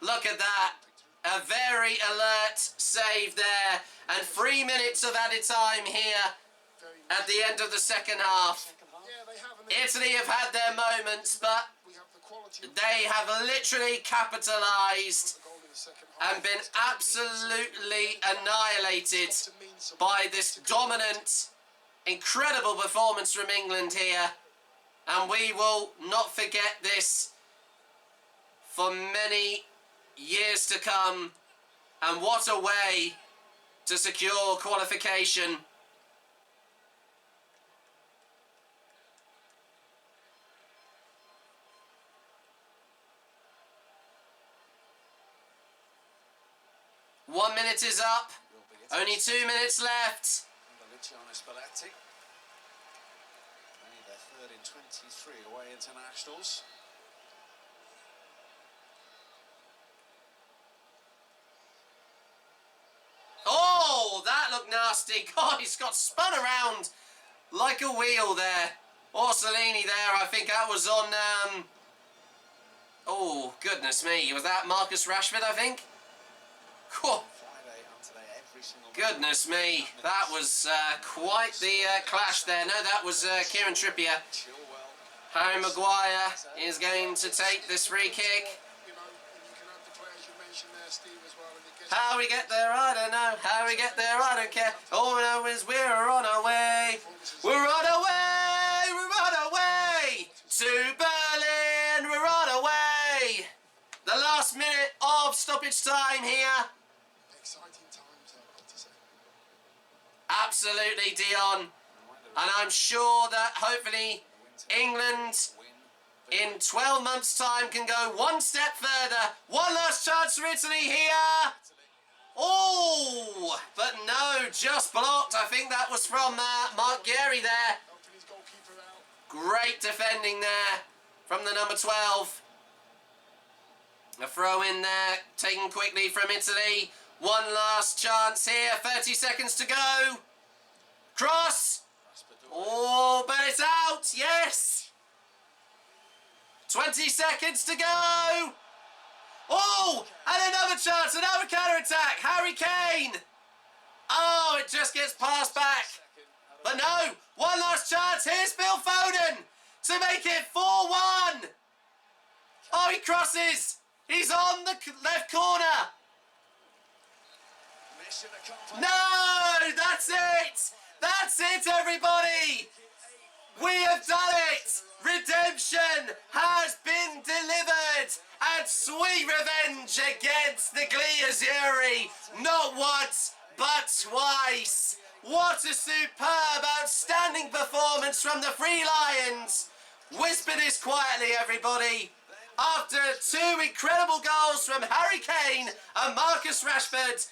Look at that. A very alert save there. And 3 minutes of added time here at the end of the second half. Italy have had their moments, but they have literally capitalised and been absolutely annihilated by this dominant, incredible performance from England here. And we will not forget this for many years to come. And what a way to secure qualification. One minute is up. Only 2 minutes left. Spalletti. Only their third in 23 away internationals. Oh, that looked nasty. God, he's got spun around like a wheel there. Orsolini there, I think that was on... Oh, goodness me. Was that Marcus Rashford, I think? Cool. Goodness me. That was quite the clash there. No, that was Kieran Trippier. Harry Maguire is going to take this free kick. How we get there, I don't know. How we get there, I don't care. All I know is we're on our way. We're on our way. We're on our way to Berlin. We're on our way. The last minute of stoppage time here. Exciting times, I've got to say. Absolutely, Dion. And I'm sure that hopefully England in 12 months' time can go one step further. One last chance for Italy here. Oh, but no, just blocked. I think that was from Mark Gehry there. Great defending there from the number 12. A throw in there, taken quickly from Italy. One last chance here, 30 seconds to go. Cross. Oh, but it's out, yes. 20 seconds to go. Oh, and another chance, another counter-attack. Harry Kane. Oh, it just gets passed back. But no, one last chance. Here's Phil Foden to make it 4-1. Oh, he crosses. He's on the left corner. No, that's it. That's it, everybody. We have done it. Redemption has been delivered. And sweet revenge against the Gli Azzurri. Not once, but twice. What a superb, outstanding performance from the Three Lions. Whisper this quietly, everybody. After 2 incredible goals from Harry Kane and Marcus Rashford,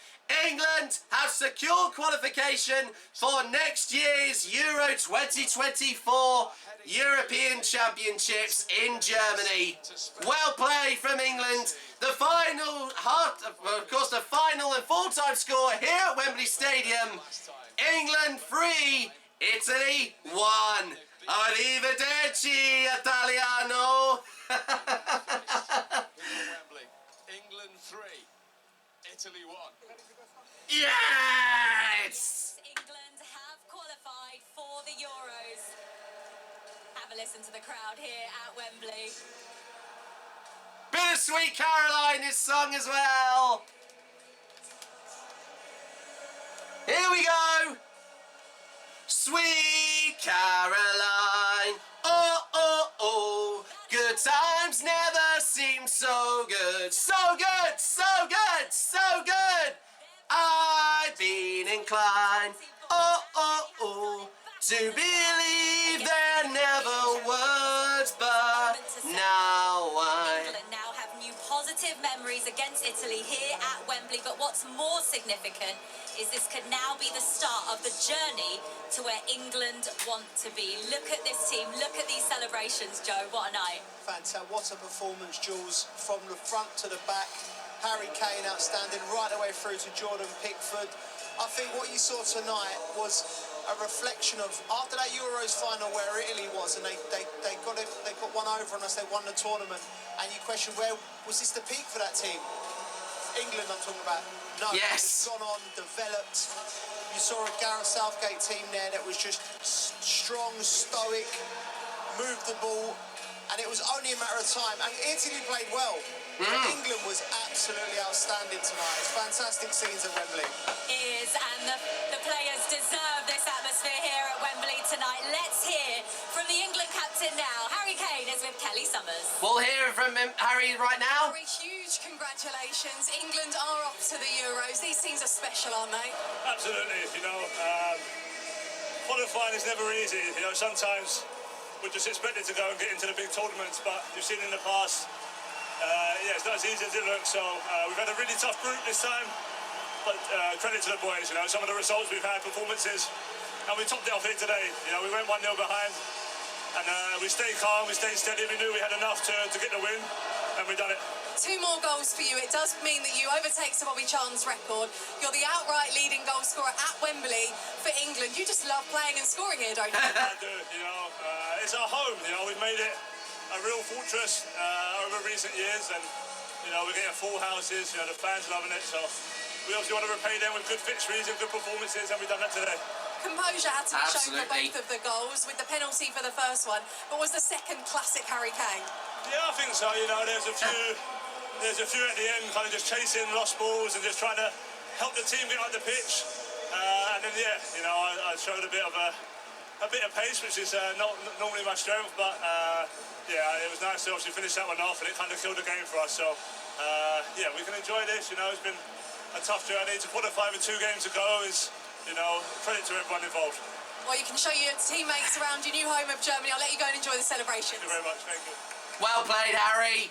England have secured qualification for next year's Euro 2024 European Championships in Germany. Well played from England. The final, of course, the final and full-time score here at Wembley Stadium. England 3, Italy 1. Arrivederci, Italiano. England 3, Italy 1. Yes! England have qualified for the Euros. Have a listen to the crowd here at Wembley. Bittersweet Caroline is sung as well. Here we go. Sweet Caroline. Oh, oh, oh. Good times never seem so good. So good, so good, so good. I've been inclined, oh, oh, oh, to believe there never was, but now England now have new positive memories against Italy here at Wembley, but what's more significant is this could now be the start of the journey to where England want to be. Look at this team, look at these celebrations, Joe, what a night. Fantastic, what a performance, Jules, from the front to the back. Harry Kane outstanding, right the way through to Jordan Pickford. I think what you saw tonight was a reflection of after that Euros final where Italy was, and they got one over on us, they won the tournament, and you question, where was this the peak for that team? England I'm talking about. No, yes. It's gone on, developed. You saw a Gareth Southgate team there that was just strong, stoic, moved the ball, and it was only a matter of time. And Italy played well. England was absolutely outstanding tonight. It's fantastic scenes at Wembley. It is, and the players deserve this atmosphere here at Wembley tonight. Let's hear from the England captain now. Harry Kane is with Kelly Summers. We'll hear from Harry right now. Harry, huge congratulations. England are off to the Euros. These teams are special, aren't they? Absolutely. Qualifying is never easy. Sometimes we're just expected to go and get into the big tournaments, but you've seen in the past, it's not as easy as it looks. So we've had a really tough group this time, but credit to the boys. Some of the results we've had, performances, and we topped it off here today. We went 1-0 behind, and we stayed calm, we stayed steady. We knew we had enough to get the win, and we've done it. 2 more goals for you. It does mean that you overtake Sir Bobby Charlton's record. You're the outright leading goal scorer at Wembley for England. You just love playing and scoring here, don't you? I do. It's our home. We've made it a real fortress over recent years, and we're getting full houses. The fans loving it. So we obviously want to repay them with good victories and good performances, and we've done that today. Composure had to be shown for both of the goals, with the penalty for the first one, but was the second classic Harry Kane? Yeah, I think so. There's a few at the end, kind of just chasing lost balls and just trying to help the team get on the pitch. And then I showed a bit of pace, which is not normally my strength, but it was nice to obviously finish that one off, and it kind of killed the game for us. So we can enjoy this. It's been a tough journey. To qualify with 2 games to go is, credit to everyone involved. Well, you can show your teammates around your new home of Germany. I'll let you go and enjoy the celebrations. Thank you very much. Thank you. Well played, Harry.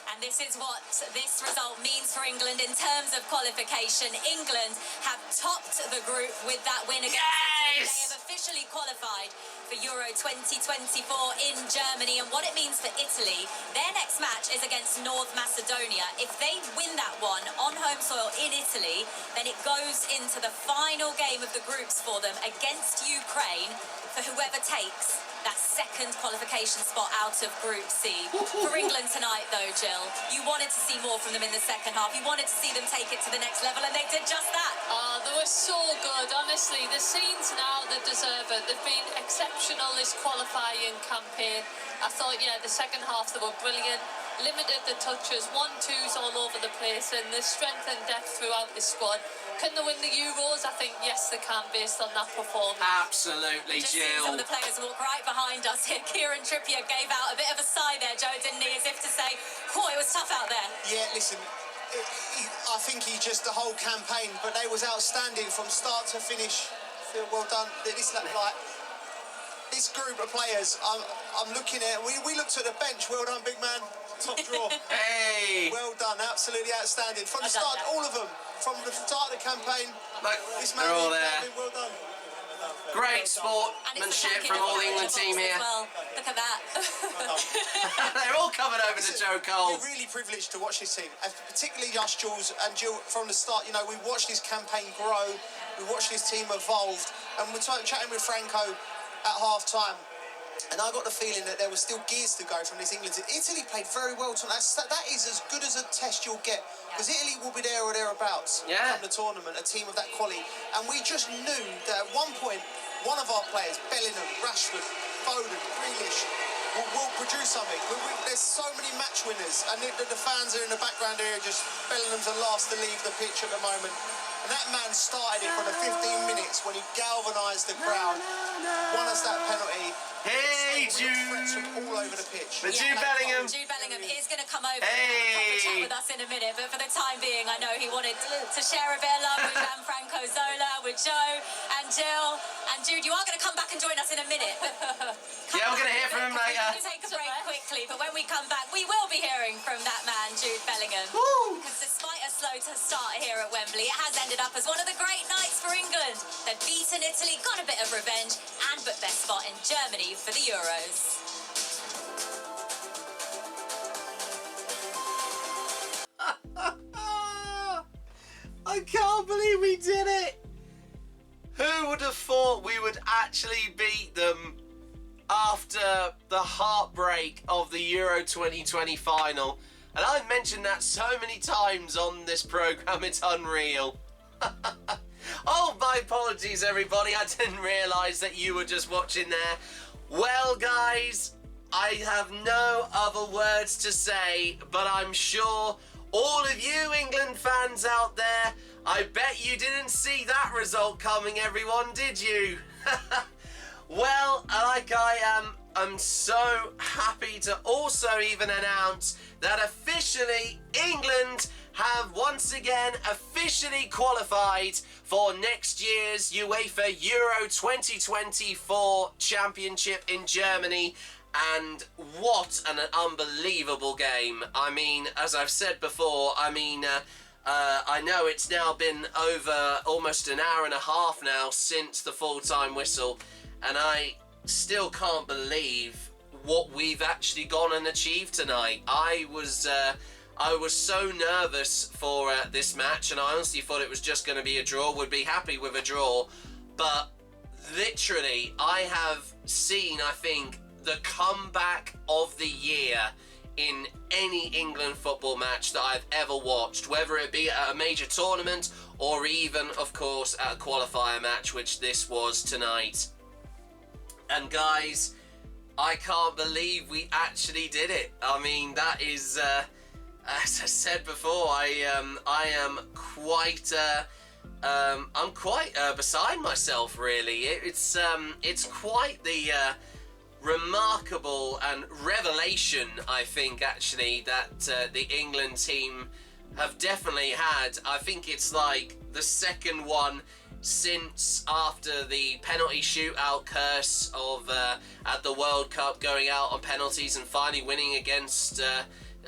And this is what this result means for England in terms of qualification. England have topped the group with that win against Italy. They have officially qualified for Euro 2024 in Germany. And what it means for Italy, their next match is against North Macedonia. If they win that one on home soil in Italy, then it goes into the final game of the groups for them against Ukraine for whoever takes that second qualification spot out of Group C. For England tonight, though, Jill, you wanted to see more from them in the second half. You wanted to see them take it to the next level, and they did just that. They were so good, honestly. The scenes now, they deserve it. They've been exceptional this qualifying campaign. I thought, the second half, they were brilliant. Limited the touches, 1-2s all over the place, and the strength and depth throughout the squad. Can they win the Euros? I think, yes, they can, based on that performance. Absolutely, Just Jill. some of the players walk right behind us here. Kieran Trippier gave out a bit of a sigh there, Joe, didn't he? As if to say, it was tough out there. Yeah, listen, I think he just, the whole campaign, but they was outstanding from start to finish. Feel well done. This group of players, I'm looking at, we looked at the bench. Well done, big man. Top draw. Hey! Well done, absolutely outstanding. From the start, all of them. From the start of the campaign, look, they're all there. Well done. Great sportsmanship from all the England team here. Well, look at that. They're all coming over to Joe Cole. We're really privileged to watch this team, and particularly us, Jules and Jill, from the start. We watched this campaign grow, we watched this team evolve, and we're chatting with Franco at half-time. And I got the feeling that there were still gears to go from this England team. Italy played very well tonight. That is as good as a test you'll get, because Italy will be there or thereabouts from the tournament, a team of that quality. And we just knew that at one point, one of our players, Bellingham, Rashford, Foden, Grealish, will produce something. There's so many match winners, and the fans are in the background here. Just Bellingham's the last to leave the pitch at the moment. And that man started it for the 15 minutes when he galvanised the crowd, won us that penalty. Hey, Jude! All over the pitch. But Jude Bellingham. Jude Bellingham is going to come over and have a chat with us in a minute, but for the time being, I know he wanted to share a bit of love with Gianfranco Zola, with Joe and Jill. And Jude, you are going to come back and join us in a minute. We're going to hear from him later. We'll take a break quickly, but when we come back, we will be hearing from that man, Jude Bellingham. Because despite a slow start here at Wembley, it has ended up as one of the great nights for England. They've beaten Italy, got a bit of revenge, and booked their spot in Germany for the Euros. I can't believe we did it. Who would have thought we would actually beat them after the heartbreak of the Euro 2020 final? And I've mentioned that so many times on this programme, it's unreal. Oh, my apologies, everybody. I didn't realise that you were just watching there. Well, guys, I have no other words to say, but I'm sure all of you England fans out there, I bet you didn't see that result coming, everyone, did you? Well, like I am, I'm so happy to also even announce that officially England have once again officially qualified for next year's UEFA Euro 2024 Championship in Germany. And what an unbelievable game. I mean, as I've said before, I know it's now been over almost an hour and a half now since the full-time whistle, and I still can't believe what we've actually gone and achieved tonight. I was so nervous for this match, and I honestly thought it was just going to be a draw. Would be happy with a draw, but literally, I have seen, I think, the comeback of the year in any England football match that I've ever watched, whether it be at a major tournament or even, of course, at a qualifier match, which this was tonight. And guys, I can't believe we actually did it. I mean, that is, as I said before, I am quite, I'm quite beside myself, really. It's quite the remarkable and revelation, I think, actually, that the England team have definitely had. I think it's like the second one since after the penalty shootout curse of at the World Cup, going out on penalties and finally winning against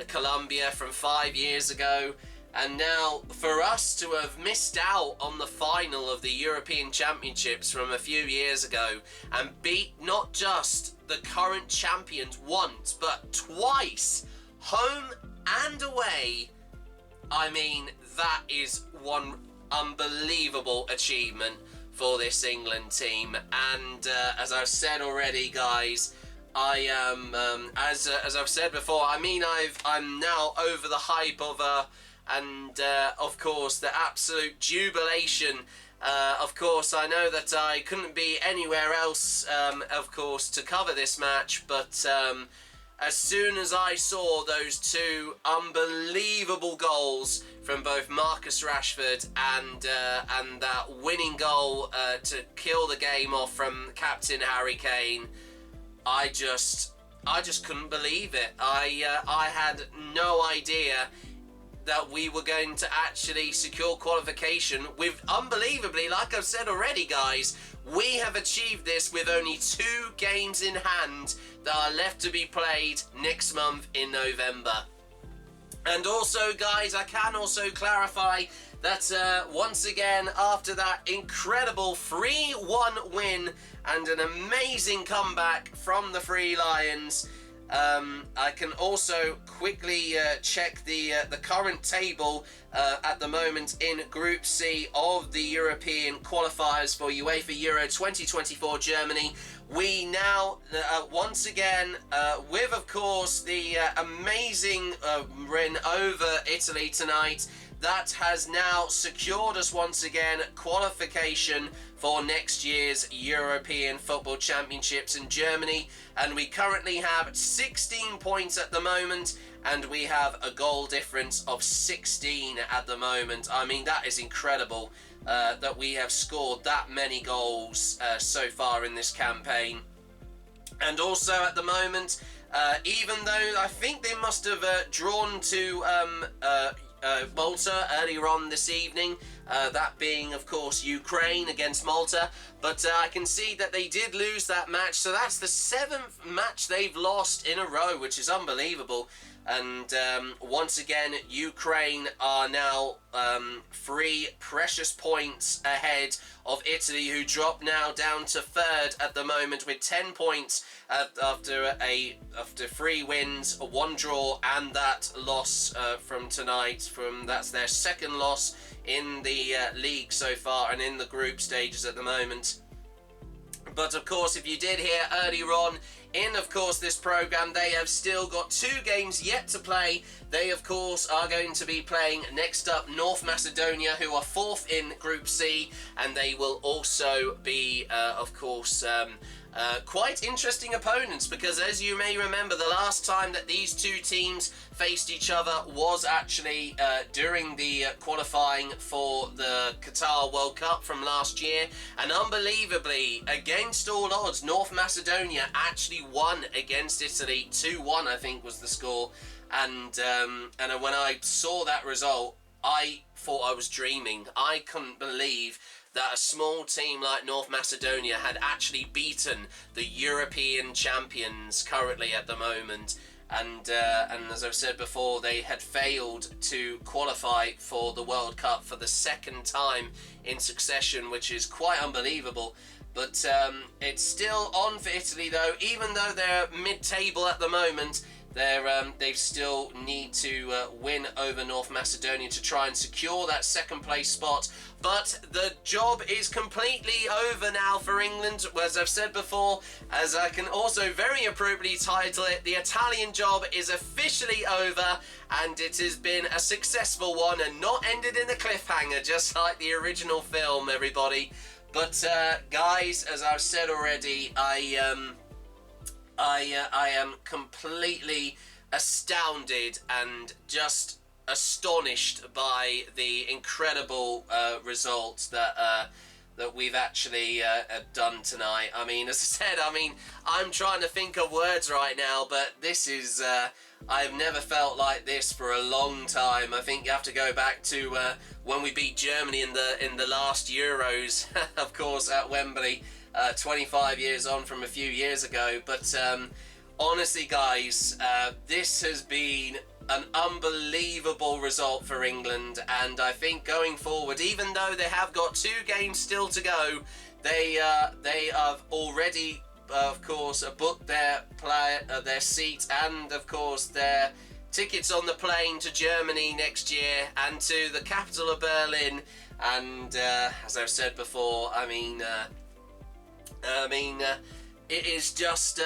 Colombia from 5 years ago. And now for us to have missed out on the final of the European Championships from a few years ago and beat not just the current champions once, but twice, home and away, I mean, that is one unbelievable achievement for this England team. And as I've said already, guys, I am, as I've said before, I mean, I'm now over the hype of and of course the absolute jubilation. Of course, I know that I couldn't be anywhere else, of course, to cover this match, but as soon as I saw those two unbelievable goals from both Marcus Rashford and that winning goal to kill the game off from Captain Harry Kane, I just couldn't believe it. I had no idea that we were going to actually secure qualification with, unbelievably, like I've said already, guys, we have achieved this with only 2 games in hand that are left to be played next month in November. And also, guys, I can also clarify that once again, after that incredible 3-1 win and an amazing comeback from the Three Lions, I can also quickly check the current table at the moment in Group C of the European Qualifiers for UEFA Euro 2024 Germany. We now, once again, with, of course, the amazing win over Italy tonight, that has now secured us once again qualification for next year's European Football Championships in Germany. And we currently have 16 points at the moment, and we have a goal difference of 16 at the moment. I mean, that is incredible that we have scored that many goals so far in this campaign. And also at the moment, even though I think they must have drawn to Malta earlier on this evening, that being, of course, Ukraine against Malta, but I can see that they did lose that match, so that's the 7th match they've lost in a row, which is unbelievable. And once again, Ukraine are now 3 precious points ahead of Italy, who drop now down to 3rd at the moment with 10 points after 3 wins, 1 draw, and that loss from tonight. That's their 2nd loss in the league so far and in the group stages at the moment. But of course, if you did hear earlier on in, of course, this programme, they have still got 2 games yet to play. They, of course, are going to be playing next up North Macedonia, who are 4th in Group C, and they will also be, of course, quite interesting opponents, because as you may remember, the last time that these 2 teams faced each other was actually during the qualifying for the Qatar World Cup from last year, and unbelievably, against all odds, North Macedonia actually won against Italy. 2-1 I think was the score, and when I saw that result, I thought I was dreaming. I couldn't believe that a small team like North Macedonia had actually beaten the European champions currently at the moment. And as I've said before, they had failed to qualify for the World Cup for the 2nd time in succession, which is quite unbelievable. But it's still on for Italy, though. Even though they're mid-table at the moment, they still need to win over North Macedonia to try and secure that 2nd place spot. But the job is completely over now for England, as I've said before, as I can also very appropriately title it, the Italian job is officially over, and it has been a successful one and not ended in a cliffhanger, just like the original film, everybody. But guys, as I've said already, I am completely astounded and just astonished by the incredible results that we've actually done tonight. I mean, as I said, I'm trying to think of words right now, but this is I've never felt like this for a long time. I think you have to go back to when we beat Germany in the last Euros, of course, at Wembley. 25 years on from a few years ago. But honestly, guys, this has been an unbelievable result for England, and I think going forward, even though they have got 2 games still to go, they have already, of course, booked their seats and, of course, their tickets on the plane to Germany next year and to the capital of Berlin. And as I've said before, it is just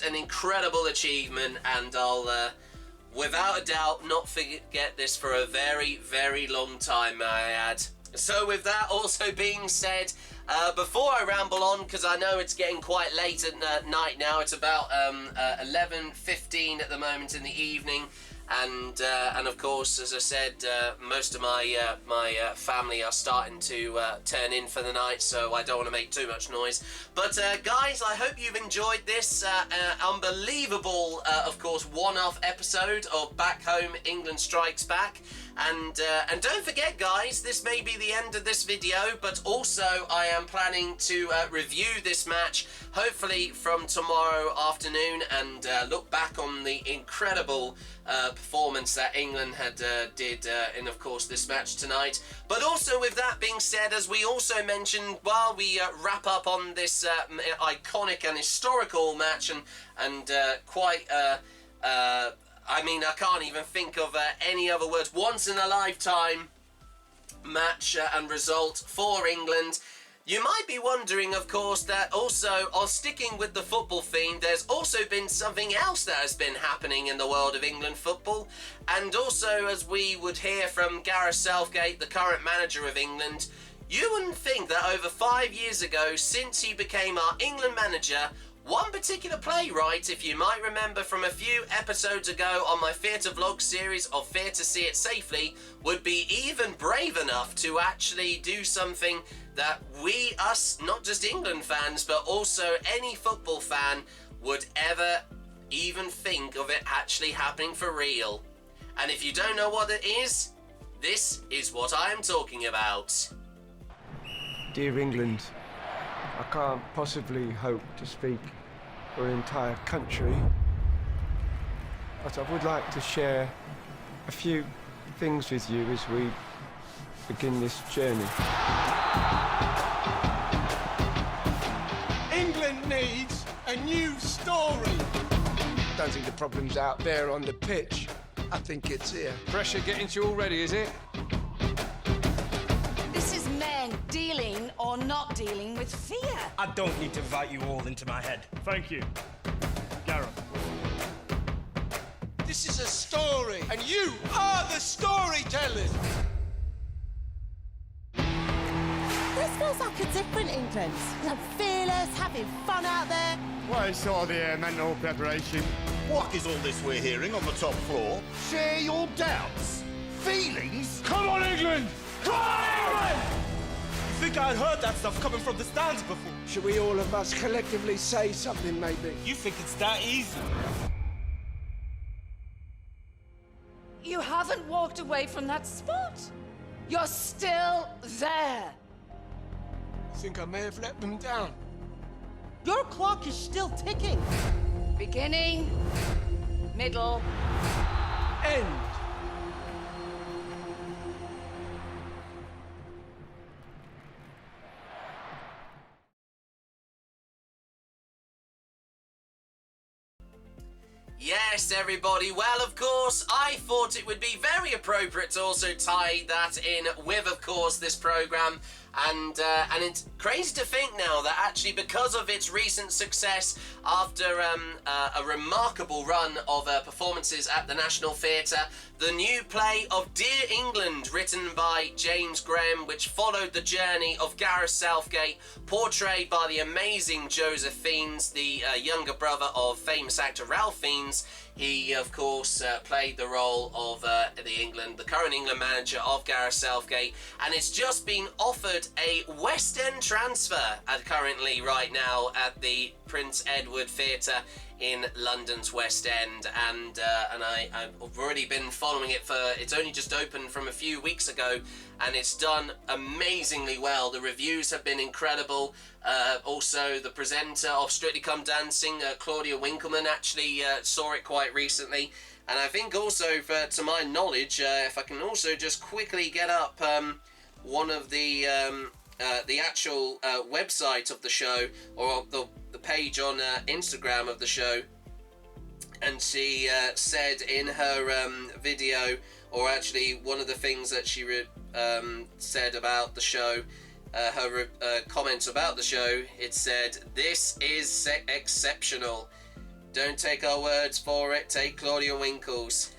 an incredible achievement, and I'll without a doubt not forget this for a very, very long time, may I add. So with that also being said, before I ramble on, because I know it's getting quite late at night now, it's about 11:15 at the moment in the evening, and of course, as I said, most of my family are starting to turn in for the night, so I don't want to make too much noise. But guys, I hope you've enjoyed this unbelievable, of course, one-off episode of Back Home England Strikes Back. And don't forget, guys, this may be the end of this video, but also I am planning to review this match, hopefully from tomorrow afternoon, and look back on the incredible performance that England had did in, of course, this match tonight. But also, with that being said, as we also mentioned, while we wrap up on this iconic and historical match, and quite I can't even think of any other words. Once in a lifetime match and result for England. You might be wondering, of course, that also, on sticking with the football theme, there's also been something else that has been happening in the world of England football. And also, as we would hear from Gareth Southgate, the current manager of England, you wouldn't think that over 5 years ago, since he became our England manager, one particular playwright, if you might remember from a few episodes ago on my Fear to Vlog series of Fear to See It Safely, would be even brave enough to actually do something that we, us, not just England fans, but also any football fan, would ever even think of it actually happening for real. And if you don't know what it is, this is what I am talking about. Dear England, I can't possibly hope to speak for an entire country, but I would like to share a few things with you as we begin this journey. England needs a new story. I don't think the problem's out there on the pitch. I think it's here. Pressure getting to you already, is it? dealing with fear. I don't need to invite you all into my head. Thank you. Gareth. This is a story, and you are the storytellers. This feels like a different England. Fearless, having fun out there. Well, it's sort of the mental preparation. What is all this we're hearing on the top floor? Share your doubts, feelings. Come on, England! Come on, England! You think I'd heard that stuff coming from the stands before? Should we all of us collectively say something, maybe? You think it's that easy? You haven't walked away from that spot. You're still there. I think I may have let them down. Your clock is still ticking. Beginning, middle, End. Yes, everybody. Well, of course, I thought it would be very appropriate to also tie that in with, of course, this programme. And it's crazy to think now that actually because of its recent success after a remarkable run of performances at the National Theatre, the new play of Dear England, written by James Graham, which followed the journey of Gareth Southgate, portrayed by the amazing Joseph Fiennes, the younger brother of famous actor Ralph Fiennes. He, of course, played the role of the current England manager of Gareth Southgate, and it's just been offered a West End transfer currently right now at the Prince Edward Theatre in London's West End, and I've already been following it it's only just opened from a few weeks ago, and it's done amazingly well. The reviews have been incredible. Also, the presenter of Strictly Come Dancing, Claudia Winkleman, actually saw it quite recently. And I think also, to my knowledge, if I can also just quickly get up one of the actual website of the show, or the page on Instagram of the show, and she said in her video, or actually one of the things that she said about the show, her comments about the show, it said, "This is exceptional. Don't take our words for it, take Claudia Winkle's."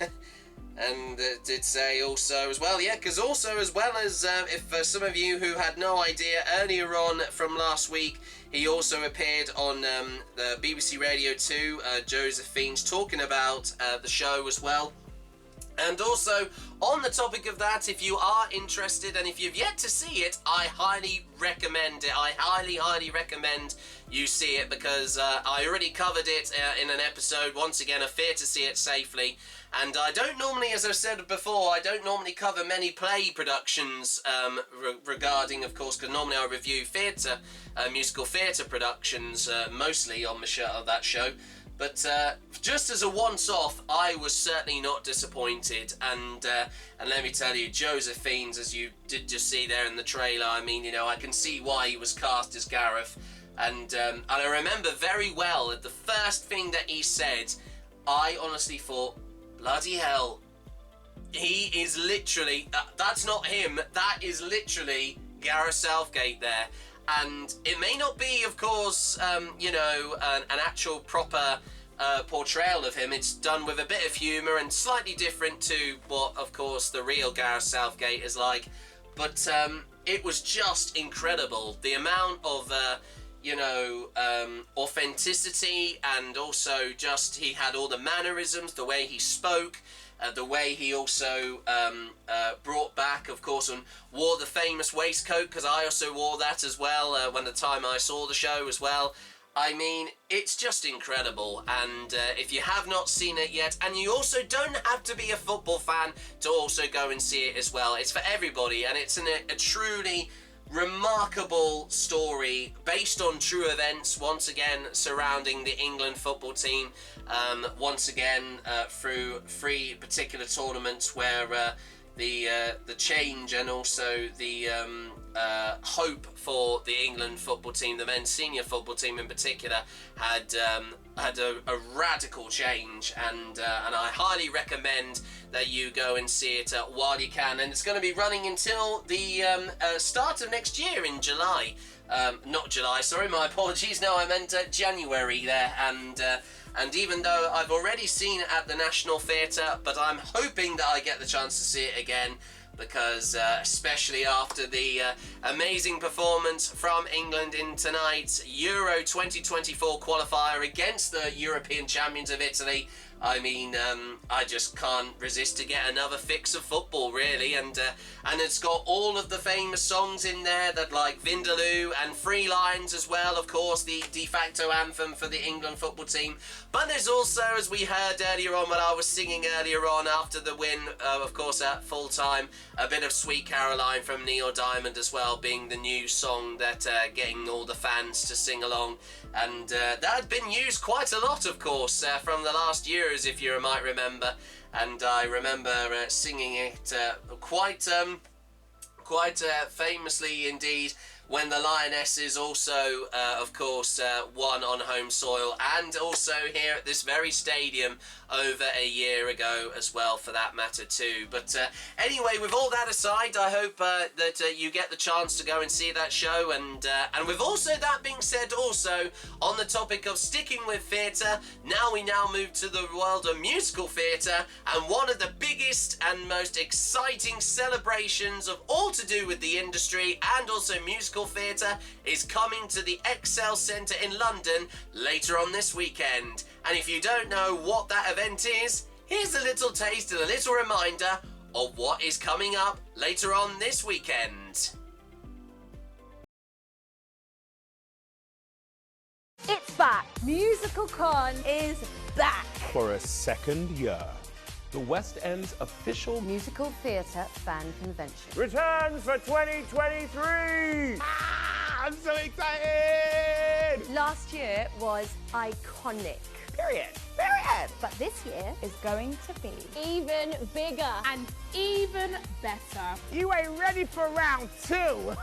And it did say also as well, because also as well as, if some of you who had no idea, earlier on from last week, he also appeared on the BBC Radio 2, Joseph Fiennes, talking about the show as well. And also, on the topic of that, if you are interested and if you've yet to see it, I highly recommend it. I highly recommend you see it, because I already covered it in an episode, once again, A Fear to See It Safely. And I don't normally, as I've said before, I don't normally cover many play productions regarding, of course, because normally I review theatre, musical theatre productions, mostly on the show, of that show. But just as a once-off, I was certainly not disappointed. And let me tell you, Joseph Fiennes, as you did just see there in the trailer, I mean, I can see why he was cast as Gareth. And I remember very well that the first thing that he said, I honestly thought, bloody hell, he is literally, that's not him, that is literally Gareth Southgate there. And it may not be, of course, an actual proper portrayal of him. It's done with a bit of humour and slightly different to what, of course, the real Gareth Southgate is like. But it was just incredible. The amount of, authenticity, and also just he had all the mannerisms, the way he spoke, the way he also brought back, of course, and wore the famous waistcoat, because I also wore that as well when the time I saw the show as well. I mean, it's just incredible, and if you have not seen it yet, and you also don't have to be a football fan to also go and see it as well. It's for everybody, and it's a truly remarkable story based on true events, once again surrounding the England football team, once again through 3 particular tournaments where the change and also the hope for the England football team, the men's senior football team in particular, had a radical change, and I highly recommend that you go and see it while you can. And it's going to be running until the start of next year in July. not July, sorry, my apologies. No, I meant January there, and even though I've already seen it at the National Theatre, but I'm hoping that I get the chance to see it again, because especially after the amazing performance from England in tonight's Euro 2024 qualifier against the European champions of Italy, I mean, I just can't resist to get another fix of football, really, and it's got all of the famous songs in there that like Vindaloo and Free Lines as well, of course, the de facto anthem for the England football team. But there's also, as we heard earlier on when I was singing earlier on after the win, of course, at full time, a bit of Sweet Caroline from Neil Diamond as well, being the new song that getting all the fans to sing along. And that had been used quite a lot, of course, from the last years, if you might remember. And I remember singing it quite famously indeed when the Lionesses also, of course, won on home soil, and also here at this very stadium over a year ago as well, for that matter too. But anyway, with all that aside, I hope that you get the chance to go and see that show, and with also that being said, also on the topic of sticking with theatre, we now move to the world of musical theatre, and one of the biggest and most exciting celebrations of all to do with the industry and also musical theatre is coming to the ExCeL Centre in London later on this weekend. And if you don't know what that event is, here's a little taste and a little reminder of what is coming up later on this weekend. It's back. Musical Con is back. For a second year. The West End's official musical theatre fan convention returns for 2023! I'm so excited! Last year was iconic. Period. But this year is going to be even bigger and even better. You ain't ready for round 2.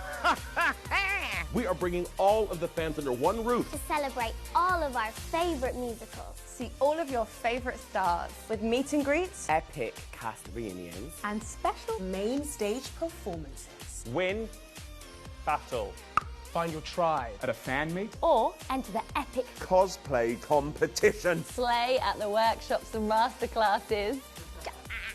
We are bringing all of the fans under one roof to celebrate all of our favourite musicals. See all of your favourite stars with meet and greets, epic cast reunions, and special main stage performances. Win, battle, find your tribe at a fan meet, or enter the epic cosplay competition, slay at the workshops and masterclasses,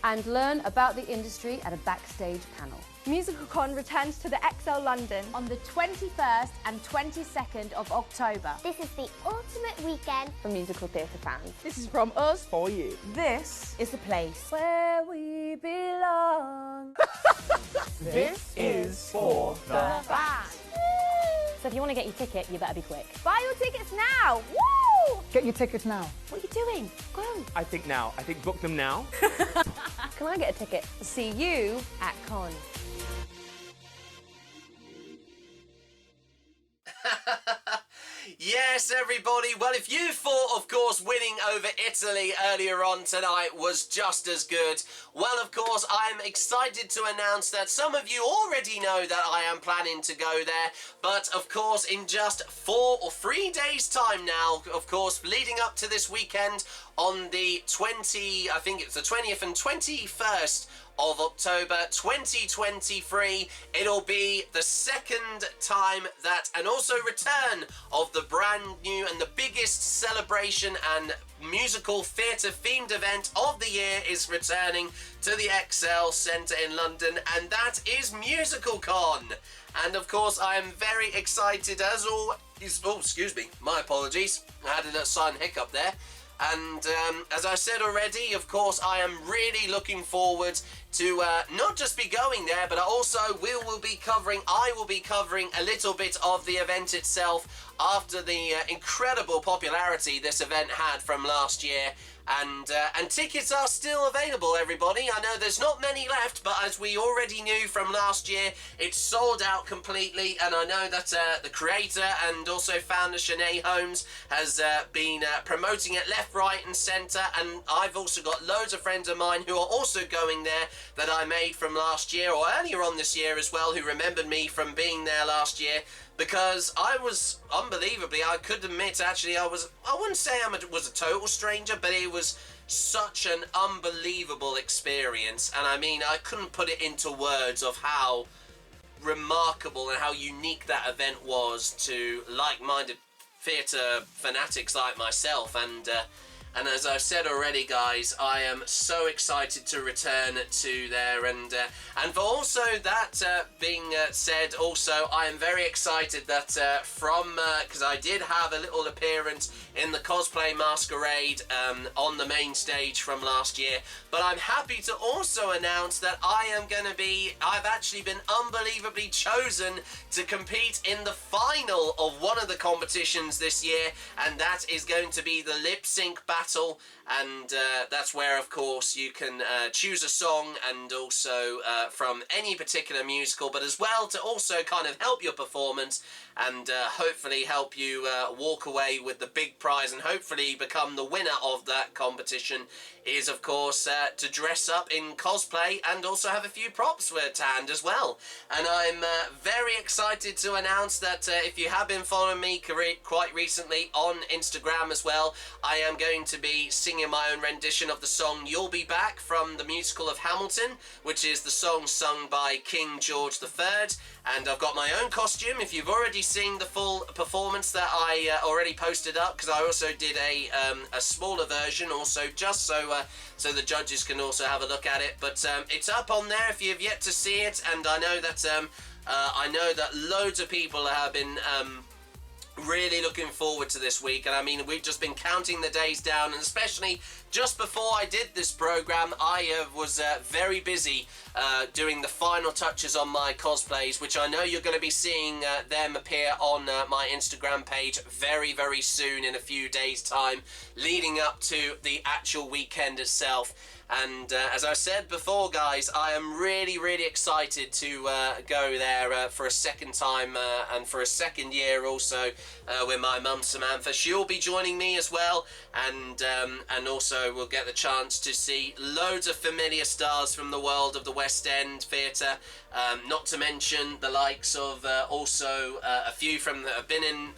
and learn about the industry at a backstage panel. Musical Con returns to the ExCeL London on the 21st and 22nd of October. This is the ultimate weekend for musical theatre fans. This is from us for you. This is the place where we belong. This is for the fans. So if you want to get your ticket, you better be quick. Buy your tickets now! Woo! Get your tickets now. What are you doing? Go. I think now. I think book them now. Can I get a ticket? See you at Con. Yes, everybody. Well, if you thought, of course, winning over Italy earlier on tonight was just as good, well, of course, I'm excited to announce that some of you already know that I am planning to go there. But, of course, in just 4 or 3 days' time now, of course, leading up to this weekend on the 20th and 21st of October 2023, it'll be the second time that, and also return of the brand new and the biggest celebration and musical theatre themed event of the year is returning to the ExCeL Centre in London, and that is Musical Con. And of course I am very excited as always. Oh, excuse me, my apologies, I had a little sudden hiccup there. And as I said already, of course, I am really looking forward to not just be going there, but I will be covering a little bit of the event itself after the incredible popularity this event had from last year. And tickets are still available, everybody. I know there's not many left, but as we already knew from last year, it's sold out completely. And I know that the creator and also founder Sinead Holmes has been promoting it left, right and centre. And I've also got loads of friends of mine who are also going there that I made from last year or earlier on this year as well, who remembered me from being there last year. Because I was, unbelievably, I could admit, actually, I wouldn't say I was a total stranger, but it was such an unbelievable experience. And I mean, I couldn't put it into words of how remarkable and how unique that event was to like-minded theatre fanatics like myself. And as I've said already, guys, I am so excited to return to there. And for also that being said, also I am very excited that because I did have a little appearance in the cosplay masquerade on the main stage from last year. But I'm happy to also announce that I've actually been unbelievably chosen to compete in the final of one of the competitions this year, and that is going to be the lip sync battle. And that's where, of course, you can choose a song and also from any particular musical, but as well to also kind of help your performance and hopefully help you walk away with the big prize and hopefully become the winner of that competition is, of course, to dress up in cosplay and also have a few props to hand as well. And I'm very excited to announce that if you have been following me quite recently on Instagram as well, I am going to be singing my own rendition of the song You'll Be Back from the musical of Hamilton, which is the song sung by King George III. And I've got my own costume. If you've already seen the full performance that I already posted up, because I also did a smaller version also just so the judges can also have a look at it. But it's up on there if you've yet to see it, and I know that loads of people have been really looking forward to this week. And I mean, we've just been counting the days down, and especially just before I did this program, I was very busy doing the final touches on my cosplays, which I know you're going to be seeing them appear on my Instagram page very, very soon, in a few days' time, leading up to the actual weekend itself. And as I said before, guys, I am really, really excited to go there for a second time and for a second year also with my mum Samantha. She'll be joining me as well, and also we'll get the chance to see loads of familiar stars from the world of the West End theatre, not to mention the likes of also a few from that have been in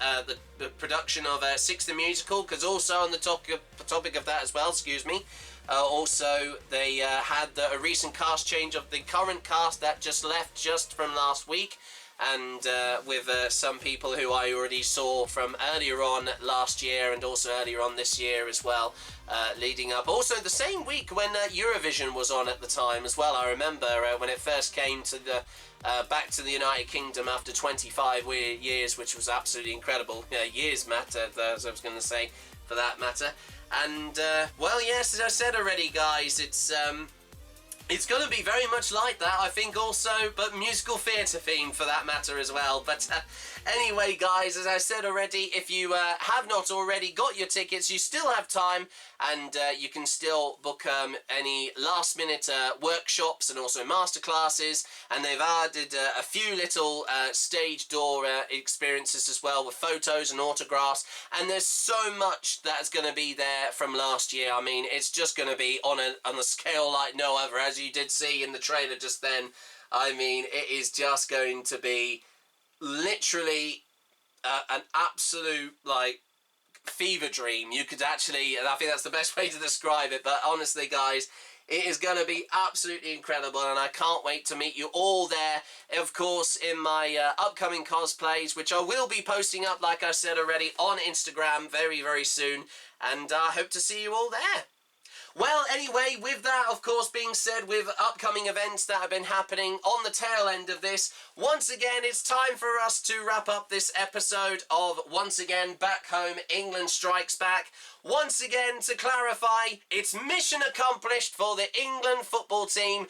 the production of Six the Musical, because also on the topic of that as well, excuse me, also they had a recent cast change of the current cast that just left just from last week, and with some people who I already saw from earlier on last year and also earlier on this year as well, leading up. Also the same week when Eurovision was on at the time as well. I remember when it first came to the back to the United Kingdom after 25 years, which was absolutely incredible. Years matter, as I was going to say, for that matter. And well, yes, as I said already, guys, it's going to be very much like that, I think, also, but musical theatre themed for that matter as well. But anyway, guys, as I said already, if you have not already got your tickets, you still have time, and you can still book any last-minute workshops and also masterclasses, and they've added a few little stage door experiences as well with photos and autographs, and there's so much that's going to be there from last year. I mean, it's just going to be on a scale like no other, as you did see in the trailer just then. I mean, it is just going to be literally an absolute, like, fever dream. You could actually, and I think that's the best way to describe it, but honestly, guys, it is going to be absolutely incredible, and I can't wait to meet you all there, of course, in my upcoming cosplays, which I will be posting up, like I said already, on Instagram very, very soon, and I hope to see you all there. Well, anyway, with that, of course, being said, with upcoming events that have been happening on the tail end of this, once again, it's time for us to wrap up this episode of, once again, Back Home, England Strikes Back. Once again, to clarify, it's mission accomplished for the England football team,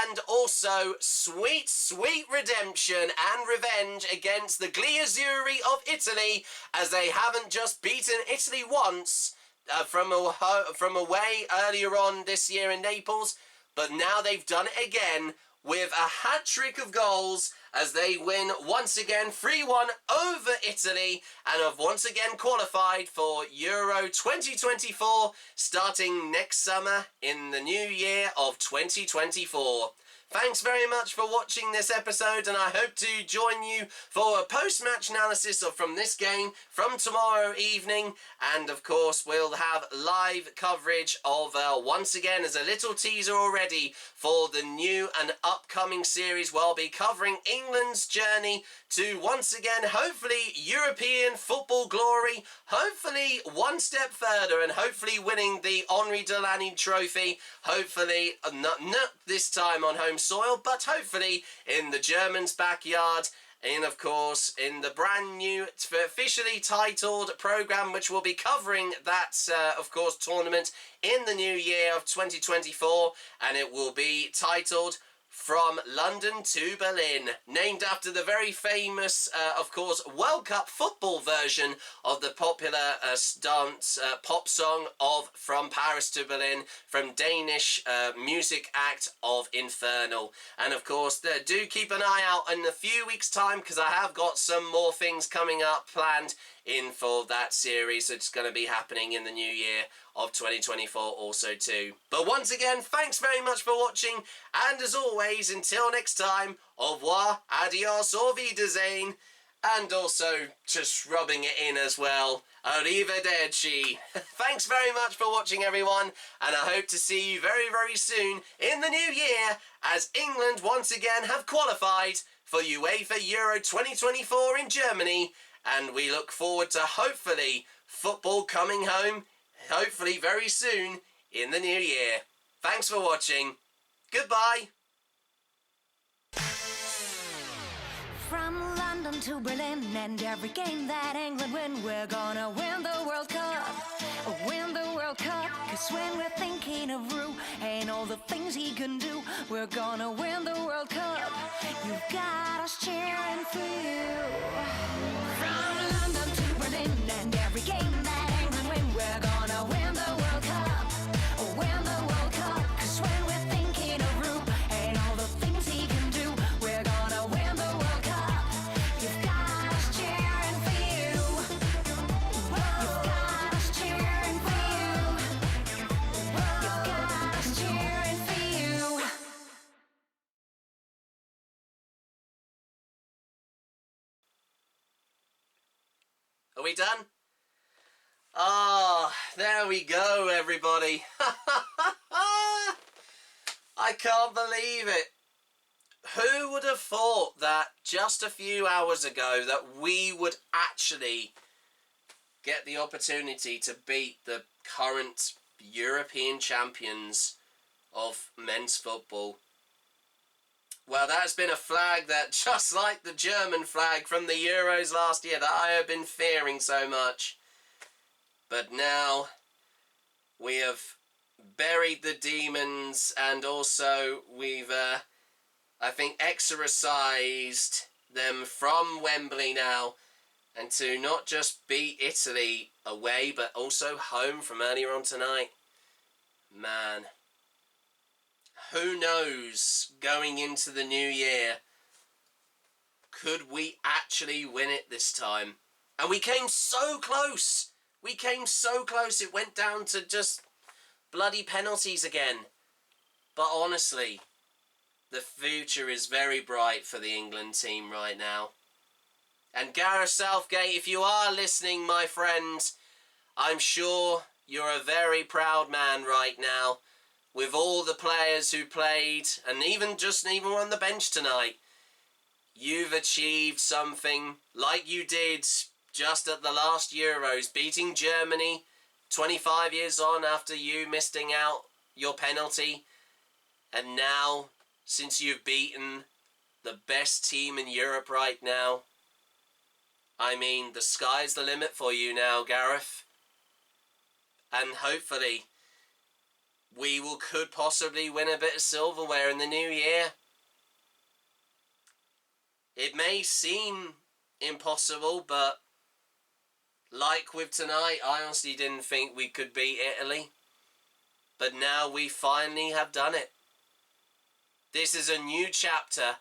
and also sweet, sweet redemption and revenge against the Gli Azzurri of Italy, as they haven't just beaten Italy once, from away earlier on this year in Naples, but now they've done it again with a hat-trick of goals as they win once again 3-1 over Italy and have once again qualified for Euro 2024 starting next summer in the new year of 2024. Thanks very much for watching this episode, and I hope to join you for a post-match analysis from this game from tomorrow evening. And of course, we'll have live coverage of, once again, as a little teaser already, for the new and upcoming series. We'll be covering England's journey to, once again, hopefully European football glory, hopefully one step further, and hopefully winning the Henri Delaney Trophy, hopefully not this time on home soil, but hopefully in the Germans' backyard, of course, in the brand new, officially titled programme, which will be covering that, of course, tournament in the new year of 2024, and it will be titled From London to Berlin, named after the very famous, of course, World Cup football version of the popular dance pop song of From Paris to Berlin, from Danish music act of Infernal. And of course, do keep an eye out in a few weeks' time, because I have got some more things coming up planned in for that series. It's going to be happening in the new year of 2024 also too. But once again, thanks very much for watching, and as always, until next time, au revoir, adios, au wiedersehen, and also just rubbing it in as well, arrivederci. Thanks very much for watching, everyone, and I hope to see you very, very soon in the new year, as England once again have qualified for UEFA Euro 2024 in Germany, and we look forward to hopefully football coming home hopefully very soon in the new year. Thanks for watching. Goodbye. From London to Berlin, and every game that England win, we're gonna win the World Cup. Win the World Cup, 'cause when we're thinking of Rue and all the things he can do, we're gonna win the World Cup. You've got us cheering for you. From London to Berlin, and every game that England win, we're gonna win the World Cup. Win the World Cup, 'cause when we're thinking of Rue and all the things he can do, we're gonna win the World Cup. You've got us cheering for you. You've got us cheering for you. You've got us cheering for you. Are we done? Ah, there we go, everybody. I can't believe it. Who would have thought that just a few hours ago that we would actually get the opportunity to beat the current European champions of men's football? Well, that's been a flag that, just like the German flag from the Euros last year, that I have been fearing so much. But now we have buried the demons, and also we've, I think, exorcised them from Wembley now, and to not just beat Italy away, but also home from earlier on tonight. Man, who knows, going into the new year, could we actually win it this time? And we came so close. We came so close. It went down to just bloody penalties again. But honestly, the future is very bright for the England team right now. And Gareth Southgate, if you are listening, my friend, I'm sure you're a very proud man right now, with all the players who played, and even on the bench tonight. You've achieved something like you did just at the last Euros, beating Germany 25 years on after you missing out your penalty. And now, since you've beaten the best team in Europe right now, I mean, the sky's the limit for you now, Gareth. And hopefully, we could possibly win a bit of silverware in the new year. It may seem impossible, but like with tonight, I honestly didn't think we could beat Italy. But now we finally have done it. This is a new chapter,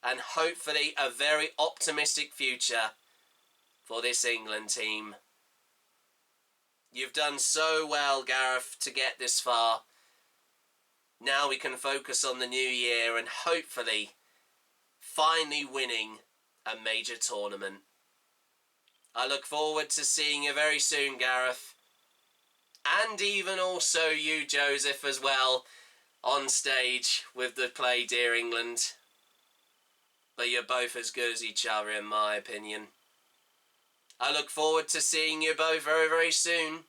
and hopefully a very optimistic future for this England team. You've done so well, Gareth, to get this far. Now we can focus on the new year and hopefully finally winning a major tournament. I look forward to seeing you very soon, Gareth. And even also you, Joseph, as well, on stage with the play Dear England. But you're both as good as each other, in my opinion. I look forward to seeing you both very, very soon.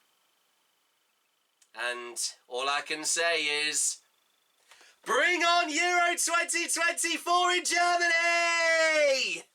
And all I can say is, bring on Euro 2024 in Germany!